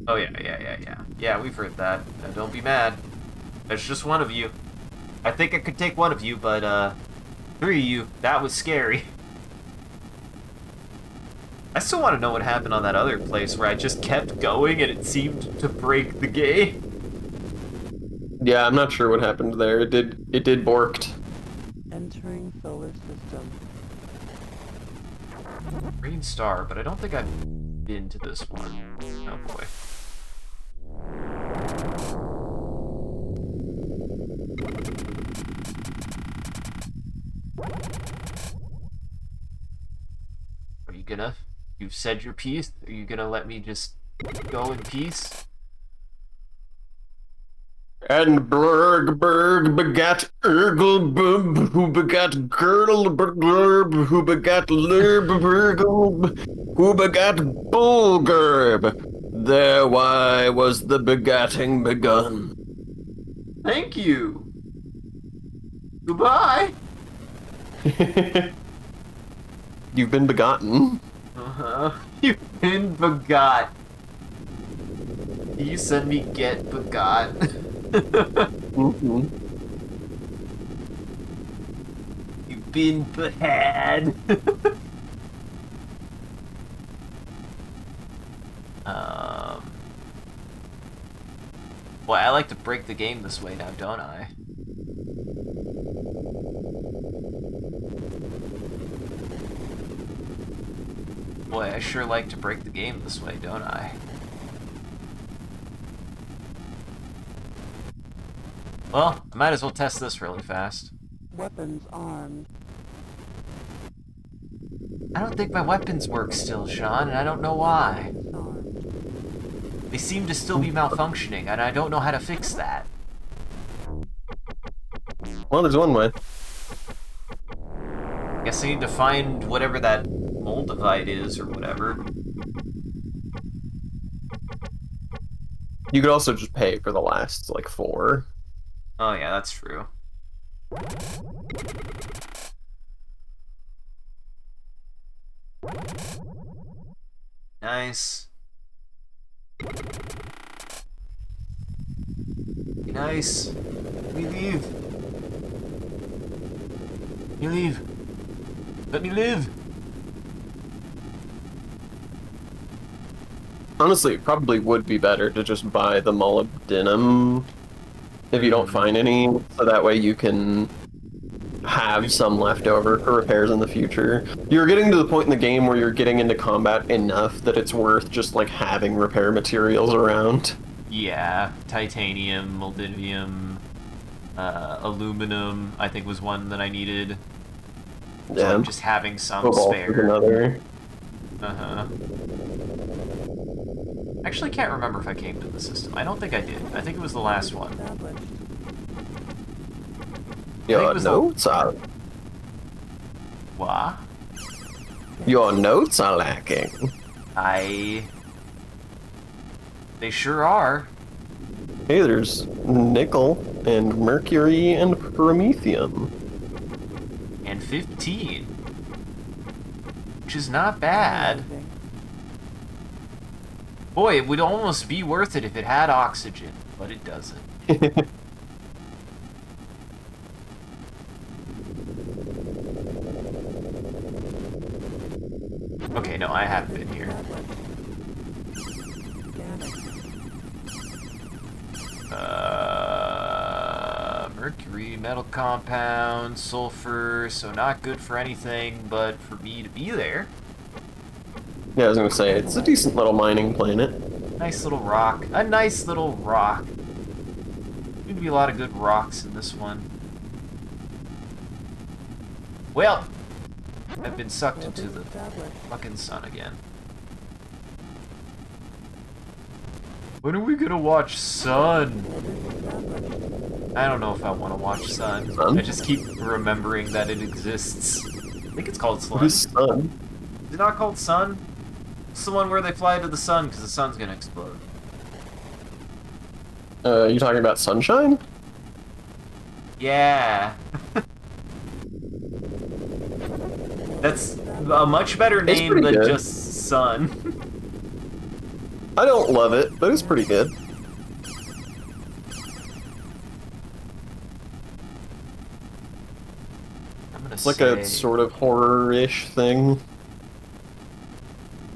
Oh yeah. Yeah, we've heard that. Now, don't be mad. There's just one of you. I think I could take one of you, but three of you, that was scary. I still want to know what happened on that other place where I just kept going and it seemed to break the game. Yeah, I'm not sure what happened there. It did borked. Entering solar system. Green Star, but I don't think I've been to this one. Oh boy. Are you gonna? You've said your piece? Are you gonna let me just go in peace? And Blurg begat Erglbub, who begat Girdleberglurb, who begat Lurberglb, who begat Bulgerb. There why was the begatting begun. Thank you! Goodbye! You've been begotten. Uh-huh. You've been begot. You send me get begot. Mm-hmm. You've been bad. Boy, I like to break the game this way now, don't I? Boy, I sure like to break the game this way, don't I? Well, I might as well test this really fast. Weapons armed. I don't think my weapons work still, Sean, and I don't know why. Armed. They seem to still be malfunctioning, and I don't know how to fix that. Well, there's one way. Guess I need to find whatever that Moldavite is, or whatever. You could also just pay for the last, like, 4. Oh yeah, that's true. Nice. Nice. We leave. You leave. Let me live. Honestly, it probably would be better to just buy the molybdenum if you don't find any, so that way you can have some left over for repairs in the future. You're getting to the point in the game where you're getting into combat enough that it's worth just like having repair materials around. Yeah, titanium, molybdenum, aluminum, I think was one that I needed. So Yeah, like just having some cobalt is spare. another. Uh-huh. Actually, can't remember if I came to the system. I don't think I did. I think it was the last one. Established. Your was notes are What? your notes are lacking. They sure are. Hey, there's nickel and mercury and promethium. And 15. Which is not bad. Amazing. Boy, it would almost be worth it if it had oxygen, but it doesn't. Okay, no, I have been here. Mercury, metal compound, sulfur, so not good for anything, but for me to be there. Yeah, I was gonna say, it's a decent little mining planet. Nice little rock. A nice little rock. There'd be a lot of good rocks in this one. Well, I've been sucked into the fucking sun again. When are we gonna watch Sun? I don't know if I want to watch Sun. Sun? I just keep remembering that it exists. I think it's called Sun. What is sun? Is it not called Sun? It's the one where they fly to the sun because the sun's gonna explode. You talking about sunshine? Yeah. That's a much better It's name pretty than good. just Sun. I don't love it, but it's pretty good. I'm gonna It's like say... a sort of horror-ish thing.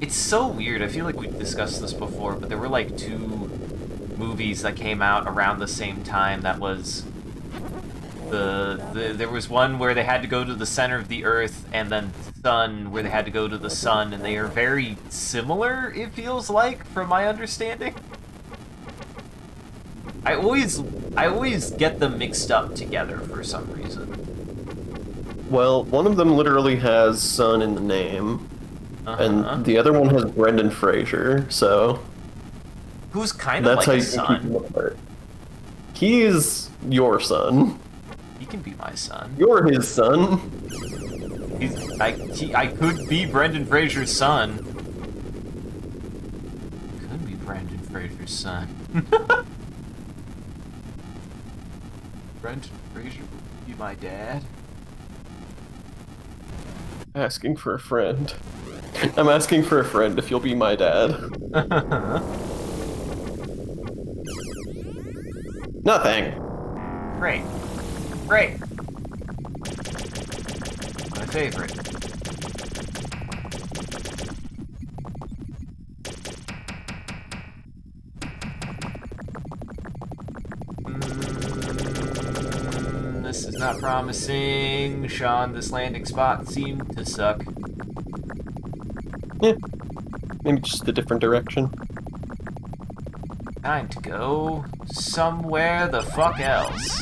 It's so weird. I feel like we've discussed this before, but there were like 2 movies that came out around the same time that was... There was one where they had to go to the center of the Earth, and then Sun, where they had to go to the sun, and they are very similar, it feels like, from my understanding. I always get them mixed up together for some reason. Well, one of them literally has sun in the name, and the other one has Brendan Fraser, so Who's kind of that's like how a you can keep son. them apart. He is your son. He can be my son. You're his son. I could be Brendan Fraser's son. Could be Brendan Fraser's son. Brendan Fraser would be my dad. Asking for a friend. I'm asking for a friend if you'll be my dad. Nothing. Great. Great. My favorite. This is not promising. Sean, this landing spot seemed to suck. Yeah. Maybe just a different direction. Time to go somewhere the fuck else.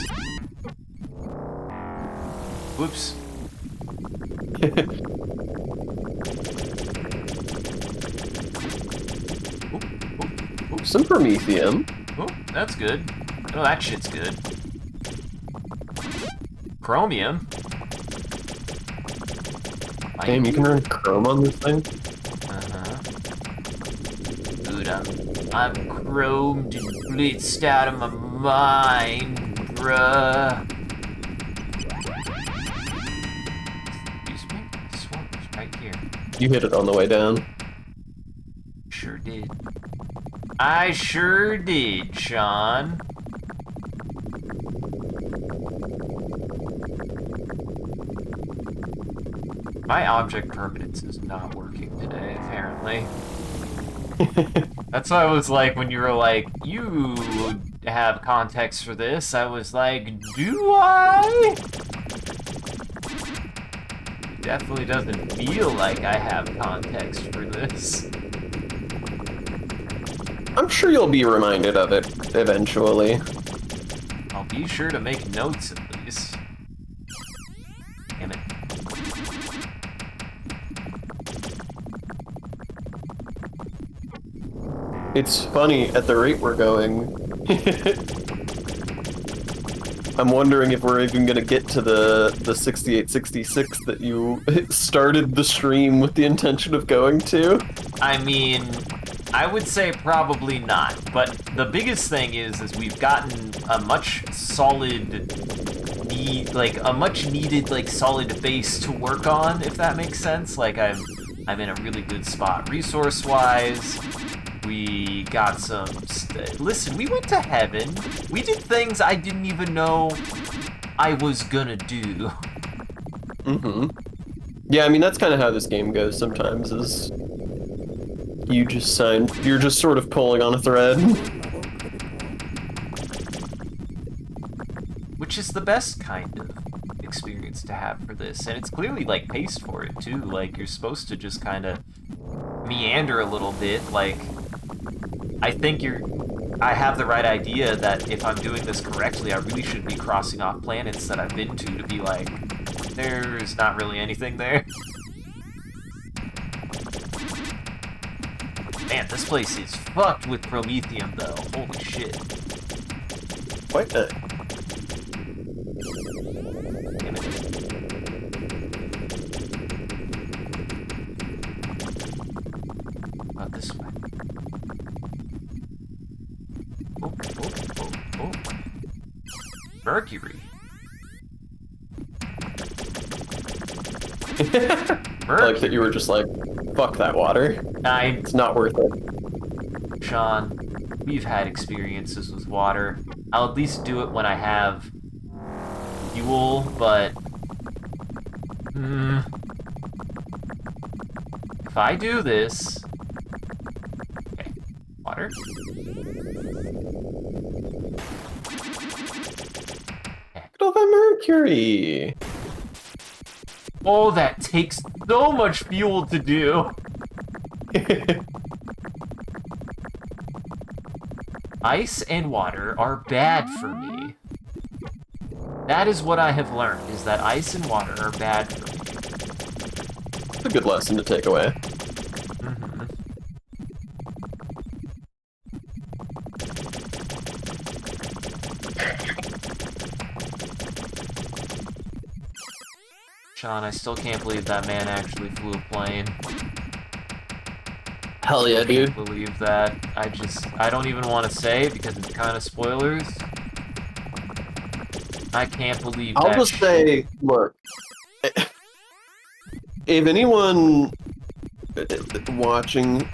Whoops. Some promethium. Oh, that's good. Oh, that shit's good. Chromium. Damn, you can run chrome on this thing? Dude, I'm chromed and blitzed out of my mind, bruh. Excuse me? This one was right here. You hit it on the way down. Sure did. I sure did, Sean. My object permanence is not working today, apparently. That's what I was like when you were like, you have context for this. I was like, do I? It definitely doesn't feel like I have context for this. I'm sure you'll be reminded of it eventually. I'll be sure to make notes at least. Damn it. It's funny, at the rate we're going, I'm wondering if we're even gonna get to the 6866 that you started the stream with the intention of going to. I mean, I would say probably not, but the biggest thing is we've gotten a much needed like solid base to work on, if that makes sense. Like I'm in a really good spot resource-wise. We got some. Listen, we went to heaven. We did things I didn't even know I was gonna do. Mm-hmm. Yeah, I mean that's kind of how this game goes sometimes. Is you're just sort of pulling on a thread. Which is the best kind of experience to have for this, and it's clearly like paced for it too. Like you're supposed to just kind of meander a little bit. Like I think I have the right idea that if I'm doing this correctly, I really should be crossing off planets that I've been to be like, there's not really anything there. Man, this place is fucked with promethium though. Holy shit. Quite the. Damn it. About this way. Oh. Mercury. I like that you were just like, fuck that water. It's not worth it. Sean, we've had experiences with water. I'll at least do it when I have fuel, but... if I do this... Okay, water. Look at all that mercury. Oh, that takes so much fuel to do. Ice and water are bad for me. That is what I have learned, is that ice and water are bad for me. It's a good lesson to take away. Sean, I still can't believe that man actually flew a plane. Hell yeah, I dude. can't believe that. I don't even want to say because it's kind of spoilers. I can't believe that. I'll just say, look, if anyone watching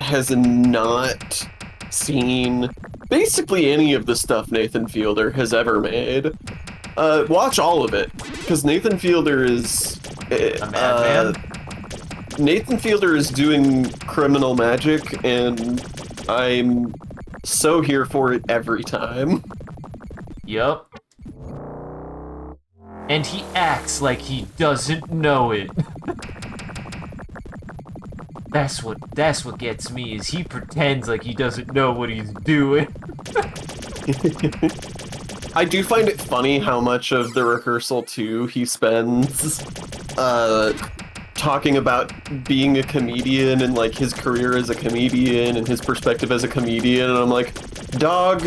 has not seen basically any of the stuff Nathan Fielder has ever made, watch all of it, because Nathan Fielder is a madman. Nathan Fielder is doing criminal magic, and I'm so here for it every time. Yup. And he acts like he doesn't know it. That's what gets me, is he pretends like he doesn't know what he's doing. I do find it funny how much of the rehearsal too he spends talking about being a comedian and like his career as a comedian and his perspective as a comedian, and I'm like, dog,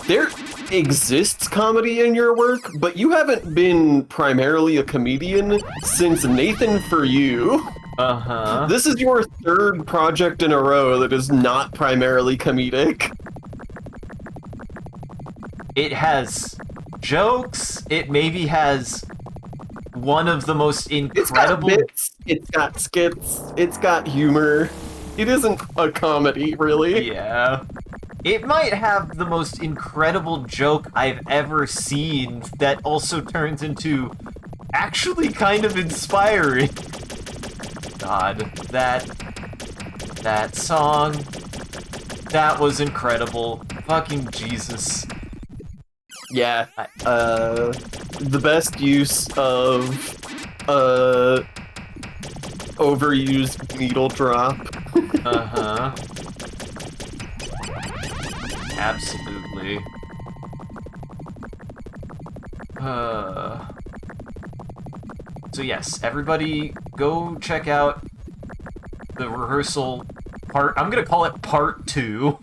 there exists comedy in your work, but you haven't been primarily a comedian since Nathan For You. Uh-huh. This is your third project in a row that is not primarily comedic. It has jokes. It maybe has one of the most incredible... It's got bits, it's got skits, it's got humor. It isn't a comedy, really. Yeah. It might have the most incredible joke I've ever seen that also turns into actually kind of inspiring. God, that song, that was incredible. Fucking Jesus. Yeah, the best use of overused needle drop. Uh-huh. Absolutely. So yes, everybody go check out the rehearsal part. I'm gonna call it part 2.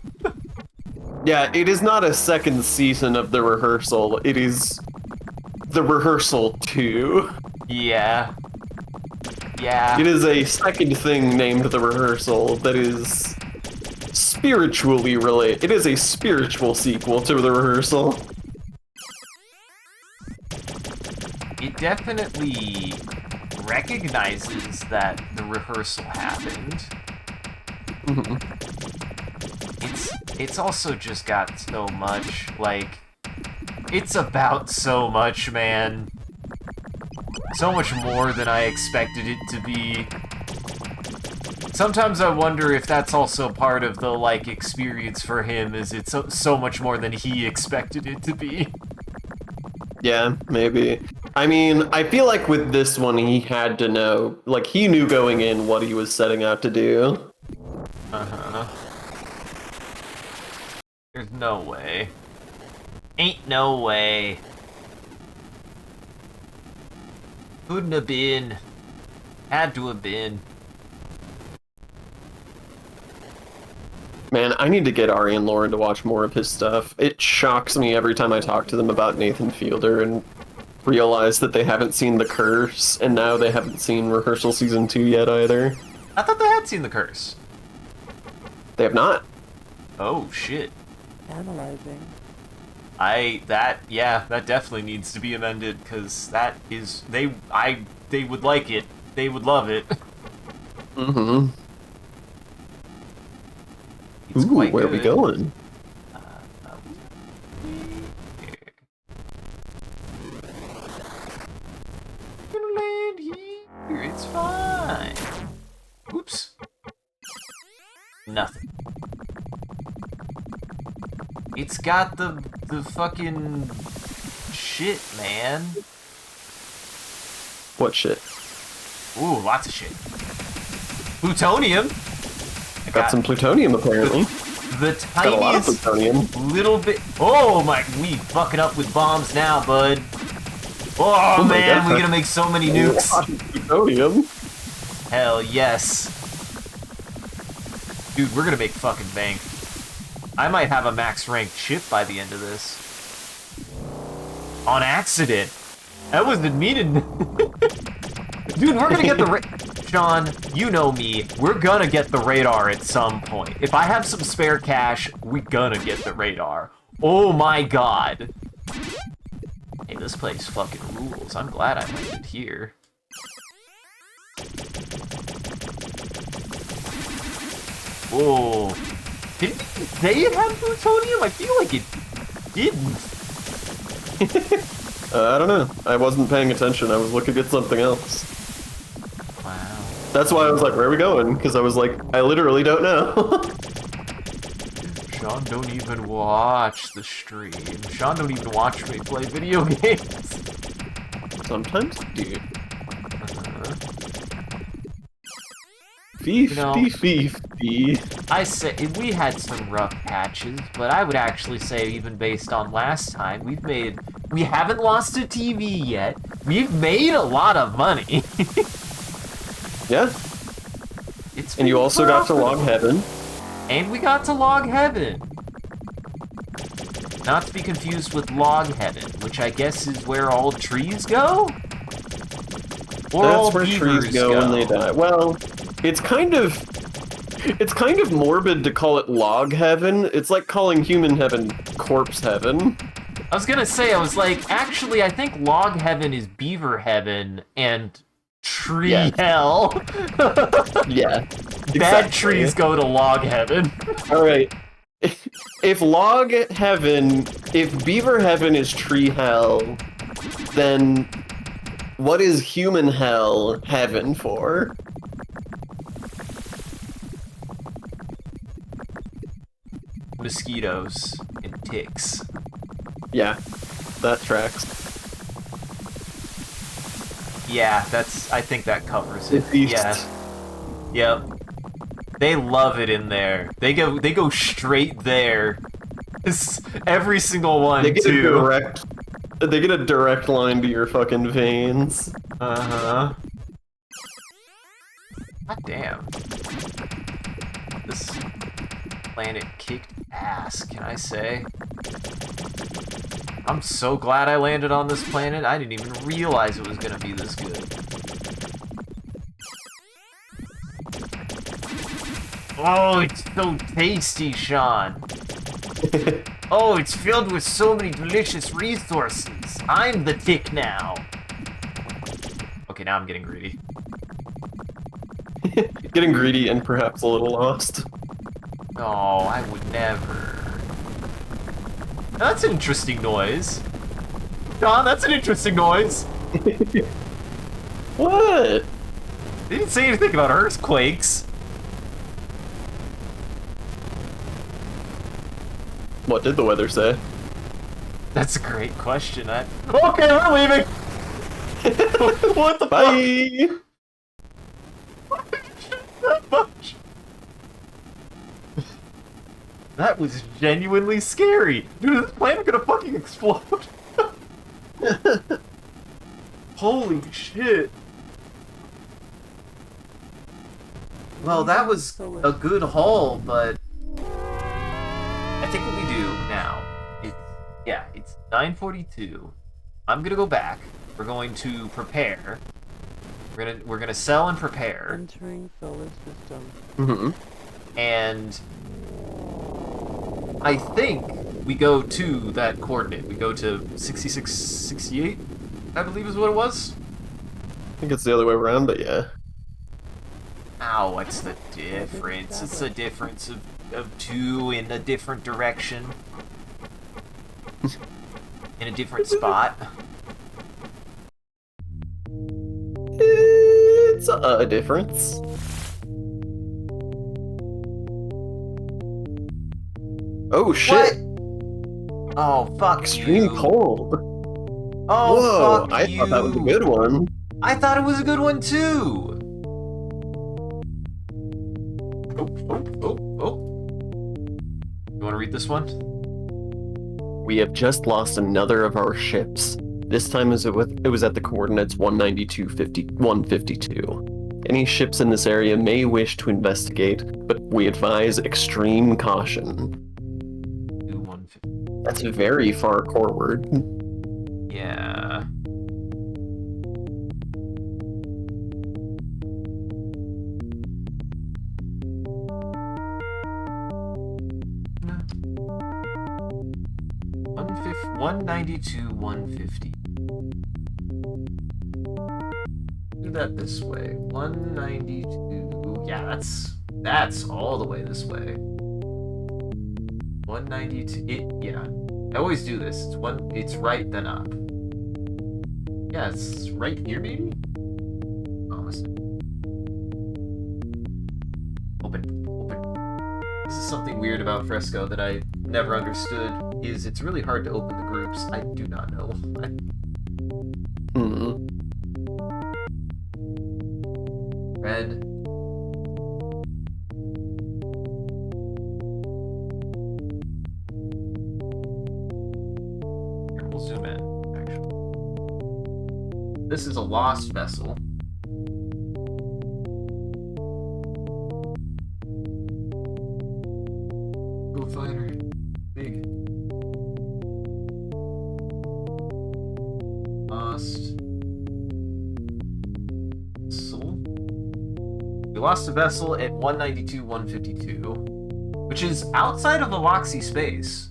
Yeah, it is not a second season of the rehearsal. It is the rehearsal 2. Yeah. Yeah. It is a second thing named the rehearsal that is spiritually related. It is a spiritual sequel to the rehearsal. It definitely recognizes that the rehearsal happened. It's also just got so much, like, it's about so much, man. So much more than I expected it to be. Sometimes I wonder if that's also part of the, like, experience for him, is it's so much more than he expected it to be. Yeah, maybe. I mean, I feel like with this one, he had to know, like, he knew going in what he was setting out to do. Uh-huh. There's no way. Ain't no way. Couldn't have been. Had to have been. Man, I need to get Ari and Lauren to watch more of his stuff. It shocks me every time I talk to them about Nathan Fielder and realize that they haven't seen The Curse, and now they haven't seen Rehearsal Season 2 yet either. I thought they had seen The Curse. They have not. Oh, shit. Analyzing. Yeah, that definitely needs to be amended, because that is, they would like it. They would love it. Mm-hmm. It's Ooh, quite where are we good. going? Gonna land here, it's fine. Oops. Nothing. It's got the fucking shit, man. What shit? Ooh, lots of shit. Plutonium. I Got some plutonium, apparently. the Got a lot of tiniest plutonium. little bit. Oh my, we fucking up with bombs now, bud. Oh, Oh my man, God. we're gonna make so many A nukes. lot of plutonium. Hell yes. Dude, we're gonna make fucking bank. I might have a max ranked ship by the end of this. On accident. That wasn't meaning. Dude, we're gonna get the Sean, you know me. We're gonna get the radar at some point. If I have some spare cash, we're gonna get the radar. Oh my god. Hey, this place fucking rules. I'm glad I landed here. Whoa. Didn't they have plutonium? I feel like it didn't. I don't know. I wasn't paying attention. I was looking at something else. Wow. That's why I was like, where are we going? Because I was like, I literally don't know. Sean don't even watch the stream. Sean don't even watch me play video games. Sometimes, dude. Uh-huh. 50-50. I say we had some rough patches, but I would actually say even based on last time, we haven't lost a TV yet. We've made a lot of money. Yeah. It's And you been also got to profitable. Log Heaven. And we got to Log Heaven. Not to be confused with Log Heaven, which I guess is where all trees go? Or all That's where trees beavers go when they die. Well, it's kind of morbid to call it Log Heaven. It's like calling Human Heaven Corpse Heaven. I was gonna say, I was like, actually, I think Log Heaven is Beaver Heaven and Tree Yeah. Hell. Yeah. Bad exactly. trees go to Log Heaven. All right. If Beaver Heaven is Tree Hell, then what is Human Hell Heaven for? Mosquitoes and ticks. Yeah, that tracks. Yeah, I think that covers it. Beast. Yeah. Yep. They love it in there. They go straight there. Every single one, They get too. They get a direct line to your fucking veins. Uh-huh. God damn. This planet kicked ass, can I say? I'm so glad I landed on this planet. I didn't even realize it was gonna be this good. Oh, it's so tasty, Sean. Oh, it's filled with so many delicious resources. I'm the tick now. Okay, now I'm getting greedy. Getting greedy and perhaps a little lost. No, I would never. That's an interesting noise. Sean, that's an interesting noise. What? They didn't say anything about earthquakes. What did the weather say? That's a great question. Okay, we're leaving. What the Bye! fuck? That was genuinely scary. Dude, this planet gonna fucking explode. Holy shit. Well, that was a good haul, but I think what we do now, it's 9:42. I'm gonna go back. We're going to prepare. We're gonna sell and prepare. Entering solar system. Mm-hmm. And I think we go to that coordinate. We go to 6668, I believe is what it was. I think it's the other way around, but yeah. Ow, what's the difference? It's the difference of 2 in a different direction. In a different spot. It's a difference. Oh shit! Oh, fuck Extreme you. cold. Oh, Whoa! fuck I you. thought that was a good one. I thought it was a good one, too. Oh. You want to read this one? We have just lost another of our ships. This time it was at the coordinates 192.152. Any ships in this area may wish to investigate, but we advise extreme caution. 150. That's very far forward. Yeah. One 150. Do that this way. 192. Yeah, that's all the way this way. 192. Yeah. I always do this. It's right then up. Yeah, it's right here, maybe? Almost. Open. This is something weird about Fresco that I never understood, is it's really hard to open the groups. I do not know why. Red. Here, we'll zoom in, actually. This is a lost vessel. Cool fighter. Big. Lost. Vessel. We lost a vessel at 192.152, which is outside of the Loxy space.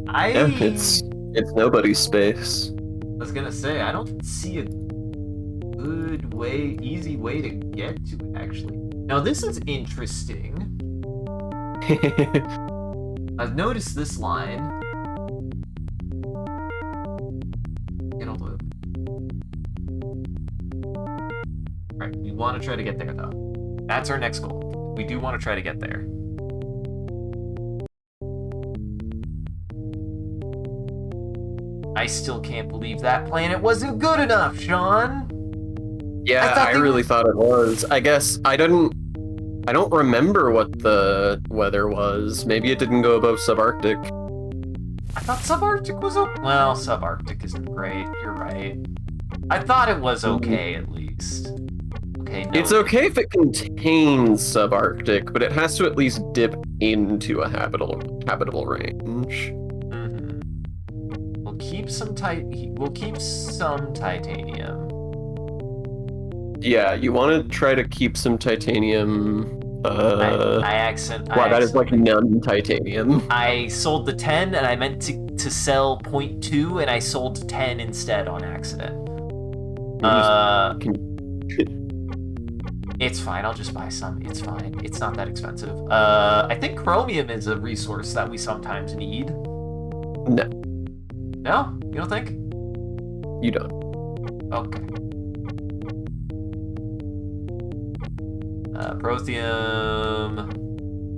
Yeah, it's nobody's space. I was gonna say, I don't see a good way, easy way to get to it, actually. Now, this is interesting. I've noticed this line. Get all the way up. Right, we want to try to get there, though. That's our next goal. We do want to try to get there. I still can't believe that planet wasn't good enough, Sean. Yeah, I really thought it was. I guess I don't remember what the weather was. Maybe it didn't go above subarctic. I thought subarctic was well, subarctic isn't great. You're right. I thought it was okay, at least. Okay, no. It's okay if it contains subarctic, but it has to at least dip into a habitable range. We'll keep some titanium. Yeah, you want to try to keep some titanium Wow, that is like non-titanium. I sold the 10 and I meant to sell 0.2 and I sold 10 instead on accident. It's fine, I'll just buy some. It's fine. It's not that expensive. I think chromium is a resource that we sometimes need. No, No? You don't think? you don't. Okay. Protheum,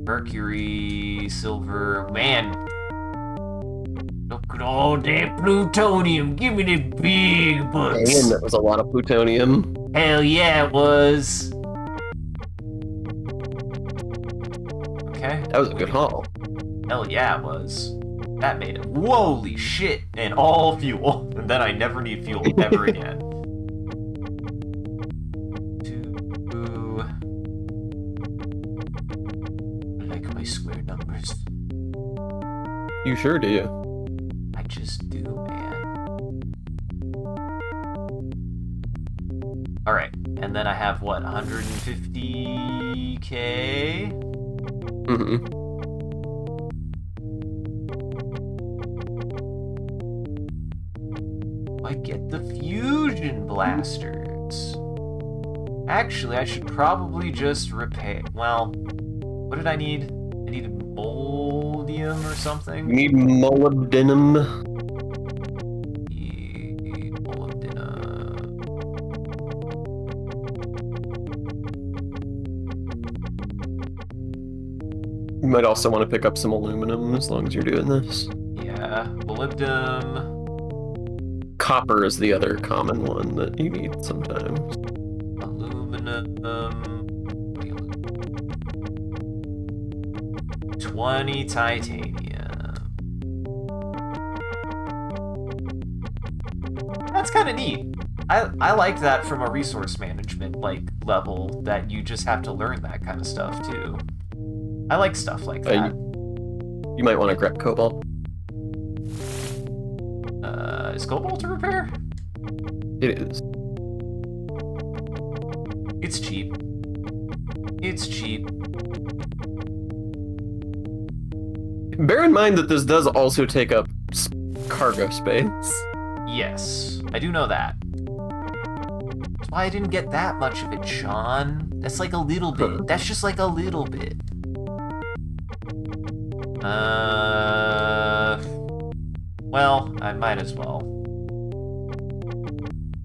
mercury, silver. Man, look at all that plutonium. Give me the big bucks. Damn, that was a lot of plutonium. Hell yeah, it was. Okay. That was a good haul. Hell yeah, it was. That made it. Holy shit! And all fuel. And then I never need fuel ever again. I like my square numbers. You sure do. I just do, man. Alright, and then I have what, 150k? Mm-hmm. I get the fusion blasters. Actually, I should probably just repair. Well, what did I need? I needed molybdenum or something. You need molybdenum. Molybdenum. You might also want to pick up some aluminum as long as you're doing this. Yeah, molybdenum. Copper is the other common one that you need sometimes. Aluminum. 20 titanium. That's kind of neat. I like that from a resource management level, that you just have to learn that kind of stuff too. I like stuff like that. You might want to grab cobalt. Is cobalt to repair? It is. It's cheap. It's cheap. Bear in mind that this does also take up cargo space. Yes, I do know that. That's why I didn't get that much of it, Sean. That's like a little bit. That's just like a little bit. Well, I might as well.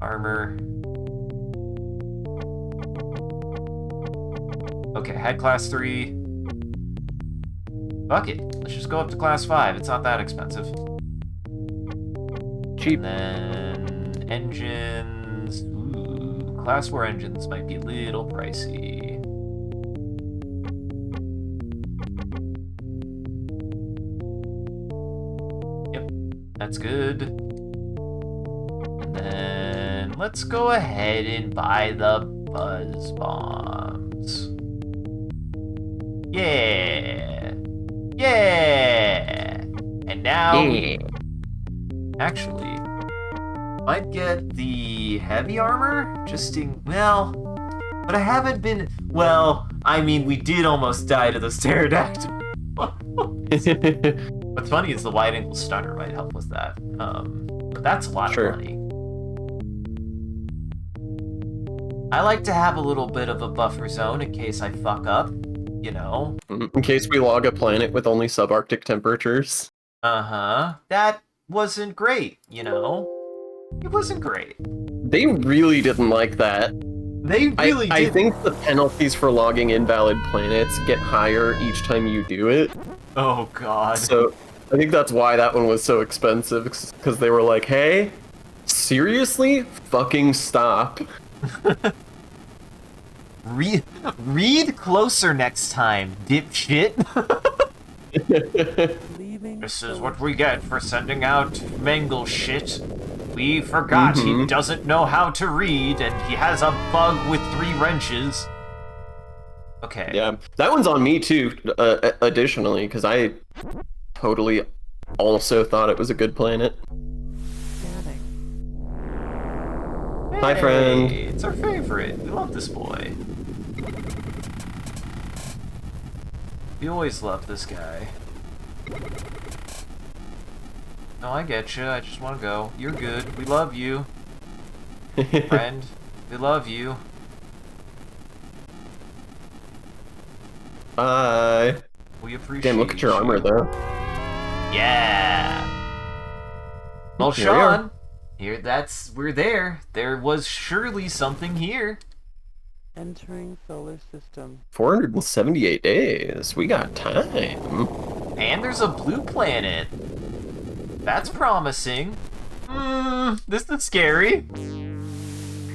Armor. Okay, I had class 3. Fuck it. Let's just go up to class 5. It's not that expensive. Cheap. And then engines. Ooh, class 4 engines might be a little pricey. Yep, that's good. And then let's go ahead and buy the buzz bombs. Yeah. Yeah. And now actually, might get the heavy armor, just in, well, but I haven't been, well, I mean, we did almost die to those pterodactyls. What's funny is the wide angle stunner might help with that. But that's a lot of money. I like to have a little bit of a buffer zone in case I fuck up, you know? In case we log a planet with only subarctic temperatures. Uh-huh. That wasn't great, you know? It wasn't great. They really didn't like that. They really did. I think the penalties for logging invalid planets get higher each time you do it. Oh, God. So I think that's why that one was so expensive, because they were like, hey, seriously? Fucking stop. Read closer next time, dipshit. This is what we get for sending out Mangle shit. We forgot he doesn't know how to read, and he has a bug with 3 wrenches. Okay. Yeah, that one's on me too, additionally, because I totally also thought it was a good planet. Hi, friend. It's our favorite. We love this boy. We always love this guy. No, I get you. I just want to go. You're good. We love you, friend. We love you. Bye. We appreciate. Damn, look at your you. armor though. Yeah. Well, Here we are. Sean, we're there. There was surely something here. Entering solar system. 478 days. We got time. And there's a blue planet. That's promising. This is scary.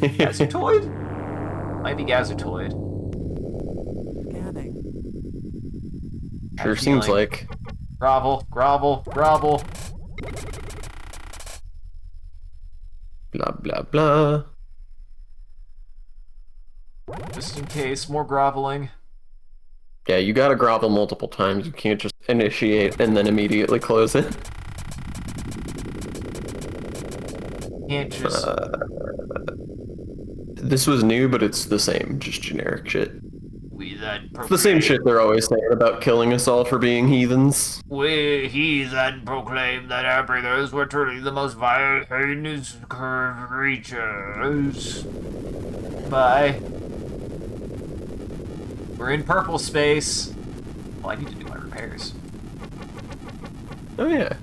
Gazutoid? Might be Gazutoid. Scanning. Sure seems like. Grovel, grovel, grovel. Blah blah blah. Just in case, more groveling. Yeah, you gotta grovel multiple times. You can't just initiate and then immediately close it. Can't just... This was new, but it's the same, just generic shit. It's The same shit they're always saying about killing us all for being heathens. We heathen proclaim that our brothers were truly the most vile, heinous creatures. Bye. We're in purple space. Well, I need to do my repairs. Oh yeah.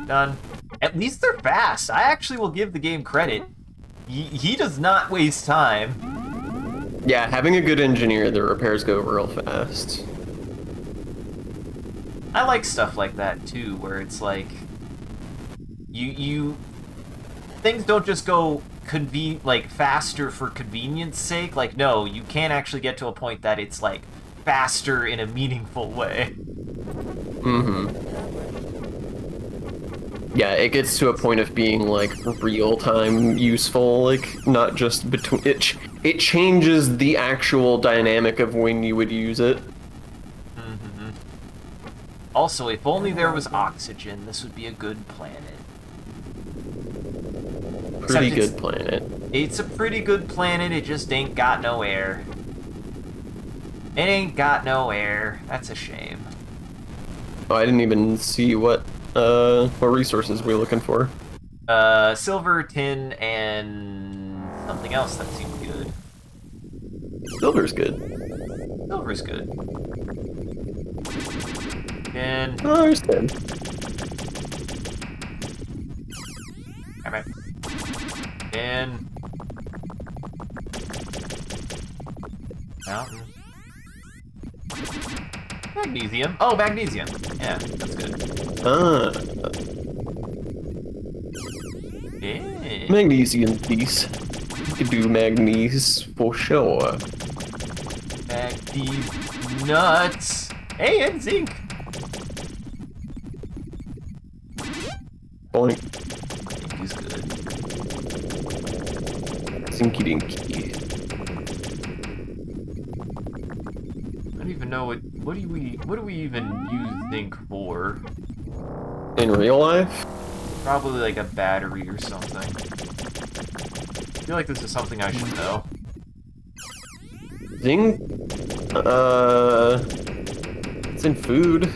Done. At least they're fast. I actually will give the game credit. He does not waste time. Yeah, having a good engineer, the repairs go real fast. I like stuff like that too, where it's like you things don't just go faster for convenience sake. Like, no, you can actually get to a point that it's like faster in a meaningful way. Mm-hmm. Yeah, it gets to a point of being like real-time useful, like not just between it. It changes the actual dynamic of when you would use it. Mm-hmm. Also, if only there was oxygen, this would be a good planet. Pretty Except good planet. It's a pretty good planet, it just ain't got no air. It ain't got no air. That's a shame. Oh, I didn't even see what resources we're looking for. Silver, tin, and something else that seemed good. Silver's good. Silver's good. And Oh, there's tin. alright. And mountain. Magnesium. Oh, magnesium. Yeah, that's good. Ah, Yeah. magnesium piece. You could do magnesium for sure. These nuts. Hey, and zinc. Boink. Zinc is good. Zinky dinky. I don't even know what do we even use zinc for? In real life? Probably like a battery or something. I feel like this is something I should know. Zinc? It's in food.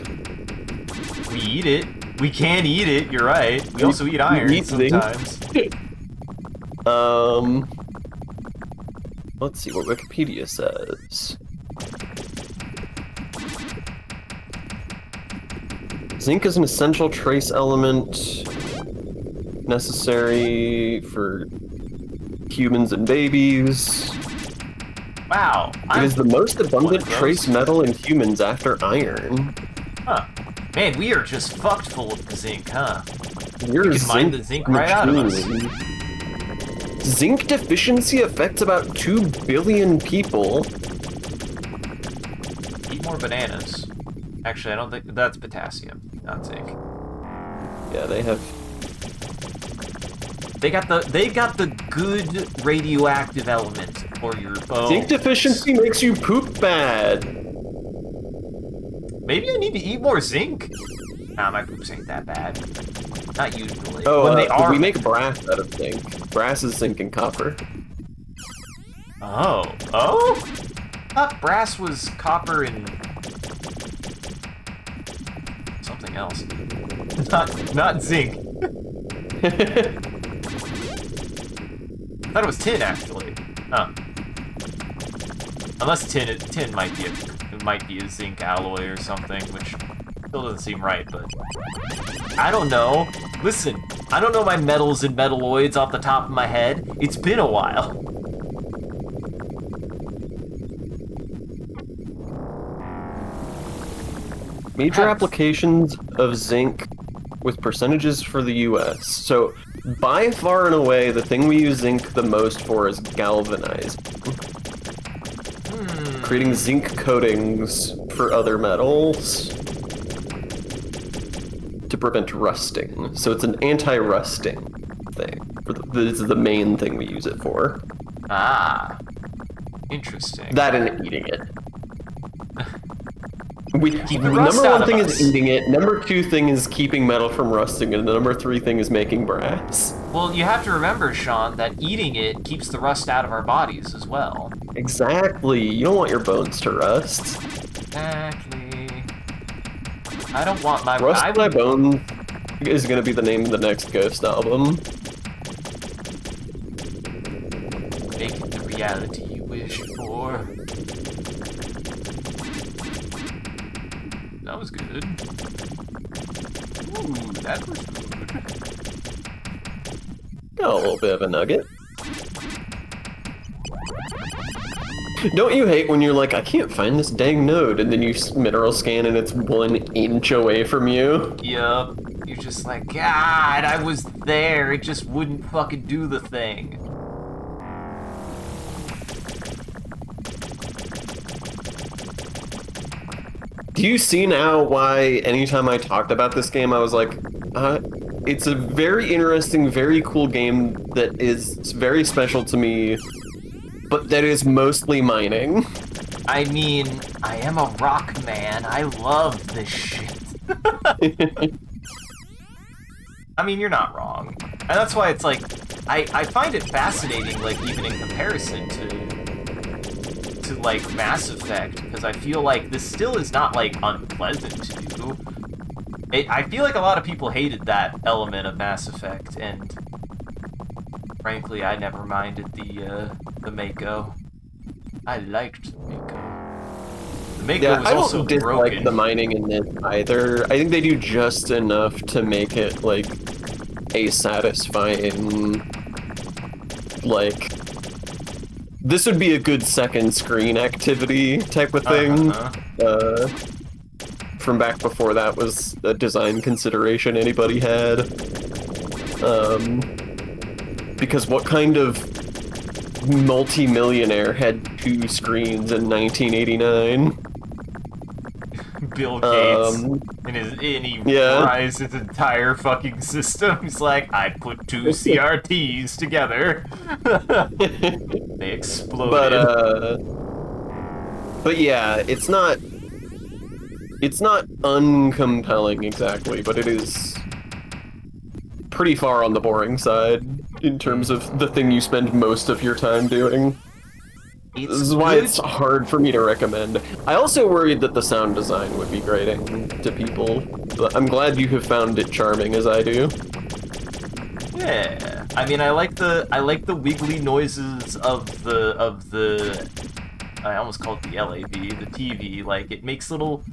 We eat it. We can eat it, you're right. We also eat iron eat zinc. sometimes. Let's see what Wikipedia says. Zinc is an essential trace element necessary for humans and babies. Wow. It is the most abundant one of trace those. metal in humans after iron. Huh. Man, we are just fucked full of zinc, huh? You're can mine the zinc right out of us. Zinc deficiency affects about 2 billion people. Eat more bananas. Actually, I don't think that's potassium, not zinc. Yeah, they have. They got the good radioactive element for your bones. Zinc deficiency makes you poop bad. Maybe I need to eat more zinc. Nah, my poops ain't that bad. Not usually. Oh, when they are. we make brass out of zinc. Brass is zinc and copper. Oh. Oh? thought brass was copper and something else. Not zinc. I thought it was tin, actually. Huh. Unless tin might be a zinc alloy or something, which still doesn't seem right, but I don't know. Listen, I don't know my metals and metalloids off the top of my head. It's been a while. Major applications of zinc with percentages for the US. So, by far and away, the thing we use zinc the most for is galvanizing. Creating zinc coatings for other metals to prevent rusting. So it's an anti-rusting thing. This is the main thing we use it for. Ah. Interesting. That and eating it. Keep the rust number out one of thing us. is eating it, number two thing is keeping metal from rusting, and the number three thing is making brass. Well, you have to remember, Sean, that eating it keeps the rust out of our bodies as well. Exactly. You don't want your bones to rust. Exactly. I don't want my... Rust I My would- Bones is gonna be the name of the next Ghost album. Make it the reality you wish for. That was good. Ooh, that was good. Got a little bit of a nugget. Don't you hate when you're like, I can't find this dang node, and then you mineral scan and it's 1 inch away from you? Yup. You're just like, God, I was there. It just wouldn't fucking do the thing. Do you see now why anytime I talked about this game, I was like, it's a very interesting, very cool game that is very special to me, but that is mostly mining. I mean, I am a rock man. I love this shit. I mean, you're not wrong. And that's why it's like, I find it fascinating, like, even in comparison to like, Mass Effect, because I feel like this still is not, like, unpleasant to do. I feel like a lot of people hated that element of Mass Effect, and frankly, I never minded the Mako. I liked the Mako. The Mako Yeah, was I also don't dislike broken. the mining in this either. I think they do just enough to make it, like, a satisfying, like, this would be a good second screen activity type of thing. From back before that was a design consideration anybody had. Because what kind of multi-millionaire had 2 screens in 1989? Bill Gates, Um, and he yeah. fries his entire fucking system. He's like, I put 2 CRTs together. They exploded. But yeah, it's not uncompelling exactly, but it is pretty far on the boring side in terms of the thing you spend most of your time doing. It's This is why good. it's hard for me to recommend. I also worried that the sound design would be grating to people, but I'm glad you have found it charming as I do. Yeah, I mean, I like the wiggly noises of the I almost called it the LAB, the TV. Like, it makes little.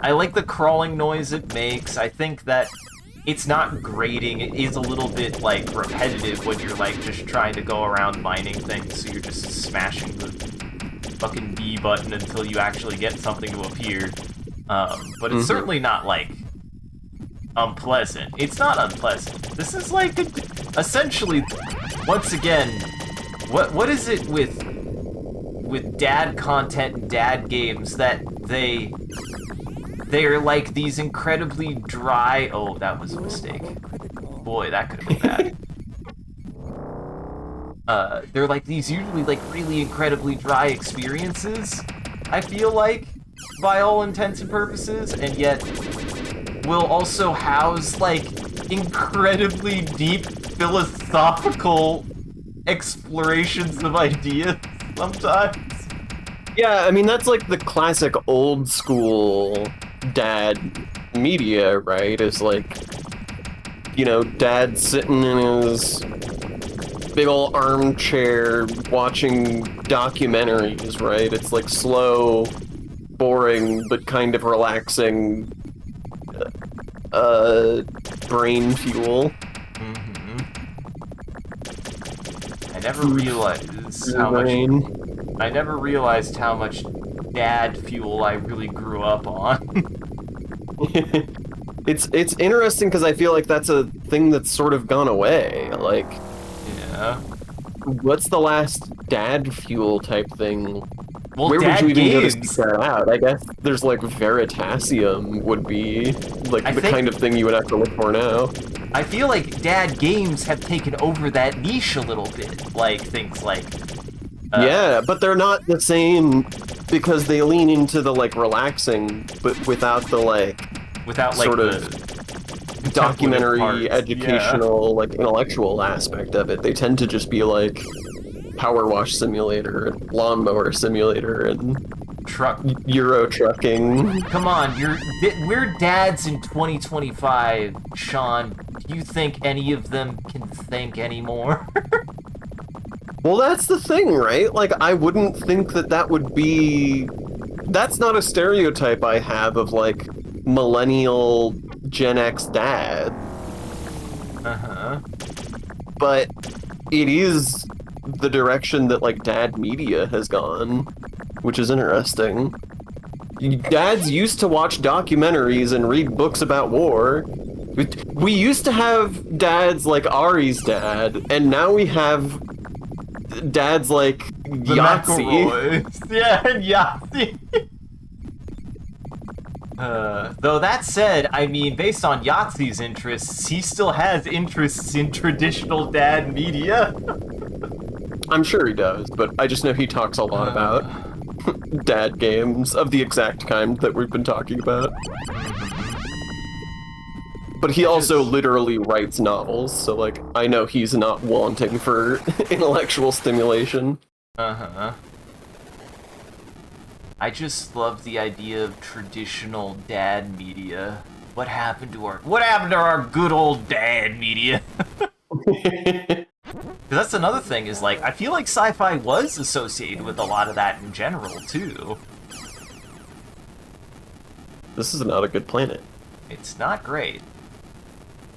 I like the crawling noise it makes. I think that it's not grating. It is a little bit, like, repetitive when you're, like, just trying to go around mining things, so you're just smashing the fucking B button until you actually get something to appear. But it's certainly not, like, unpleasant. It's not unpleasant. This is, like, essentially, once again, what is it with dad content and dad games that they're like these incredibly dry... Oh, that was a mistake. Boy, that could have been bad. They're like these usually like really incredibly dry experiences, I feel like, by all intents and purposes, and yet will also house like incredibly deep philosophical explorations of ideas sometimes. Yeah, I mean, that's like the classic old school dad media, right? It's like, you know, dad sitting in his big old armchair watching documentaries, right? It's like slow, boring, but kind of relaxing brain fuel. Mm-hmm. I never realized how much. Brain. I never realized how much dad fuel I really grew up on. It's interesting because I feel like that's a thing that's sort of gone away. Like, Yeah. what's the last dad fuel type thing? Well, Where would dad you even go to games. seek that out? I guess there's like Veritasium would be like I the think- kind of thing you would have to look for now. I feel like dad games have taken over that niche a little bit. Like things like. Yeah, but they're not the same because they lean into the like relaxing, but without the like Without like sort the of documentary, parts, yeah. educational, like intellectual aspect of it. They tend to just be like power wash simulator and lawnmower simulator and truck. Euro trucking. Come on, we're dads in 2025, Sean. Do you think any of them can think anymore? Well, that's the thing, right? Like, I wouldn't think that that would be... That's not a stereotype I have of, like, millennial Gen X dad. Uh-huh. But it is the direction that, like, dad media has gone, which is interesting. Dads used to watch documentaries and read books about war. We used to have dads like Ari's dad, and now we have dads like The Yahtzee. McElroys. Yeah, and Yahtzee. Though that said, I mean, based on Yahtzee's interests, he still has interests in traditional dad media. I'm sure he does, but I just know he talks a lot about dad games of the exact kind that we've been talking about. But he also literally writes novels, so like I know he's not wanting for intellectual stimulation. Uh-huh. I just love the idea of traditional dad media. What happened to our good old dad media? 'Cause that's another thing is like I feel like sci-fi was associated with a lot of that in general too. This is not a good planet. It's not great.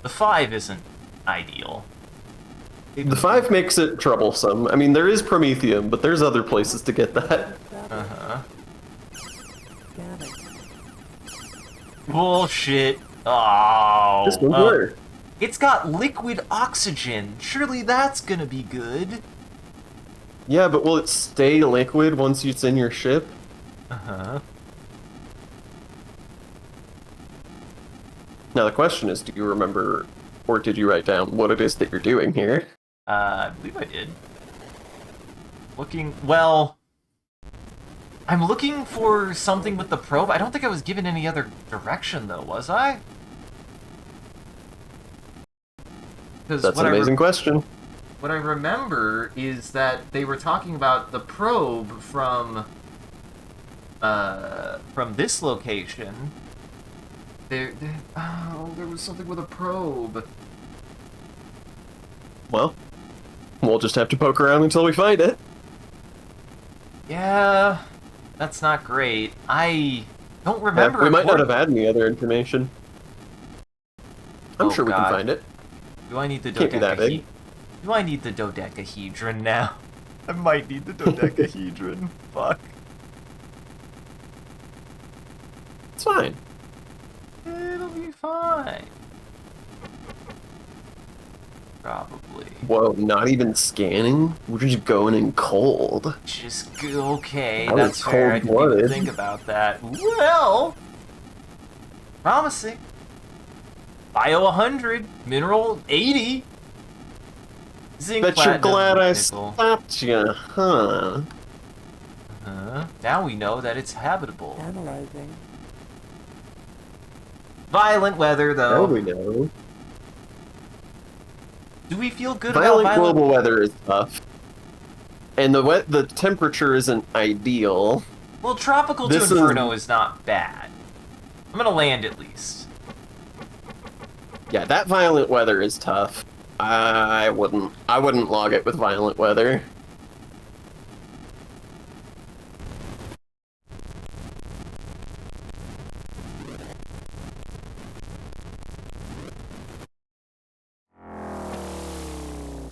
The 5 isn't ideal. The 5 makes it troublesome. I mean, there is Prometheum, but there's other places to get that. Uh-huh. Scanning. Bullshit. Oh. This one's where? It's got liquid oxygen. Surely that's gonna be good. Yeah, but will it stay liquid once it's in your ship? Uh-huh. Now the question is, do you remember, or did you write down what it is that you're doing here? I believe I did. Well, I'm looking for something with the probe. I don't think I was given any other direction, though, was I? That's an amazing question. What I remember is that they were talking about the probe from this location. There was something with a probe. Well, we'll just have to poke around until we find it. Yeah, that's not great. I don't remember. We might not have had any other information. I'm Oh, sure we God. can find it. Do I need the Can't be that big. Do I need the dodecahedron now? I might need the dodecahedron. Fuck. It's fine. It'll be fine. Probably. Whoa, not even scanning? We're just going in cold. Just okay. That was That's fair. I didn't even cold-blooded. think about that. Well, promising. Bio 100, mineral 80. Zinc, Bet you're platinum, glad I nickel. stopped you, huh? Now we know that it's habitable. Analyzing. Violent weather, Now though. we know. Do we feel good Violent about global weather is tough. And the temperature isn't ideal. Well, Tropical to This Inferno is not bad. I'm gonna land at least. Yeah, that violent weather is tough. I wouldn't log it with violent weather.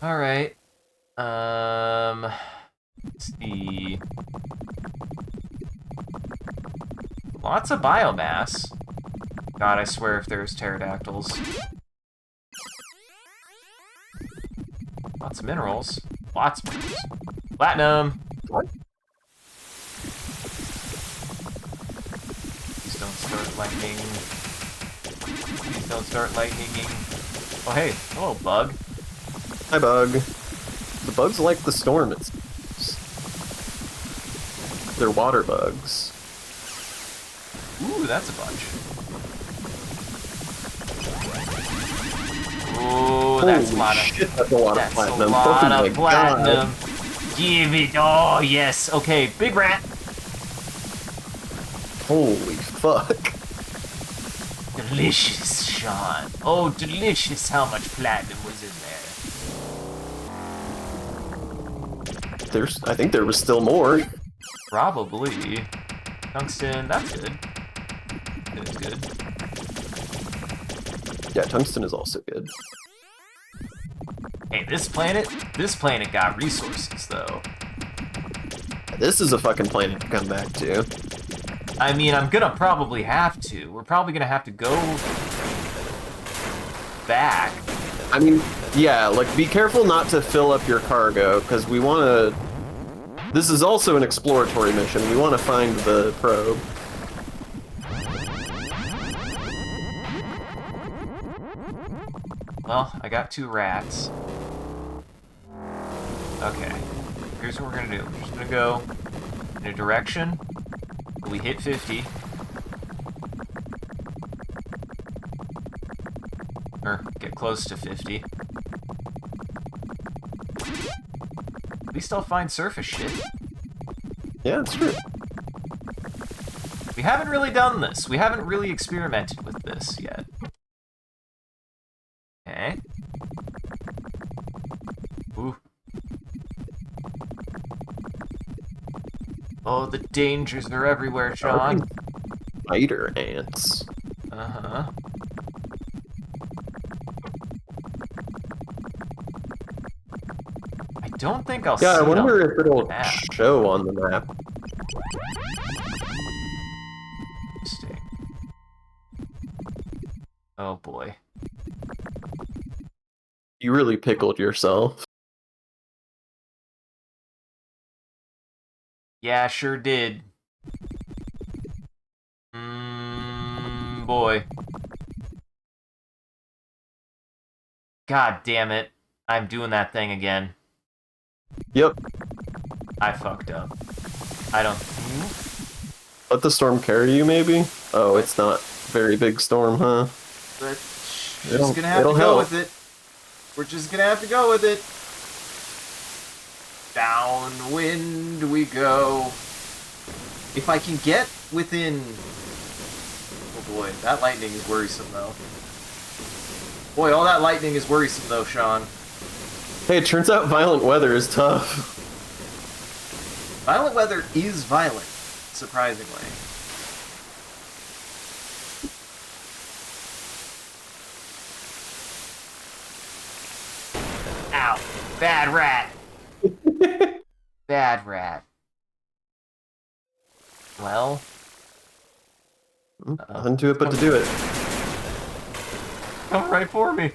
All right. Let's see. Lots of biomass. God, I swear if there's pterodactyls. Lots of minerals. Lots of minerals. Platinum! Please don't start lightning. Please don't start lightninging. Oh hey, hello bug. Hi, bug. The bugs like the storm. They're water bugs. Ooh, that's a bunch. Ooh, that's a lot of. Shit, that's a lot of That's platinum. a lot Oh my of platinum. God. Give it. Oh yes. Okay, big rat. Holy fuck. Delicious, Sean. Oh, delicious. How much platinum was in there? I think there was still more. Probably. Tungsten. That's good. That is good. Yeah, tungsten is also good. Hey, this planet got resources though. This is a fucking planet to come back to. I mean, I'm gonna probably have to. We're probably gonna have to go back. I mean, yeah, like, be careful not to fill up your cargo, because we want to... This is also an exploratory mission. We want to find the probe. Well, I got 2 rats. Okay. Here's what we're gonna do. We're just gonna go in a direction. We hit 50. Or get close to 50. At least I'll find surface shit. Yeah, that's true. We haven't really done this. We haven't really experimented with this yet. Okay. Ooh. Oh, the dangers are everywhere, Sean. Spider ants. Uh-huh. I don't think I'll see Yeah, I them. wonder if it'll map. show on the map. Interesting. Oh boy. You really pickled yourself. Yeah, sure did. Boy. God damn it. I'm doing that thing again. Yep. I fucked up. I don't... Let the storm carry you, maybe? Oh, it's not very big storm, huh? But we're just gonna have to it'll go help. with it. We're just gonna have to go with it. Downwind we go. If I can get within... Oh boy, that lightning is worrisome though. Boy, all that lightning is worrisome though, Sean. Hey, it turns out violent weather is tough. Violent weather is violent, surprisingly. Ow. Bad rat. Bad rat. Well... Nothing to it but to do it. Come right for me.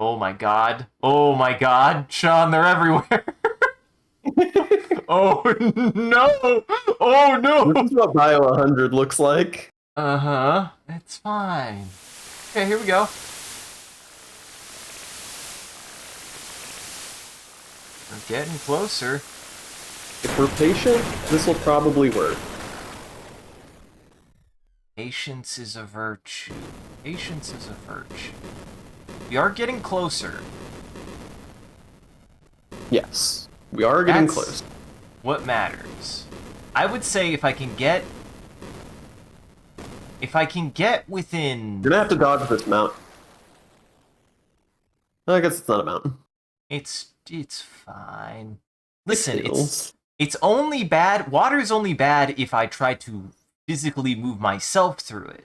Oh my god. Oh my god. Sean, they're everywhere. Oh no. Oh no. This is what Bio 100 looks like. Uh-huh. It's fine. Okay, here we go. We're getting closer. If we're patient, this will probably work. Patience is a virtue. Patience is a virtue. We are getting closer. Yes, we are getting That's close. what matters. I would say if I can get within... You're gonna have to dodge this mountain. I guess it's not a mountain. It's fine. Listen, hills. it's only bad. Water's only bad if I try to physically move myself through it.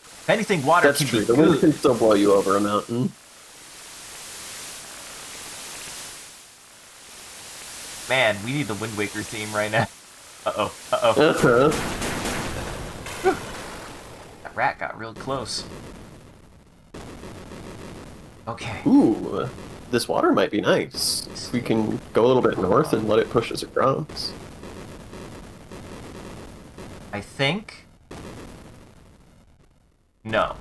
If anything, water That's can true. be The wind good. can still blow you over a mountain. Man, we need the Wind Waker theme right now. Uh-oh. That rat got real close. Okay. Ooh, this water might be nice. We can go a little bit north and let it push us across. I think... No.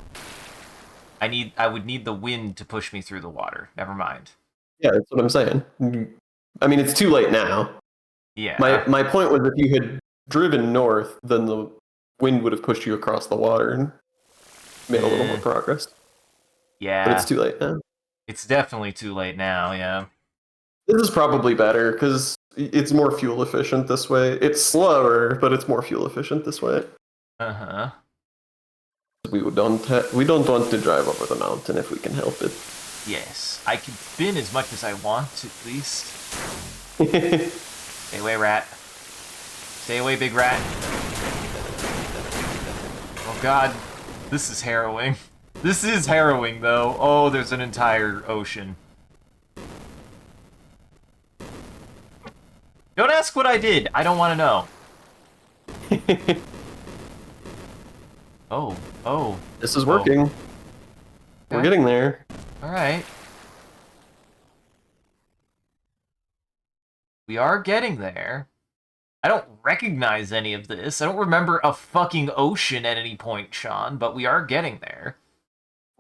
I would need the wind to push me through the water. Never mind. Yeah, that's what I'm saying. I mean, it's too late now. Yeah. My point was if you had driven north, then the wind would have pushed you across the water and made a little more progress. Yeah. But it's too late now. It's definitely too late now, yeah. This is probably better because it's more fuel efficient this way. It's slower, but it's more fuel efficient this way. Uh-huh. We don't want to drive over the mountain if we can help it. Yes. I can spin as much as I want, at least. Stay away, rat. Stay away, big rat. Oh god. This is harrowing. This is harrowing, though. Oh, there's an entire ocean. Don't ask what I did. I don't want to know. Oh. This is working. Okay. We're getting there. Alright. We are getting there. I don't recognize any of this. I don't remember a fucking ocean at any point, Sean, but we are getting there.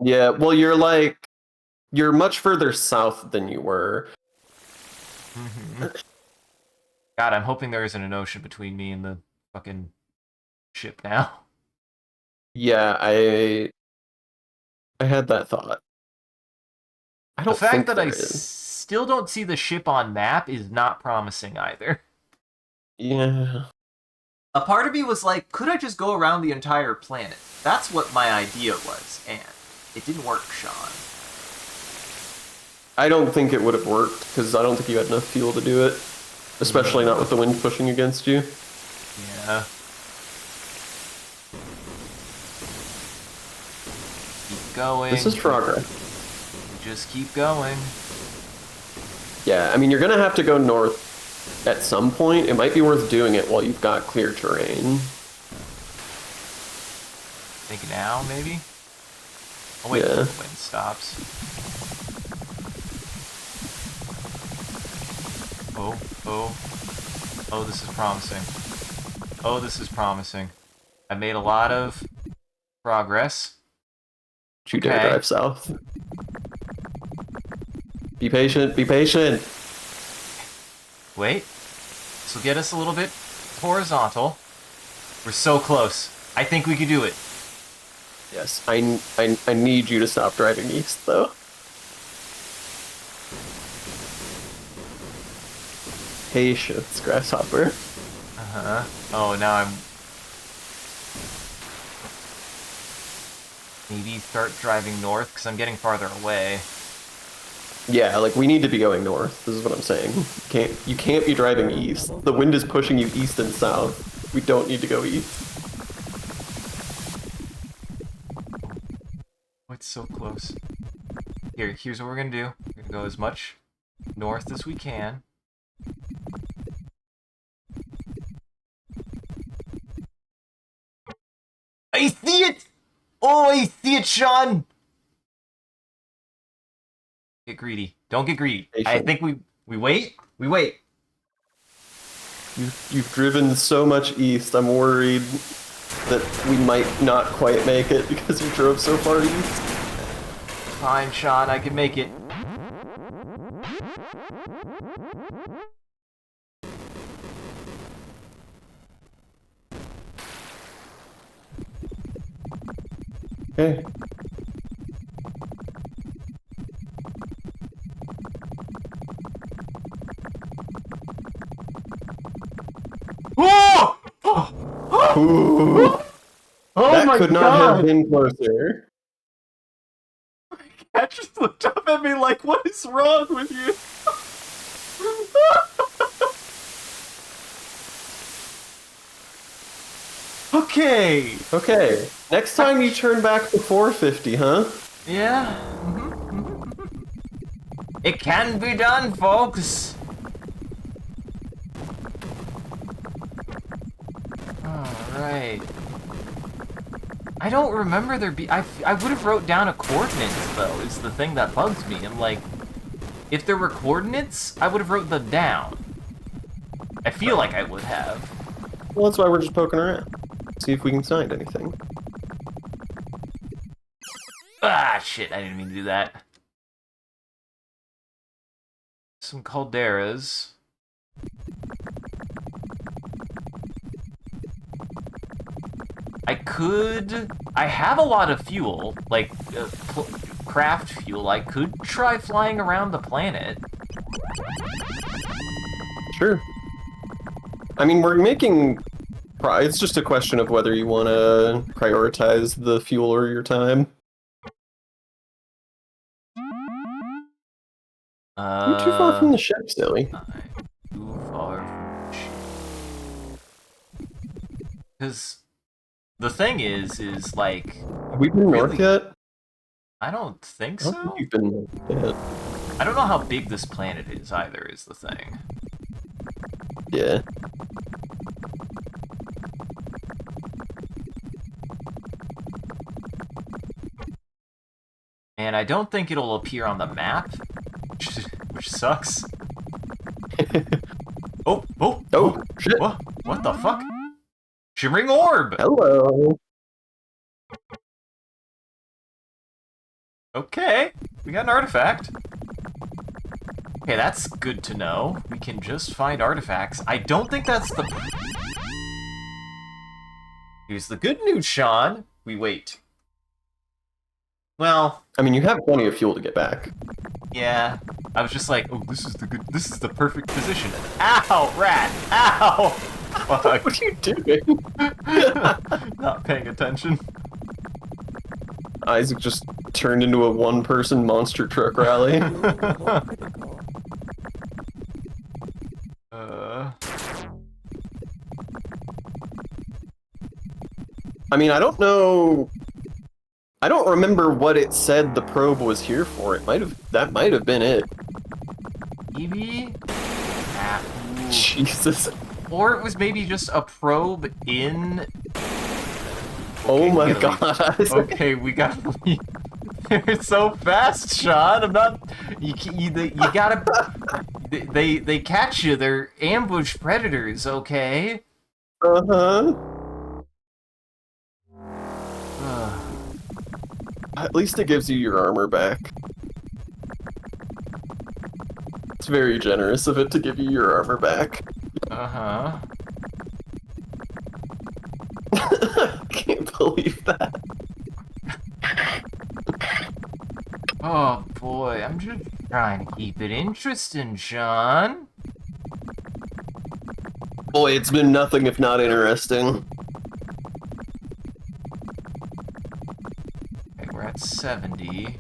Yeah, well, you're much further south than you were. God, I'm hoping there isn't an ocean between me and the fucking ship now. Yeah, I had that thought. I don't The fact think that there I is. still don't see the ship on map is not promising either. Yeah. A part of me was like, could I just go around the entire planet? That's what my idea was, and it didn't work, Sean. I don't think it would have worked because I don't think you had enough fuel to do it, especially not with the wind pushing against you. Yeah. Keep going. This is progress. Just keep going. Yeah, I mean, you're gonna have to go north at some point. It might be worth doing it while you've got clear terrain. Think now, maybe? Oh, wait, Yeah. the wind stops. Oh, this is promising. Oh, this is promising. I made a lot of progress. Don't you dare Okay. drive south. Be patient, be patient. Wait. This will get us a little bit horizontal. We're so close. I think we can do it. Yes, I need you to stop driving east, though. Patience, grasshopper. Uh-huh. Oh, now I'm... Maybe start driving north, because I'm getting farther away. Yeah, like we need to be going north. This is what I'm saying. You can't be driving east. The wind is pushing you east and south. We don't need to go east. Oh, it's so close. Here's what we're gonna do. We're gonna go as much north as we can. I see it! Oh, I see it, Sean! Get greedy. Don't get greedy. I Patient. think we wait. We wait. You've driven so much east. I'm worried that we might not quite make it because you drove so far east. Fine, Sean. I can make it. Okay. Ooh, Oh that my could not god! have been closer. Cat just looked up at me like, what is wrong with you? Okay. Okay, next time you turn back to 450, huh? Yeah. It can be done, folks. Alright. I don't remember there be... I would have wrote down a coordinates, though, is the thing that bugs me. I'm like, if there were coordinates, I would have wrote them down. I feel like I would have. Well, that's why we're just poking around. See if we can find anything. Ah, shit, I didn't mean to do that. Some calderas. I have a lot of fuel, like, craft fuel. I could try flying around the planet. Sure. I mean, we're making... It's just a question of whether you want to prioritize the fuel or your time. You're too far from the ship, silly. I'm too far from the ship. Because the thing is like... Have we been north yet? I don't think I don't so. think you've been north yet. I don't know how big this planet is either, is the thing. Yeah. And I don't think it'll appear on the map, which sucks. Oh, Shit. what the fuck? Shimmering orb! Hello. Okay, we got an artifact. Okay, that's good to know. We can just find artifacts. I don't think that's the... Here's the good news, Sean. We wait. Well... I mean, you have plenty of fuel to get back. Yeah. I was just like, oh, this is the perfect position. Ow, rat! Ow! Fuck. What are you doing? Not paying attention. Isaac just turned into a one-person monster truck rally. Critical. I mean, I don't know... I don't remember what it said the probe was here for. That might have been it. Maybe? Ah, ooh. Jesus. Or it was maybe just a probe in... Oh my we gotta god. leave. Okay, we gotta leave. They're so fast, Sean. I'm not... You gotta... They catch you. They're ambush predators, okay? Uh-huh. At least it gives you your armor back. It's very generous of it to give you your armor back. Uh-huh. I can't believe that. Oh boy, I'm just trying to keep it interesting, Sean. Boy, it's been nothing if not interesting. Okay, we're at 70.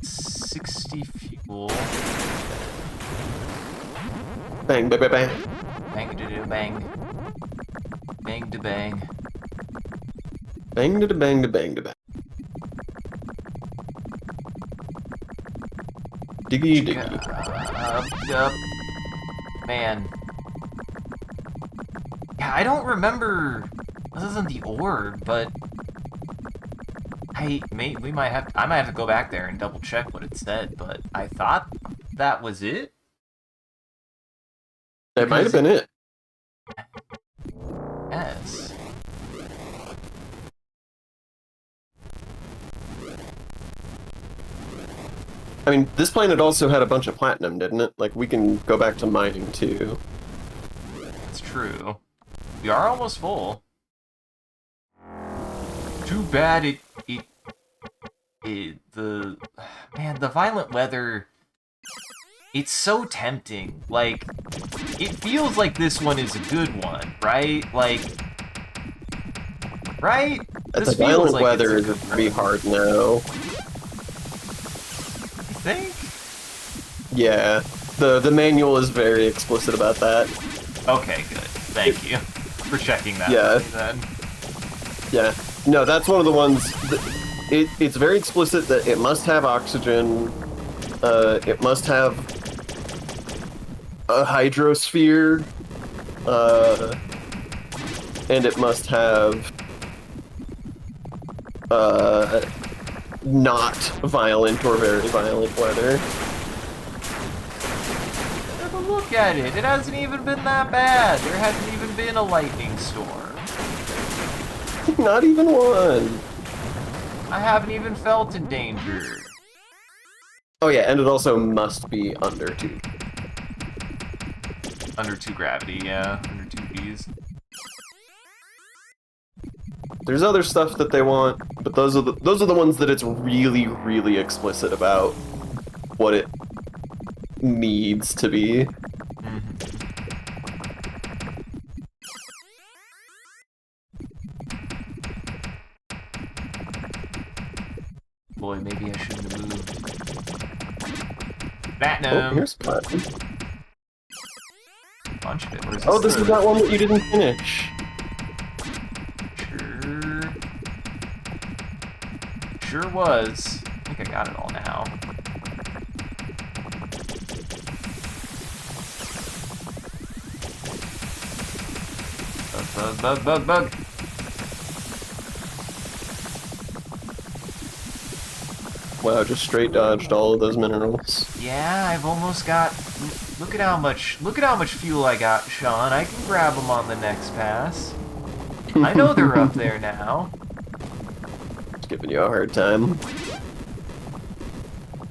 $60 fuel. Bang, bang, bang, bang. Bang da da bang. Bang da bang. Bang da bang da bang da bang. Diggy diggy. Up. Man. Yeah, I don't remember other than the orb, but I might have to go back there and double check what it said, but I thought that was it. That might have been it. Yes. I mean, this planet also had a bunch of platinum, didn't it? Like, we can go back to mining, too. That's true. We are almost full. Too bad the violent weather It's so tempting. Like, it feels like this one is a good one, right? Like, right? The This feels violent like weather it's is pretty hard now. You think? Yeah, the manual is very explicit about that. Okay, good. Thank you for checking that. Yeah. For me then. Yeah, no, that's one of the ones. It's very explicit that it must have oxygen. It must have a hydrosphere, and it must have not violent or very violent weather. Have a look at it. It hasn't even been that bad. There hasn't even been a lightning storm. Not even one. I haven't even felt endangered. Oh yeah, and it also must be under 2. Under 2 gravity, yeah. Under 2 Bs. There's other stuff that they want, but those are the ones that it's really, really explicit about what it needs to be. Boy, maybe I shouldn't have moved. Oh, Platinum! here's platinum. Bunch of it. What is Oh, this is that one that you didn't finish. Sure was. I think I got it all now. Bug. Wow, just straight dodged all of those minerals. Yeah, I've almost got... Look at how much fuel I got, Sean. I can grab them on the next pass. I know they're up there now. It's giving you a hard time.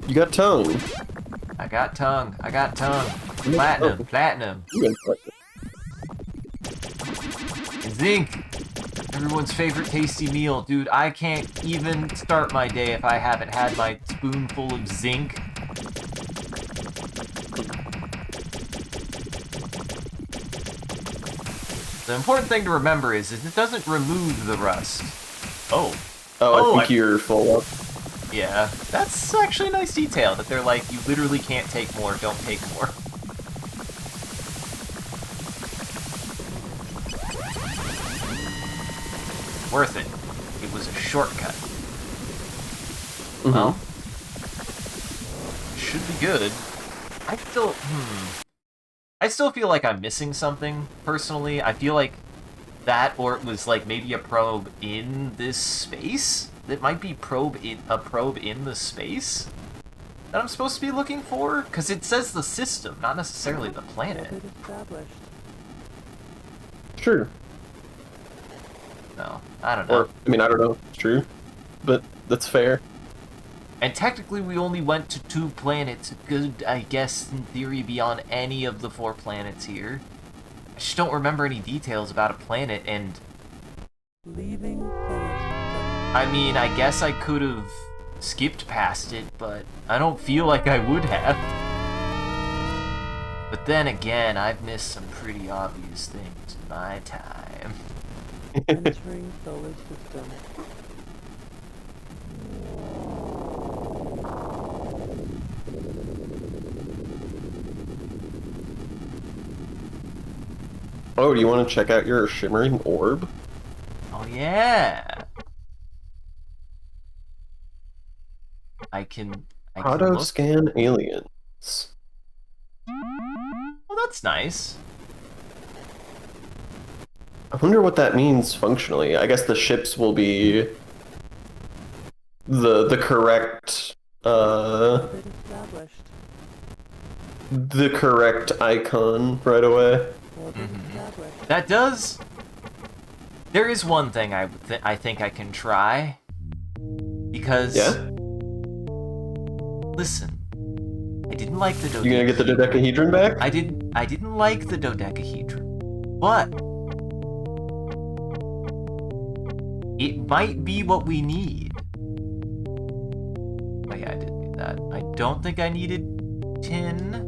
You got tongue. I got tongue. Platinum. You can put it. Zinc. Everyone's favorite tasty meal. Dude, I can't even start my day if I haven't had my spoonful of zinc. The important thing to remember is it doesn't remove the rust. Oh. Oh, I think you're full up. Yeah, that's actually a nice detail, that they're like, you literally can't take more, don't take more. Worth it. It was a shortcut. Well, should be good. I still feel like I'm missing something, personally. I feel like that, or it was like maybe a probe in this space? That might be a probe in the space that I'm supposed to be looking for? Because it says the system, not necessarily the planet. Orbit established. Sure. No, I don't know. Or, I mean, I don't know. It's true. But that's fair. And technically we only went to 2 planets. Could, I guess, in theory, be on any of the 4 planets here. I just don't remember any details about a planet, and... Leaving solar system. I mean, I guess I could have skipped past it, but I don't feel like I would have. But then again, I've missed some pretty obvious things in my time. Entering solar system. Oh, do you want to check out your shimmering orb? Oh yeah! I can Auto look. scan aliens. Well, that's nice. I wonder what that means functionally. I guess the ships will be the correct Orbit established. the correct icon right away. Orbit established. That does. There is one thing I think I can try. Because Yeah? listen, I didn't like the dodecahedron. You gonna get the dodecahedron back? I didn't like the dodecahedron, but it might be what we need. Oh yeah, I did need that. I don't think I needed tin.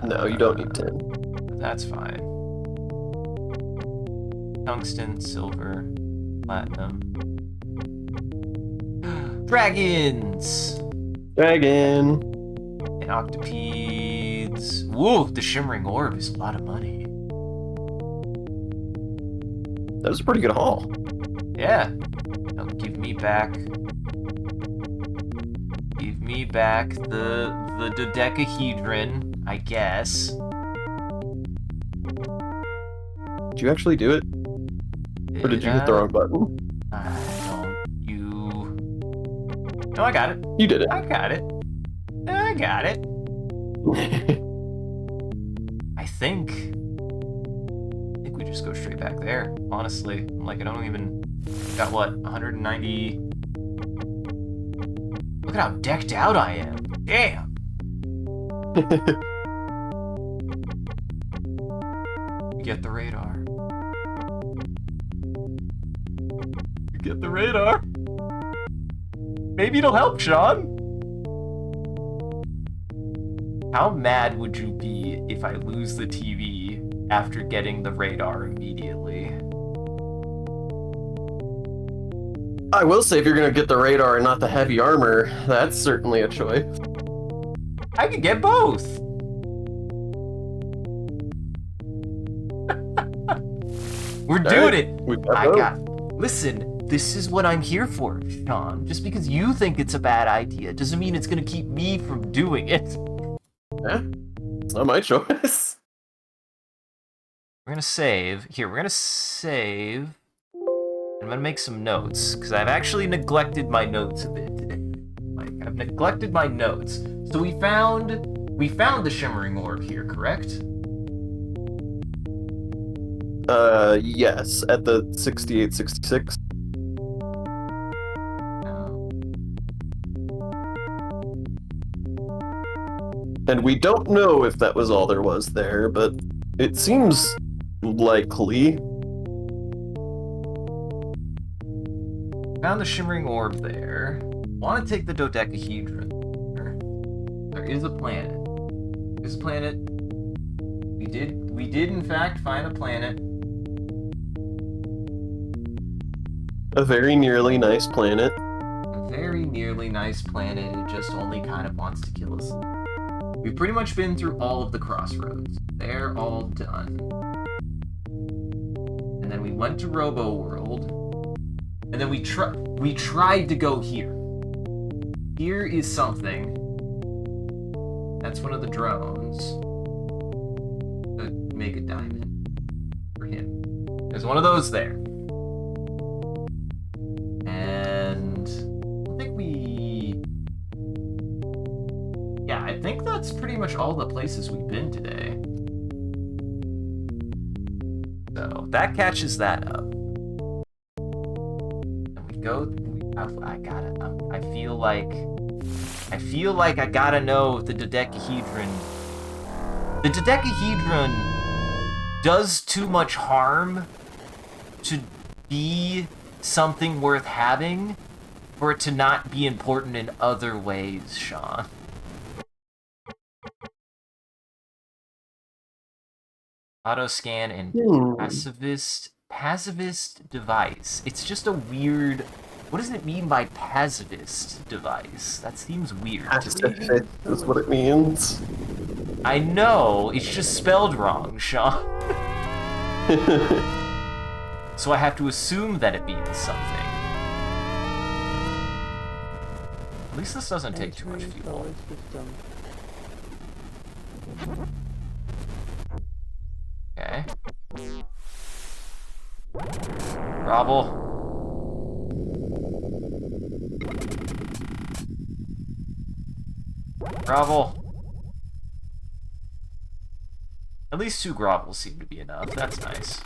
No, you don't need tin. That's fine. Tungsten, silver, platinum. Dragons! Dragon. And octopedes. Woo! The shimmering orb is a lot of money. That was a pretty good haul. Yeah. Now give me back. Give me back the dodecahedron, I guess. Did you actually do it? Or did you hit the wrong button? No, I got it. You did it. I got it. I got it. I think we just go straight back there, honestly. Like, I don't even... Got, what, 190... Look at how decked out I am. Damn! You get the radar. You get the radar. Maybe it'll help, Sean. How mad would you be if I lose the TV after getting the radar immediately? I will say, if you're gonna get the radar and not the heavy armor, that's certainly a choice. I could get both. We're doing it. We've got I both. got. Listen, this is what I'm here for, Sean. Just because you think it's a bad idea doesn't mean it's gonna keep me from doing it. Yeah, it's not my choice. We're gonna save. Here, we're gonna save. I'm gonna make some notes, because I've actually neglected my notes a bit today. Like, I've neglected my notes. So we found the shimmering orb here, correct? Yes, at the 6866. No. And we don't know if that was all there was there, but it seems likely. Found the shimmering orb there. Want to take the dodecahedron. There is a planet. There's a planet. We did in fact find a planet. A very nearly nice planet. A very nearly nice planet. It just only kind of wants to kill us. We've pretty much been through all of the crossroads. They're all done. And then we went to Robo World. And then we tried to go here. Here is something. That's one of the drones. The Mega Diamond for him. There's one of those there. And I think I think that's pretty much all the places we've been today. So that catches that up. And we go. I got it. I feel like I gotta know the dodecahedron. The dodecahedron does too much harm to be something worth having for it to not be important in other ways, Sean. Auto scan and pacifist device. It's just a weird. What does it mean by pacifist device? That seems weird to me. Pacifist is what it means. I know, it's just spelled wrong, Sean. So I have to assume that it means something. At least this doesn't take too much Entering fuel. solar system. Okay. Grovel. Grovel. At least 2 grovels seem to be enough. That's nice.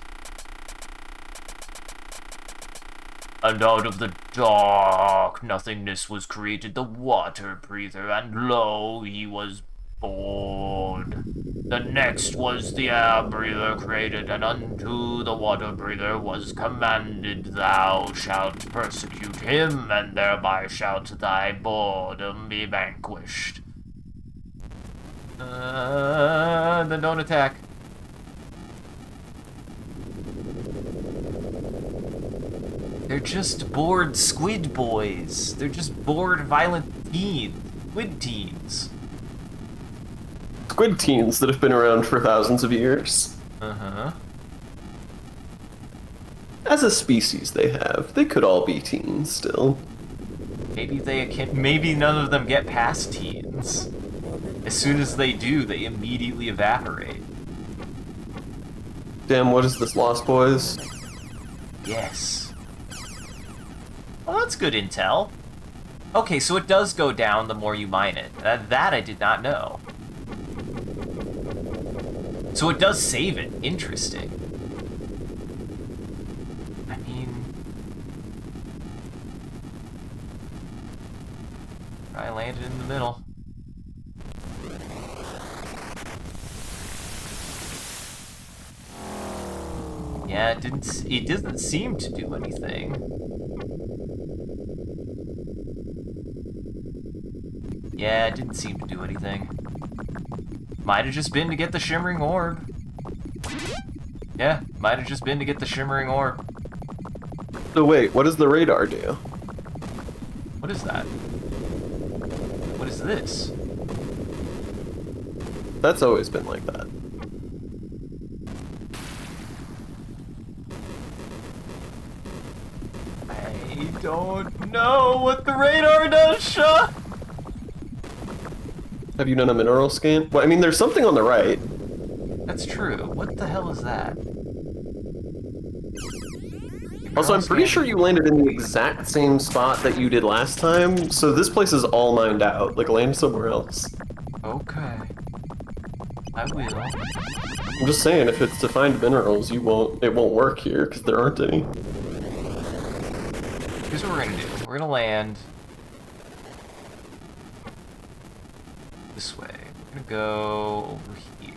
And out of the dark nothingness was created the water breather, and lo, he was born. The next was the air breather created, and unto the water breather was commanded, thou shalt persecute him, and thereby shalt thy boredom be vanquished. Then don't attack. They're just bored squid boys. They're just bored violent teens. Squid teens. Squid teens that have been around for thousands of years. Uh-huh. As a species, they have. They could all be teens still. Maybe none of them get past teens. As soon as they do, they immediately evaporate. Damn, what is this, Lost Boys? Yes. Well, that's good intel. Okay, so it does go down the more you mine it. That I did not know. So it does save it. Interesting. I mean... I landed in the middle. Yeah, it doesn't seem to do anything. Yeah, it didn't seem to do anything. Might have just been to get the shimmering orb. Yeah, might have just been to get the shimmering orb. So wait, what does the radar do? What is that? What is this? That's always been like that. I don't know what the radar does, Shaw! Have you done a mineral scan? Well, I mean, there's something on the right. That's true. What the hell is that? Also, I'm pretty sure you landed in the exact same spot that you did last time, so this place is all mined out. Like, land somewhere else. Okay. I will. I'm just saying, if it's to find minerals, it won't work here, because there aren't any. Here's what we're gonna do. We're gonna land this way. We're gonna go over here.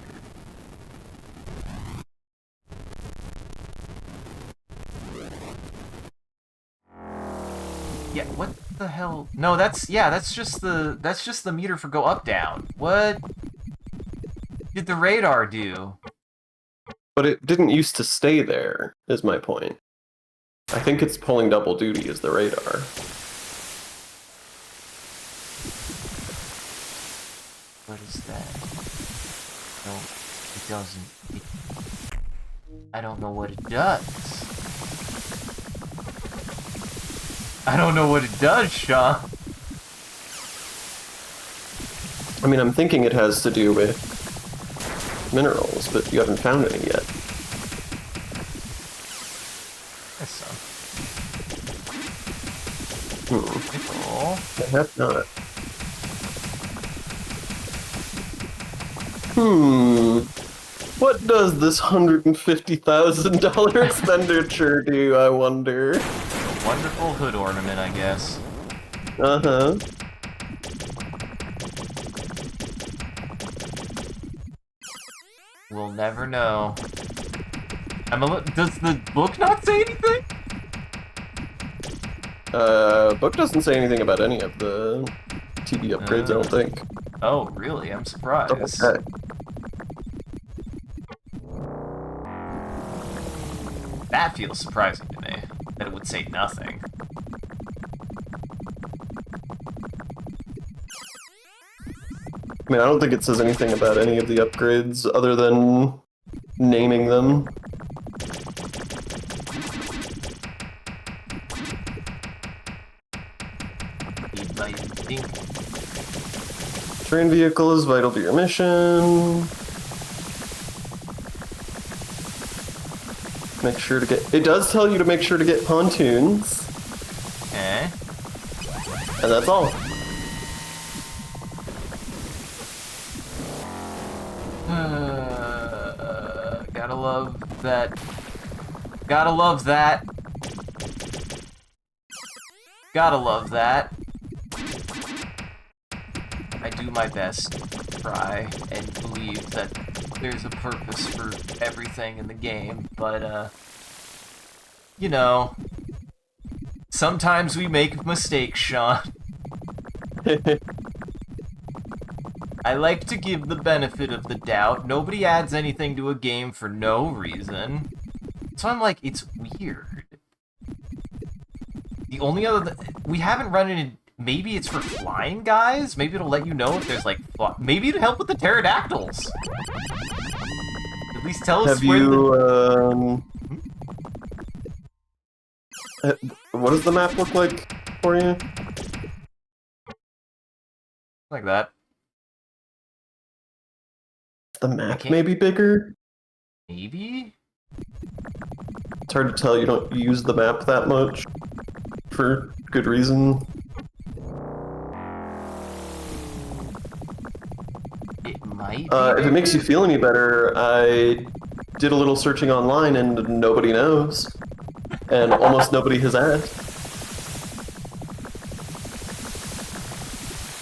Yeah, what the hell? No, that's just the meter for go up down. What did the radar do? But it didn't used to stay there, is my point. I think it's pulling double duty as the radar. What is that? No, it doesn't. I don't know what it does. I don't know what it does, Shaw. I mean, I'm thinking it has to do with minerals, but you haven't found any yet. That's some. Hmm. Nickel. I have not. What does this $150,000 expenditure do, I wonder? Wonderful hood ornament, I guess. Uh-huh. We'll never know. Does the book not say anything? Book doesn't say anything about any of the TV upgrades, I don't think. Oh, really? I'm surprised. Okay. That feels surprising to me, that it would say nothing. I mean, I don't think it says anything about any of the upgrades other than naming them. Terrain vehicle is vital to your mission. Make sure to get... It does tell you to make sure to get pontoons. Eh? And that's all. Gotta love that. Gotta love that. Gotta love that. I do my best to try and believe that there's a purpose for everything in the game, but, you know, sometimes we make mistakes, Sean. I like to give the benefit of the doubt. Nobody adds anything to a game for no reason. So I'm like, it's weird. The only other... we haven't run into... maybe it's for flying guys? Maybe it'll let you know if there's, like... maybe it'll help with the pterodactyls. At least tell us Have where you, what does the map look like for you? like that. The map can't- may be bigger? Maybe? It's hard to tell, you don't use the map that much. For good reason. It might be If it makes you bigger. feel any better, I did a little searching online and nobody knows. And almost nobody has asked.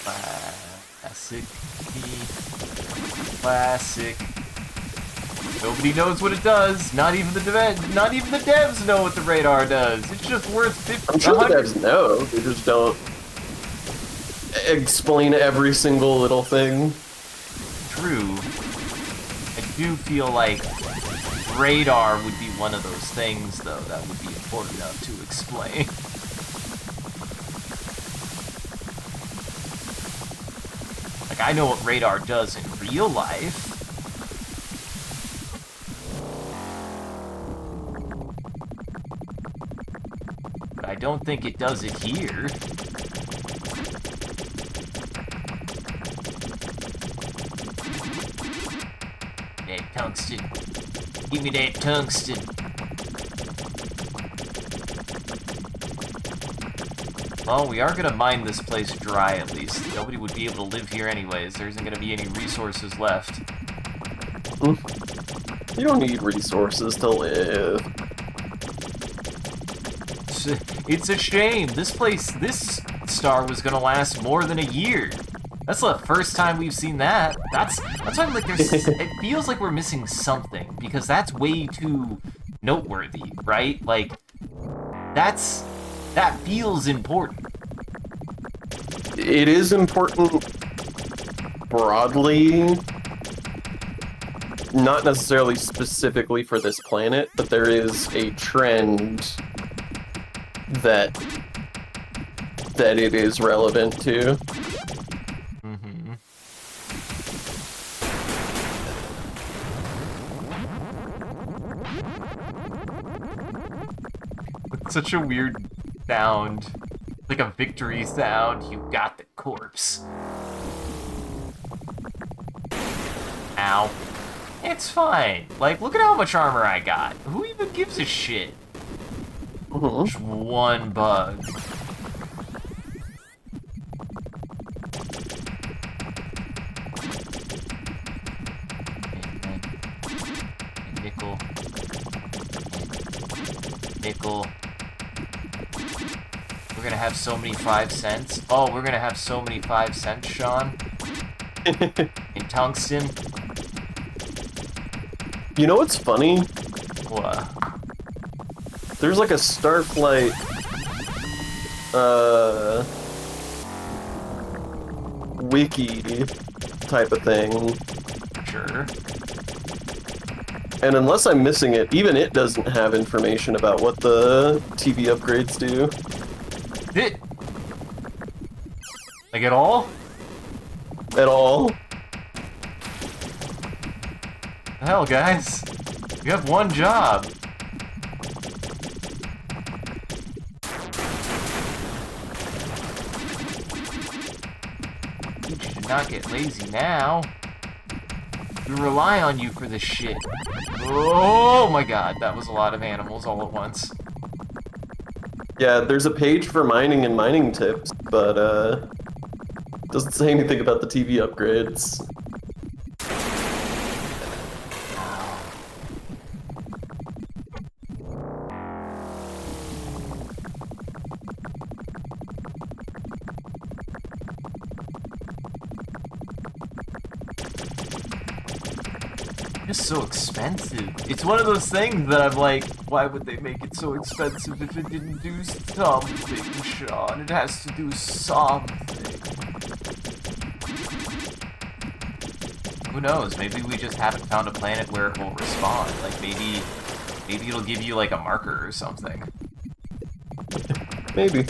Classic. Classic. Nobody knows what it does. Not even the devs know what the radar does. It's just worth 50. I'm sure the devs know, they just don't explain every single little thing. True. I do feel like radar would be one of those things, though, that would be important enough to explain. Like, I know what radar does in real life. But I don't think it does it here. That tungsten. Give me that tungsten. Well, we are gonna mine this place dry, at least. Nobody would be able to live here anyways. There isn't gonna be any resources left. You don't need resources to live. It's a shame. This star was gonna last more than a year. That's the first time we've seen that. That's why I'm like, it feels like we're missing something, because that's way too noteworthy, right? Like, that feels important. It is important broadly, not necessarily specifically for this planet, but there is a trend that it is relevant to. Mm-hmm. It's such a weird sound. Like a victory sound. You got the corpse. Ow. It's fine. Like, look at how much armor I got. Who even gives a shit? Just one bug. And nickel. Nickel. We're gonna have so many 5 cents. Oh, we're gonna have so many 5 cents, Sean. In tungsten. You know what's funny? What? There's like a Starflight, wiki type of thing. Sure. And unless I'm missing it, even it doesn't have information about what the TV upgrades do. Like at all? At all. Hell, guys. You have one job. You should not get lazy now. We rely on you for this shit. Oh my god, that was a lot of animals all at once. Yeah, there's a page for mining and mining tips, but doesn't say anything about the TV upgrades. It's so expensive. It's one of those things that I'm like, why would they make it so expensive if it didn't do something, Sean? It has to do something. Who knows? Maybe we just haven't found a planet where it will respond. Like, maybe it'll give you, like, a marker or something. Maybe.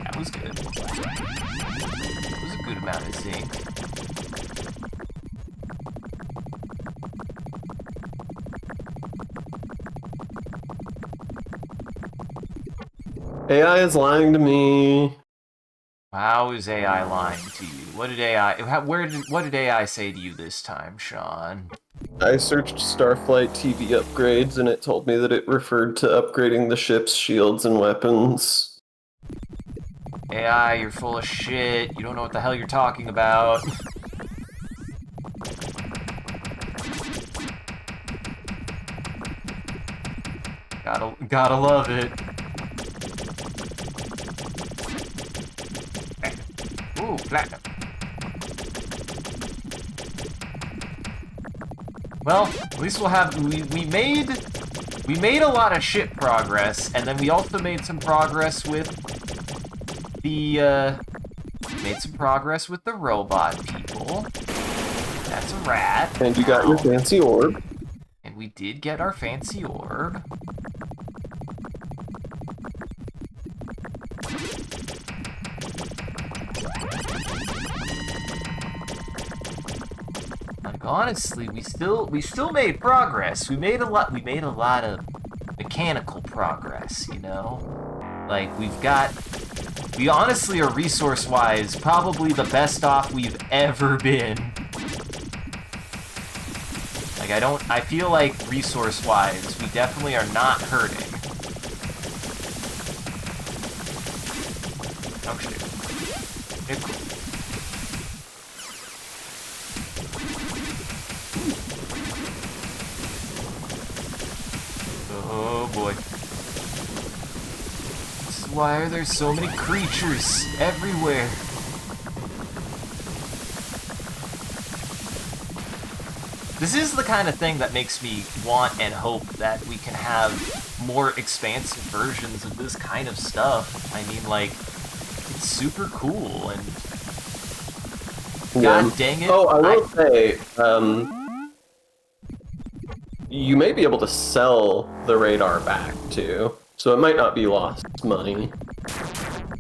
That was good. That was a good amount of zinc. AI is lying to me. How is AI lying to you? What did AI say to you this time, Sean? I searched Starflight TV upgrades and it told me that it referred to upgrading the ship's shields and weapons. AI, you're full of shit. You don't know what the hell you're talking about. Gotta love it. Ooh, platinum. Well, at least we'll have we made a lot of ship progress, and then we also made some progress with the robot people. That's a rat. And you got your fancy orb. And we did get our fancy orb. Like, honestly, we still made progress. We made a lot of mechanical progress, you know? Like, we honestly are resource-wise probably the best off we've ever been. Like, I feel like resource-wise, we definitely are not hurting. Oh shit. Oh boy. Why are there so many creatures everywhere? This is the kind of thing that makes me want and hope that we can have more expansive versions of this kind of stuff. I mean, like, it's super cool, and God dang it. Oh, I will say, you may be able to sell the radar back, too. So it might not be lost money.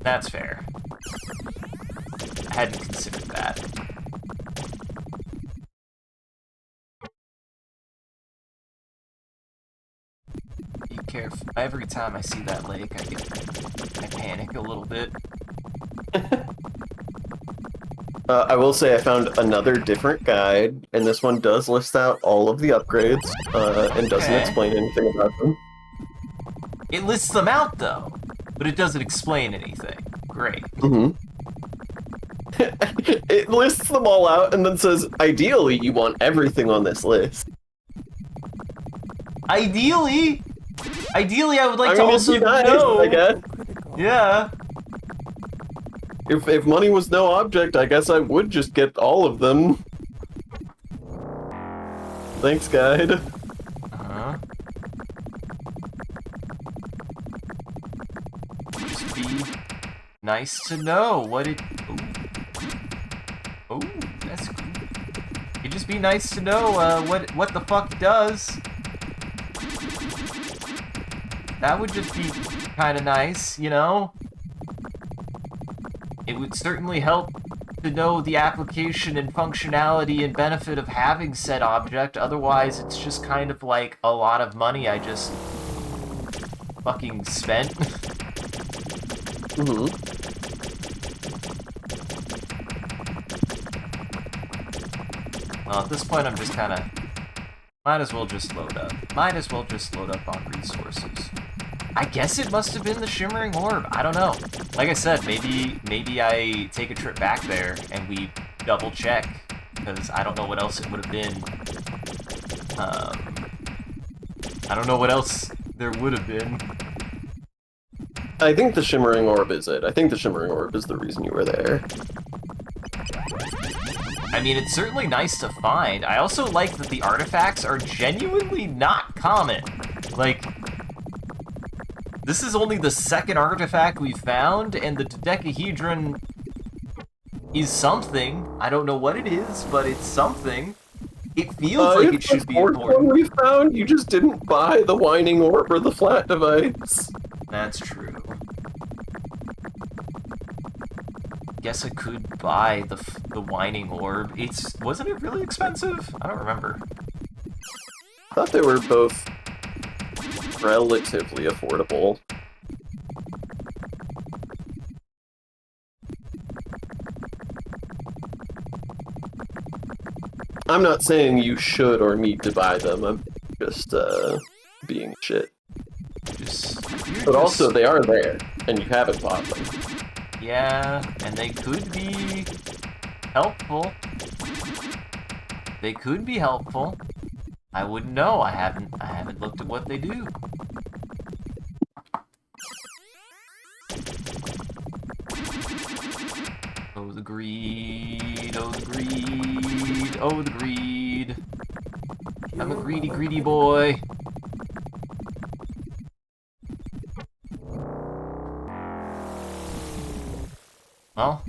That's fair. I hadn't considered that. Be careful. Every time I see that lake, I panic a little bit. I will say I found another different guide, and this one does list out all of the upgrades, and doesn't Okay. explain anything about them. It lists them out, though, but it doesn't explain anything. Great. Mm-hmm. It lists them all out and then says, ideally, you want everything on this list. Ideally, I would like I to mean, also it'd be nice, know. I guess. Critical. Yeah. If money was no object, I guess I would just get all of them. Thanks, guide. Uh-huh. Just be nice to know what it... Oh, that's cool. It'd just be nice to know what the fuck it does. That would just be kind of nice, you know? It would certainly help to know the application and functionality and benefit of having said object. Otherwise, it's just kind of like a lot of money I just fucking spent. Mm-hmm. Well, at this point, I'm just kind of... Might as well just load up. Might as well just load up on resources. I guess it must have been the Shimmering Orb. I don't know. Like I said, maybe I take a trip back there and we double check, because I don't know what else it would have been. I don't know what else there would have been. I think the Shimmering Orb is it. I think the Shimmering Orb is the reason you were there. I mean, it's certainly nice to find. I also like that the artifacts are genuinely not common. Like, this is only the second artifact we've found, and the dodecahedron is something. I don't know what it is, but it's something. It feels like it It's the should be fourth important. one we found. You just didn't buy the winding orb or the flat device. That's true. Guess I could buy the whining orb. Wasn't it really expensive? I don't remember. I thought they were both relatively affordable. I'm not saying you should or need to buy them. I'm just being shit. But also, they are there, and you haven't bought them. Yeah, and they could be helpful. They could be helpful. I wouldn't know. I haven't looked at what they do. Oh, the greed. Oh, the greed. Oh, the greed. I'm a greedy, greedy boy. Well,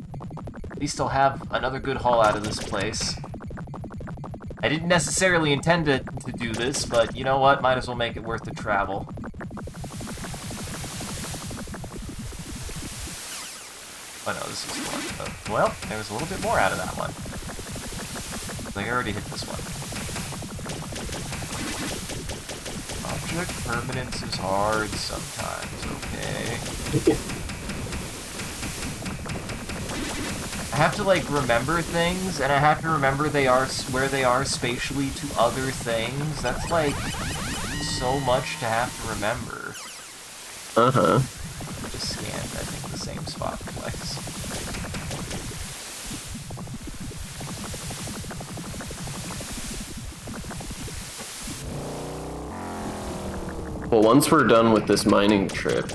at least I'll have another good haul out of this place. I didn't necessarily intend to do this, but you know what? Might as well make it worth the travel. Oh no, this is the one. Oh, well, there was a little bit more out of that one. I already hit this one. Object permanence is hard sometimes, okay. I have to, like, remember things, and I have to remember where they are spatially to other things. That's, like, so much to have to remember. Uh-huh. I just scanned, I think, the same spot twice. Well, once we're done with this mining trip,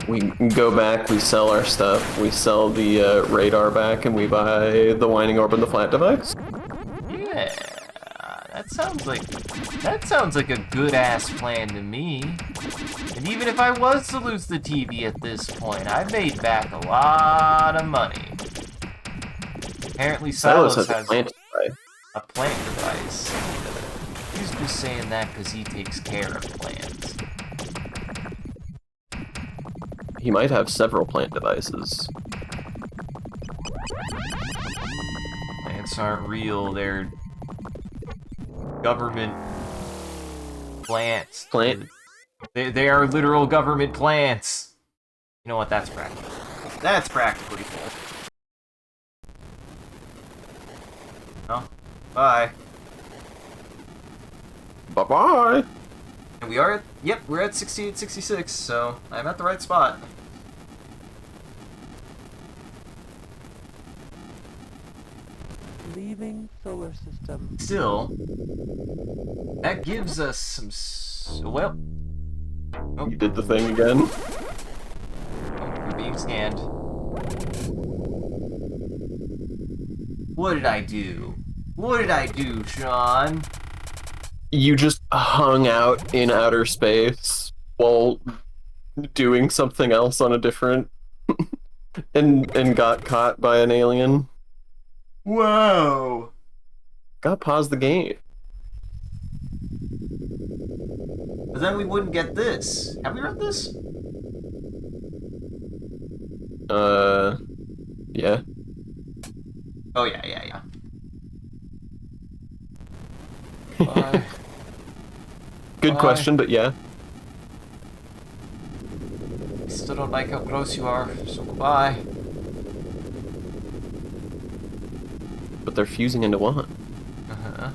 we go back, we sell our stuff, we sell the radar back, and we buy the winding orb and the flat device. Yeah, that sounds like a good-ass plan to me. And even if I was to lose the TV at this point, I made back a lot of money. Apparently Silas has a plant device. a plant device. He's just saying that because he takes care of plants. He might have several plant devices. Plants aren't real, they're government plants. Plant? They are literal government plants. You know what, that's practical. That's practically full. Oh, bye. Bye-bye! And we are at, yep, we're at 6866, so I'm at the right spot. Leaving solar system. Still, that gives us some, well, oh, You did the thing again. we're being scanned. What did I do? What did I do, Sean? You just hung out in outer space while doing something else on a different... and got caught by an alien. Whoa! Gotta pause the game. But then we wouldn't get this. Have we read this? Yeah. Oh, yeah. Bye. Good Bye. question, but yeah. I still don't like how gross you are, so goodbye. But they're fusing into one. Uh-huh.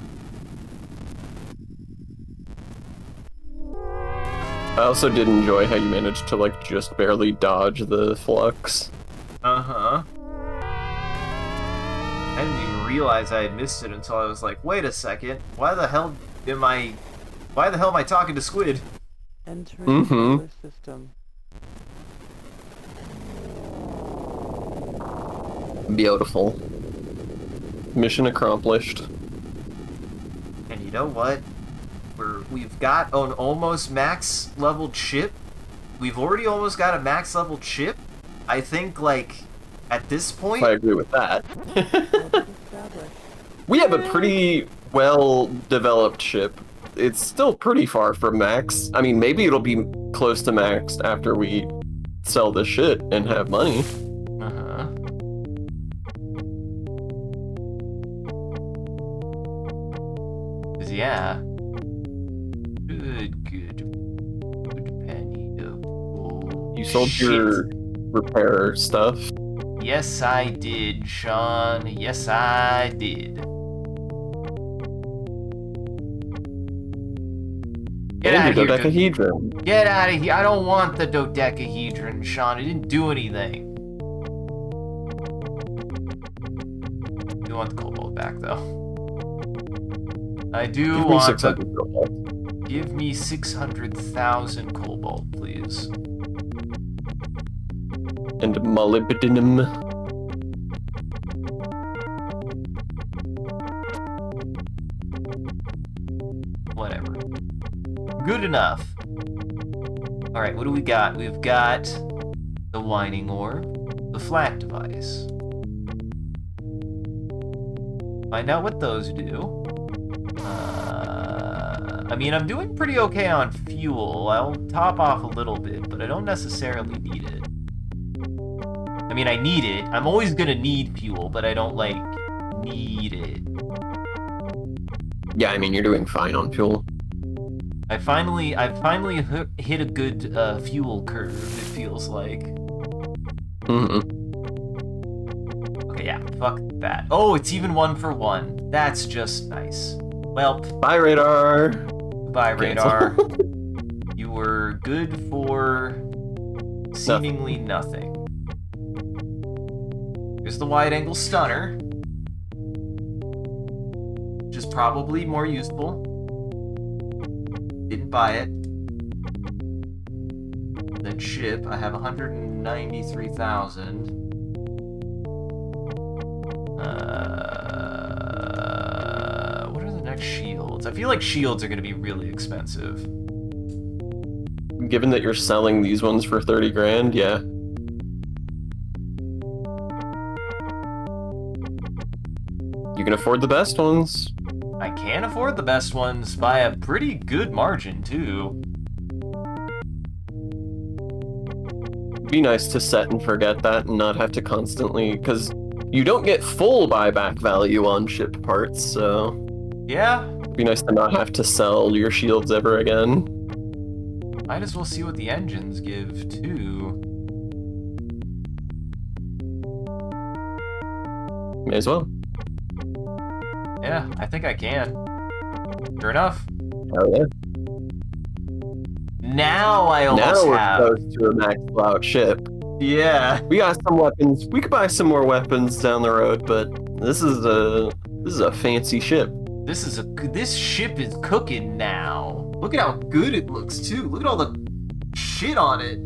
I also did enjoy how you managed to, like, just barely dodge the flux. Uh-huh. I didn't even realize I had missed it until I was like, wait a second, why the hell am I talking to Squid? Entering solar system. Beautiful. Mission accomplished. And you know what? We've got an almost max level chip. We've already almost got a max level chip. I think, like, At this if I point, agree with that. Established. We have a pretty well-developed ship. It's still pretty far from max. I mean, maybe it'll be close to max after we sell this shit and have money. uh-huh. 'Cause yeah. Good penny of gold. You sold Shit. your repair stuff. Yes, I did, Sean. Yes, I did. Get And out of your here, dodecahedron. Get out of here. I don't want the dodecahedron, Sean. It didn't do anything. You want the cobalt back, though. I do Give me want 600 the... cobalt. Give me 600,000 cobalt, please. And molybdenum. Whatever. Good enough. Alright, what do we got? We've got the whining ore, the flak device. Find out what those do. I mean, I'm doing pretty okay on fuel. I'll top off a little bit, but I don't necessarily need it. I mean, I need it. I'm always gonna need fuel, but I don't, like, need it. Yeah, I mean, you're doing fine on fuel. I finally hit a good fuel curve, it feels like. Mm-hmm. Okay, yeah, fuck that. Oh, it's even 1 for 1. That's just nice. Well, Bye, radar. goodbye, radar. You were good for seemingly nothing. Here's the wide-angle stunner. Which is probably more useful. Didn't buy it. Then ship, I have 193,000. What are the next shields? I feel like shields are going to be really expensive. Given that you're selling these ones for 30 grand, yeah. You can afford the best ones. I can afford the best ones by a pretty good margin, too. Be nice to set and forget that and not have to constantly, because you don't get full buyback value on ship parts, so Yeah, be nice to not have to sell your shields ever again. might as well see what the engines give, too. May as well. Yeah, I think I can. Sure enough. Oh yeah. Now I Now almost we're have. close to a maxed out ship. Yeah. We got some weapons. We could buy some more weapons down the road, but this is a fancy ship. This ship is cooking now. Look at how good it looks too. Look at all the shit on it.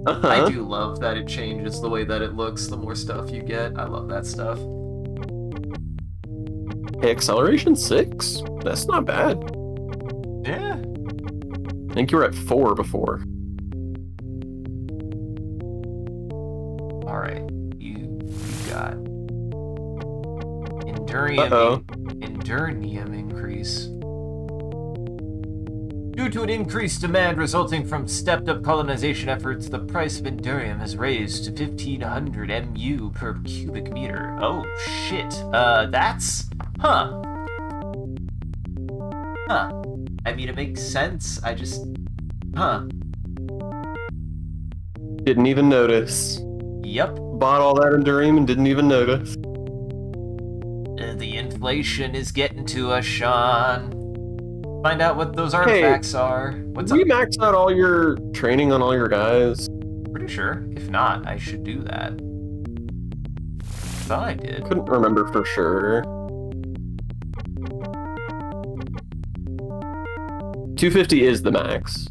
Uh-huh. I do love that it changes the way that it looks the more stuff you get. I love that stuff. Hey, acceleration 6? That's not bad. Yeah. I think you were at 4 before. All right. You got Endurium. Uh-oh. Endurium increase. Due to an increased demand resulting from stepped-up colonization efforts, the price of Endurium has raised to 1,500 MU per cubic meter. Oh, shit. That's... Huh. Huh. I mean, it makes sense. I just... Huh. Didn't even notice. Yep. Bought all that Endurium and didn't even notice. The inflation is getting to us, Sean. Find out what those artifacts are. What's Did up? we max out all your training on all your guys? Pretty sure. If not, I should do that. Thought I did. Couldn't remember for sure. 250 is the max.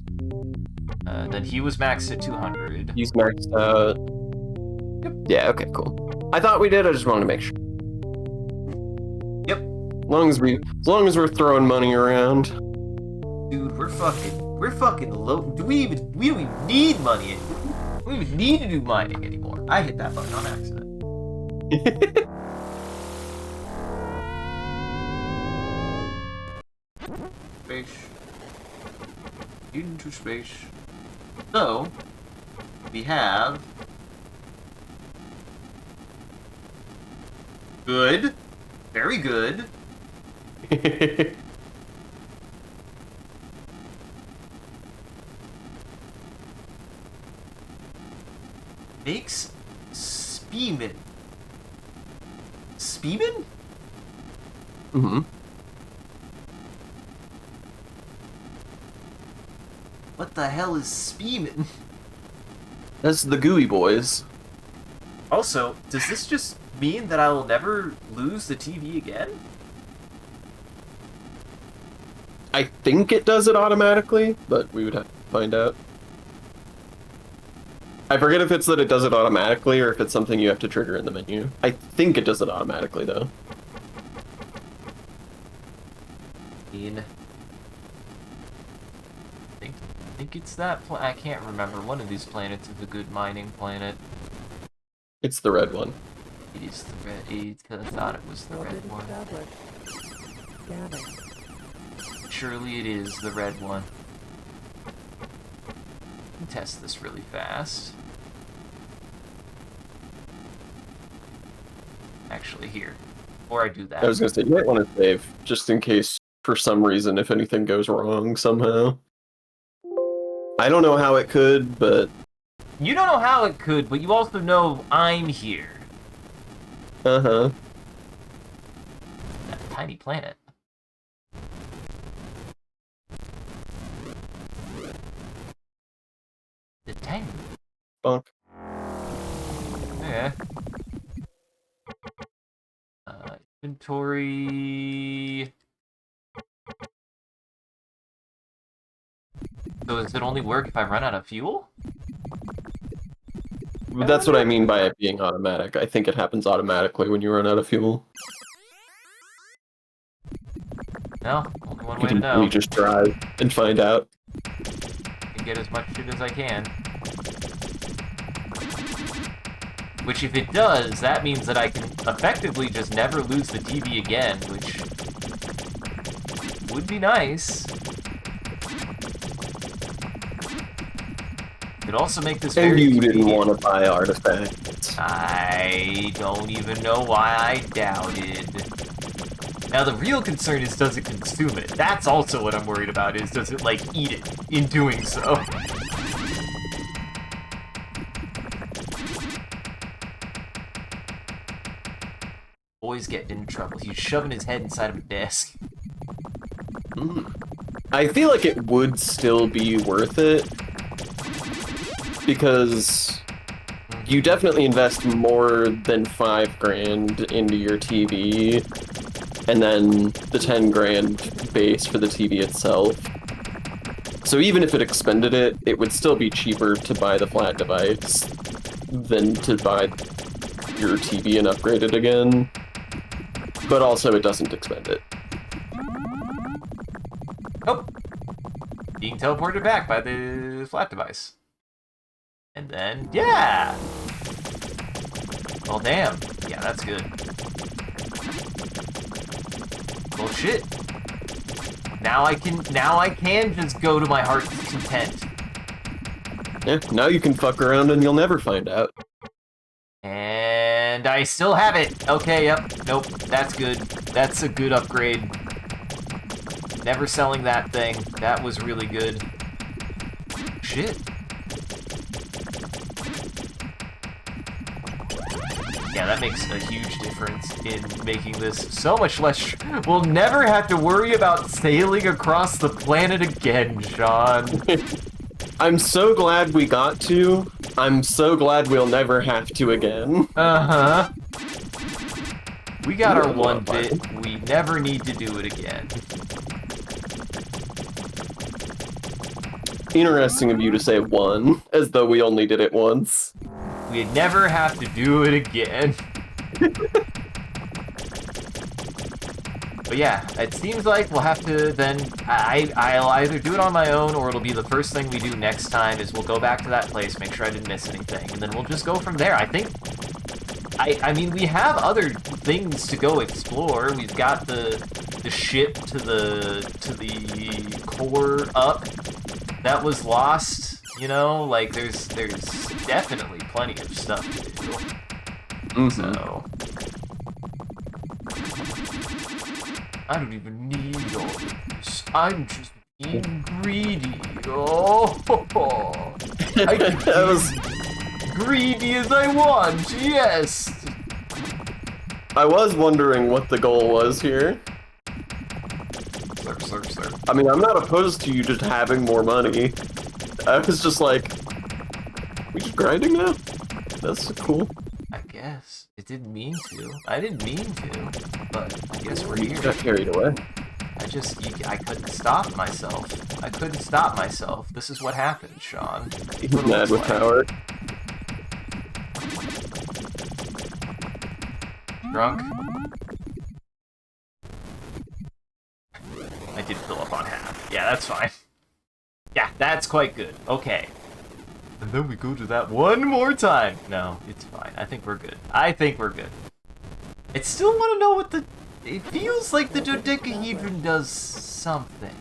Then he was maxed at 200. He's maxed out. Yep. Yeah, okay, cool. I thought we did, I just wanted to make sure. Yep. As long as we're throwing money around. Dude, we're fucking low. We don't even need money. don't even need to do mining anymore. I hit that button on accident. Space. Into space. So, we have... Good. Very good. Makes Speeman. Speeman? Mm-hmm. What the hell is Speeman? That's the gooey boys. Also, does this just mean that I will never lose the TV again? I think it does it automatically, but we would have to find out. I forget if it's that it does it automatically or if it's something you have to trigger in the menu. I think it does it automatically, though. I think it's that I can't remember. One of these planets is a good mining planet. It's the red one. It is the red. I thought it was the red Forbidden one. tablet. Scanning. Surely it is the red one. Can test this really fast. Actually, here. Before I do that. I was gonna say, you might want to save, just in case, for some reason, if anything goes wrong somehow. I don't know how it could, but... You don't know how it could, but you also know I'm here. Uh-huh. That tiny planet. The tiny. Bonk. Yeah. Inventory. So does it only work if I run out of fuel? That's what I mean by it being automatic. I think it happens automatically when you run out of fuel. No, only one You way to can know. really just drive and find out. And get as much shit as I can. Which, if it does, that means that I can effectively just never lose the TV again, which would be nice. Could also make this And very you didn't convenient. want to buy artifacts. I don't even know why I doubted. Now, the real concern is, does it consume it? That's also what I'm worried about, is does it, like, eat it in doing so? Boy's getting into trouble. He's shoving his head inside of a desk. I feel like it would still be worth it, because you definitely invest more than $5,000 into your TV, and then the 10 grand base for the TV itself. So even if it expended it, it would still be cheaper to buy the flat device than to buy your TV and upgrade it again. But also, it doesn't expend it. Oh! Being teleported back by the flat device. And then, yeah! Well, damn. Yeah, that's good. Well, shit. Now I can just go to my heart's content. Yeah, now you can fuck around and you'll never find out. And I still have it. Okay, yep. Nope, that's good. That's a good upgrade. Never selling that thing. That was really good. Shit. Yeah, that makes a huge difference in making this so much less... We'll never have to worry about sailing across the planet again, Sean. I'm so glad we got to. I'm so glad we'll never have to again. Uh-huh. We got our Yeah, one well, bit. We never need to do it again. Interesting of you to say one, as though we only did it once. We'd never have to do it again. But yeah, it seems like we'll have to then, I'll either do it on my own, or it'll be the first thing we do next time is we'll go back to that place, make sure I didn't miss anything, and then we'll just go from there. I think, I mean, we have other things to go explore. We've got the ship to the core up that was lost, you know? Like, there's definitely plenty of stuff to do. So... I don't even need all this. I'm just being greedy. Oh, I can be as greedy as I want. Yes. I was wondering what the goal was here. Slurp. I mean, I'm not opposed to you just having more money. I was just like, we just grinding now? That's cool. I guess. It didn't mean to. I didn't mean to, but I guess we're here. Got carried away. I couldn't stop myself. I couldn't stop myself. This is what happened, Sean. He's mad with power. Drunk? I did fill up on half. Yeah, that's fine. Yeah, that's quite good. Okay. And then we go to that one more time. No, it's fine. I think we're good. I still want to know what it feels like the dodecahedron does something.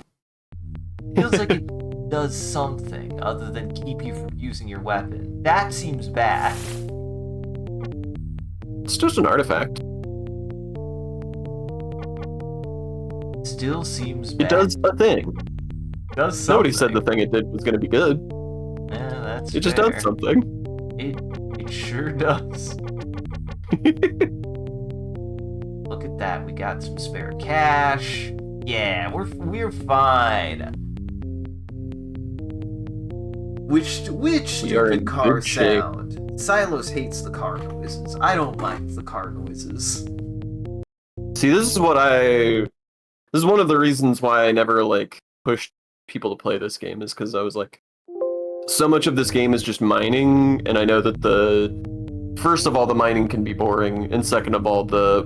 Feels like it does something other than keep you from using your weapon. That seems bad. It's just an artifact. Still seems bad. It does a thing. It does something. Nobody said the thing it did was going to be good. Yeah, that's It just fair. does something. It sure does. Look at that. We got some spare cash. Yeah, we're fine. Which We are stupid in car good shape. sound? Silos hates the car noises. I don't mind the car noises. See, this is one of the reasons why I never like pushed people to play this game, is because I was like, so much of this game is just mining, and I know that first of all, the mining can be boring, and second of all, the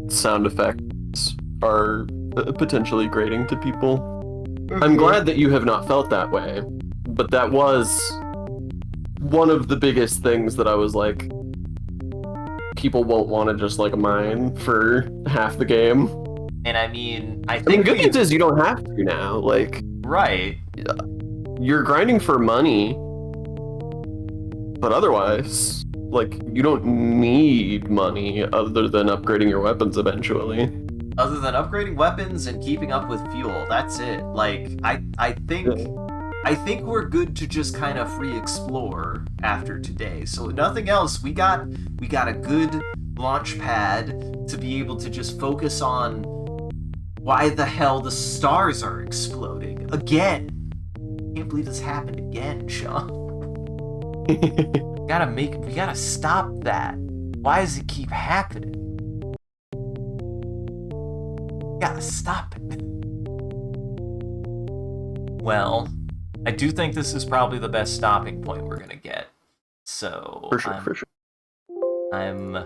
sound effects are potentially grating to people. I'm glad that you have not felt that way, but that was one of the biggest things that I was like, people won't want to just like mine for half the game. And I mean, I I mean, think the good news is you don't have to now. Like, right. you're grinding for money, but otherwise, like, you don't need money other than upgrading your weapons eventually. Other than upgrading weapons and keeping up with fuel, that's it. Like, I think we're good to just kind of free explore after today. So nothing else. We got a good launch pad to be able to just focus on why the hell the stars are exploding again. Can't believe this happened again, Sean. We gotta stop that. Why does it keep happening? We gotta stop it. Well, I do think this is probably the best stopping point we're gonna get. So For sure. I'm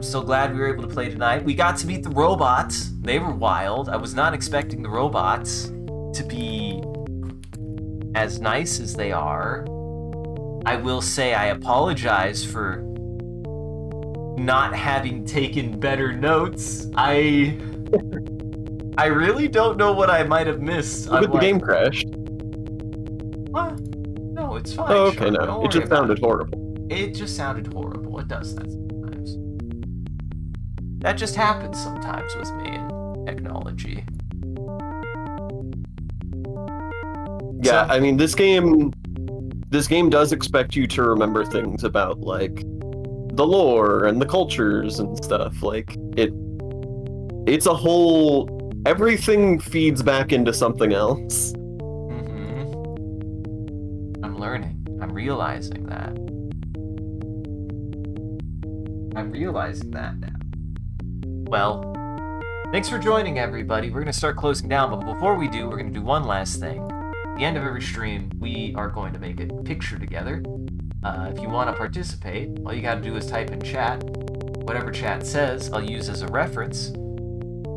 still glad we were able to play tonight. We got to meet the robots. They were wild. I was not expecting the robots to be as nice as they are. I will say I apologize for not having taken better notes. I really don't know what I might have missed. But the game crashed. What? No, it's fine. Oh, okay, Sean. no. Don't It worry just about sounded horrible. It just sounded horrible. It does that sometimes. That just happens sometimes with me and technology. Yeah, So- I mean, this game does expect you to remember things about, like, the lore and the cultures and stuff. Like, it's a whole... Everything feeds back into something else. I'm learning. I'm realizing that. I'm realizing that now. Well, thanks for joining, everybody. We're going to start closing down, but before we do, we're going to do one last thing. At the end of every stream, we are going to make a picture together. If you want to participate, all you got to do is type in chat. Whatever chat says, I'll use as a reference.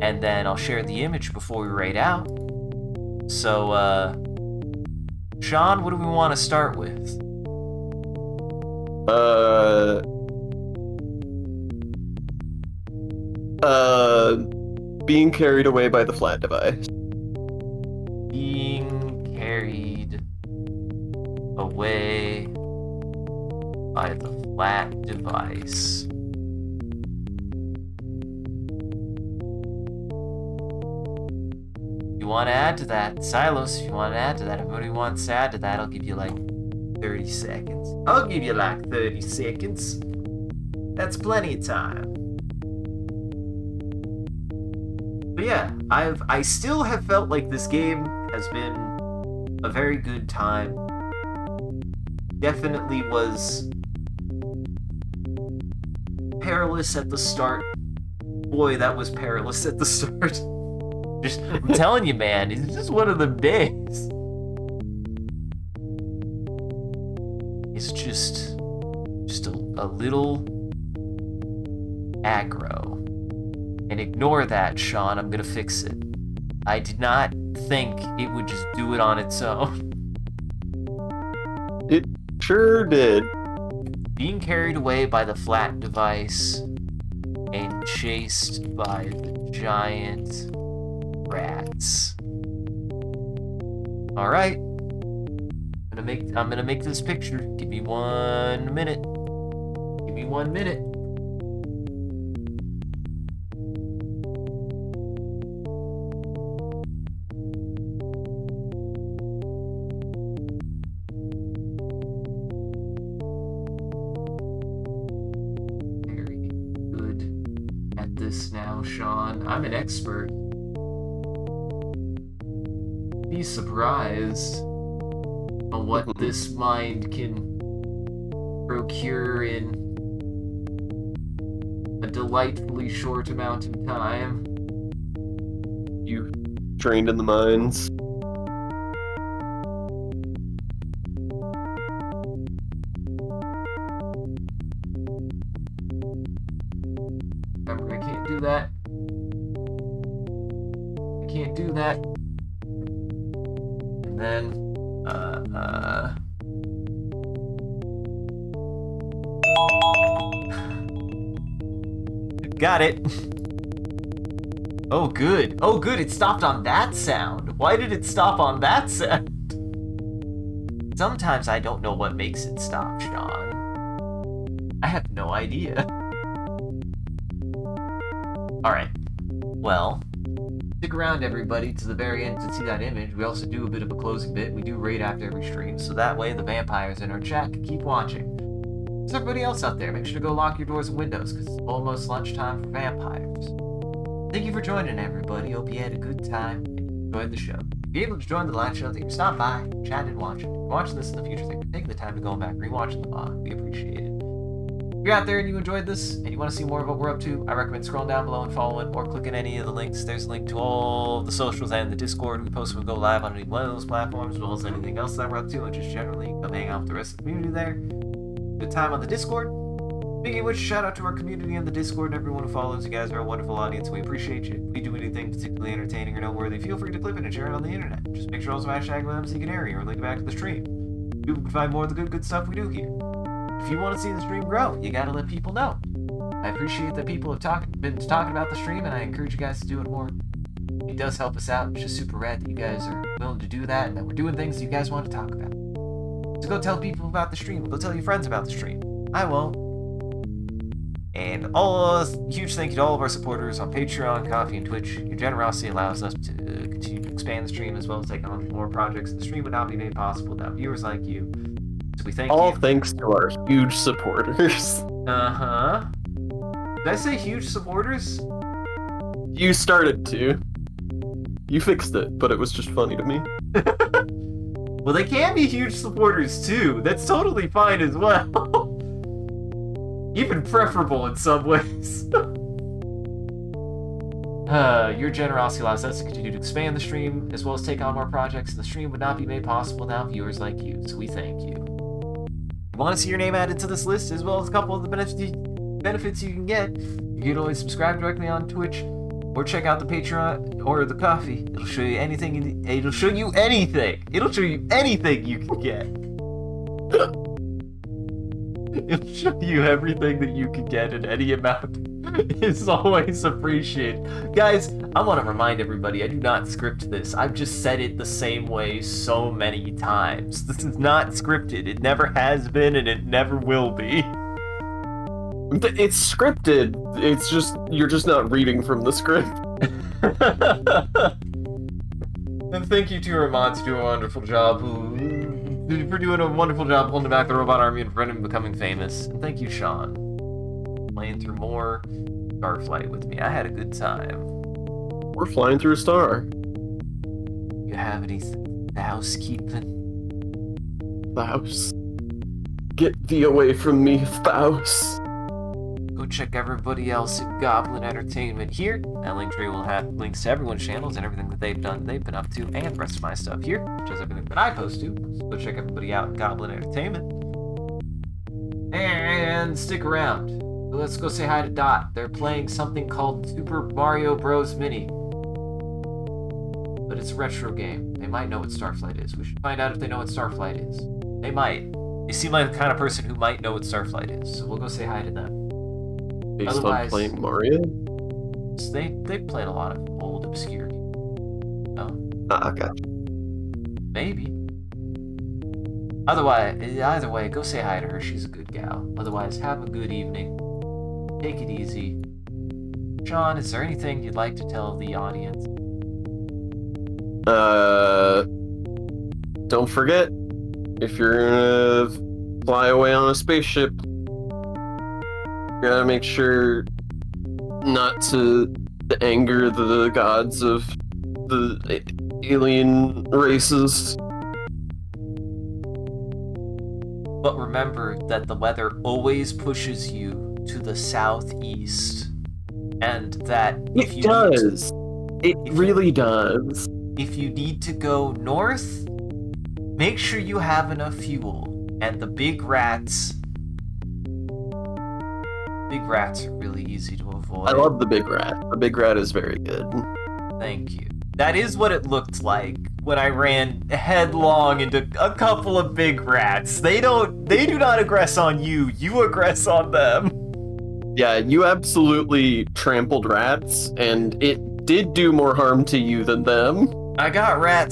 and then I'll share the image before we raid out. So, Sean, what do we want to start with? Being carried away by the flat device. Being carried away by the flat device. You want to add to that, Silos, if you want to add to that, if anybody wants to add to that, I'll give you like 30 seconds. I'll give you like 30 seconds. That's plenty of time. But yeah, I still have felt like this game has been a very good time. Definitely was perilous at the start. Boy, that was perilous at the start. Just, I'm telling you, man, it's just one of them days. It's just a little aggro. And ignore that, Sean, I'm gonna fix it. I did not think it would just do it on its own. It sure did. Being carried away by the flat device and chased by the giant rats. All right, I'm gonna make this picture. Give me 1 minute. Give me 1 minute. Very good at this now, Sean. I'm an expert. Be surprised on what this mind can procure in a delightfully short amount of time. You trained in the mines. Remember, I can't do that. I can't do that. And then, got it. Oh, good. Oh, good. It stopped on that sound. Why did it stop on that sound? Sometimes I don't know what makes it stop, Sean. I have no idea. Alright. Well, stick around, everybody, to the very end to see that image. We also do a bit of a closing bit. We do raid after every stream, so that way the vampires in our chat can keep watching. There's everybody else out there. Make sure to go lock your doors and windows, because it's almost lunchtime for vampires. Thank you for joining, everybody. Hope you had a good time and enjoyed the show. If you're able to join the live show, thank you for stopping by, chatting, and watching. If you're watching this in the future, thank you for taking the time to go back and rewatching the VOD. We appreciate it. If you're out there and you enjoyed this, and you want to see more of what we're up to, I recommend scrolling down below and following, or clicking any of the links. There's a link to all the socials and the Discord. We post when we go live on any one of those platforms, as well as anything else that we're up to, and just generally come hang out with the rest of the community there. Good time on the Discord. Speaking of which, shout out to our community on the Discord and everyone who follows. You guys are a wonderful audience. We appreciate you. If we do anything particularly entertaining or noteworthy, feel free to clip it and share it on the internet. Just make sure also hashtag MCCanary or link back to the stream. People can find more of the good stuff we do here. If you want to see the stream grow, you gotta let people know. I appreciate that people have been talking about the stream, and I encourage you guys to do it more. It does help us out. It's just super rad that you guys are willing to do that and that we're doing things that you guys want to talk about. So go tell people about the stream. Go tell your friends about the stream. I won't. And huge thank you to all of our supporters on Patreon, Coffee, and Twitch. Your generosity allows us to continue to expand the stream as well as take on more projects. The stream would not be made possible without viewers like you. So we thank All you. thanks to our huge supporters. Uh-huh. Did I say huge supporters? You started to. You fixed it, but it was just funny to me. Well, they can be huge supporters too. That's totally fine as well. Even preferable in some ways. Your generosity allows us to continue to expand the stream, as well as take on more projects, and the stream would not be made possible without viewers like you, so we thank you. If you want to see your name added to this list, as well as a couple of the benefits you can get, you can always subscribe directly on Twitch, or check out the Patreon or the coffee. It'll show you anything. It'll show you anything. It'll show you anything you can get. It'll show you everything that you can get in any amount. It's always appreciated. Guys, I want to remind everybody, I do not script this. I've just said it the same way so many times. This is not scripted. It never has been, and it never will be. It's scripted. It's just you're just not reading from the script. And thank you to Ramon for doing a wonderful job. For doing a wonderful job holding back the robot army and preventing becoming famous. And thank you, Sean, playing through more Starflight with me. I had a good time. We're flying through a star. You have any housekeeping? Faust. Get thee away from me, Faust. Go check everybody else at Goblin Entertainment here. That link tree will have links to everyone's channels and everything that they've done, they've been up to, and the rest of my stuff here, which is everything that I post to. So go check everybody out at Goblin Entertainment. And stick around. Let's go say hi to Dot. They're playing something called Super Mario Bros. Mini. But it's a retro game. They might know what Starflight is. We should find out if they know what Starflight is. They might. They seem like the kind of person who might know what Starflight is. So we'll go say hi to them. Based Otherwise- on playing Mario? They've played a lot of old obscure games. Oh, Ah, gotcha. maybe. Either way, go say hi to her. She's a good gal. Otherwise, have a good evening. Take it easy. Sean, is there anything you'd like to tell the audience? Don't forget, if you're gonna fly away on a spaceship, you gotta make sure not to anger the gods of the alien races. But remember that the weather always pushes you to the southeast. And that if It you does. It really does. if you need to go north, make sure you have enough fuel. And the big rats are really easy to avoid. I love the big rat. The big rat is very good. Thank you. That is what it looked like when I ran headlong into a couple of big rats. They do not aggress on you. You aggress on them. Yeah, you absolutely trampled rats, and it did do more harm to you than them. I got rat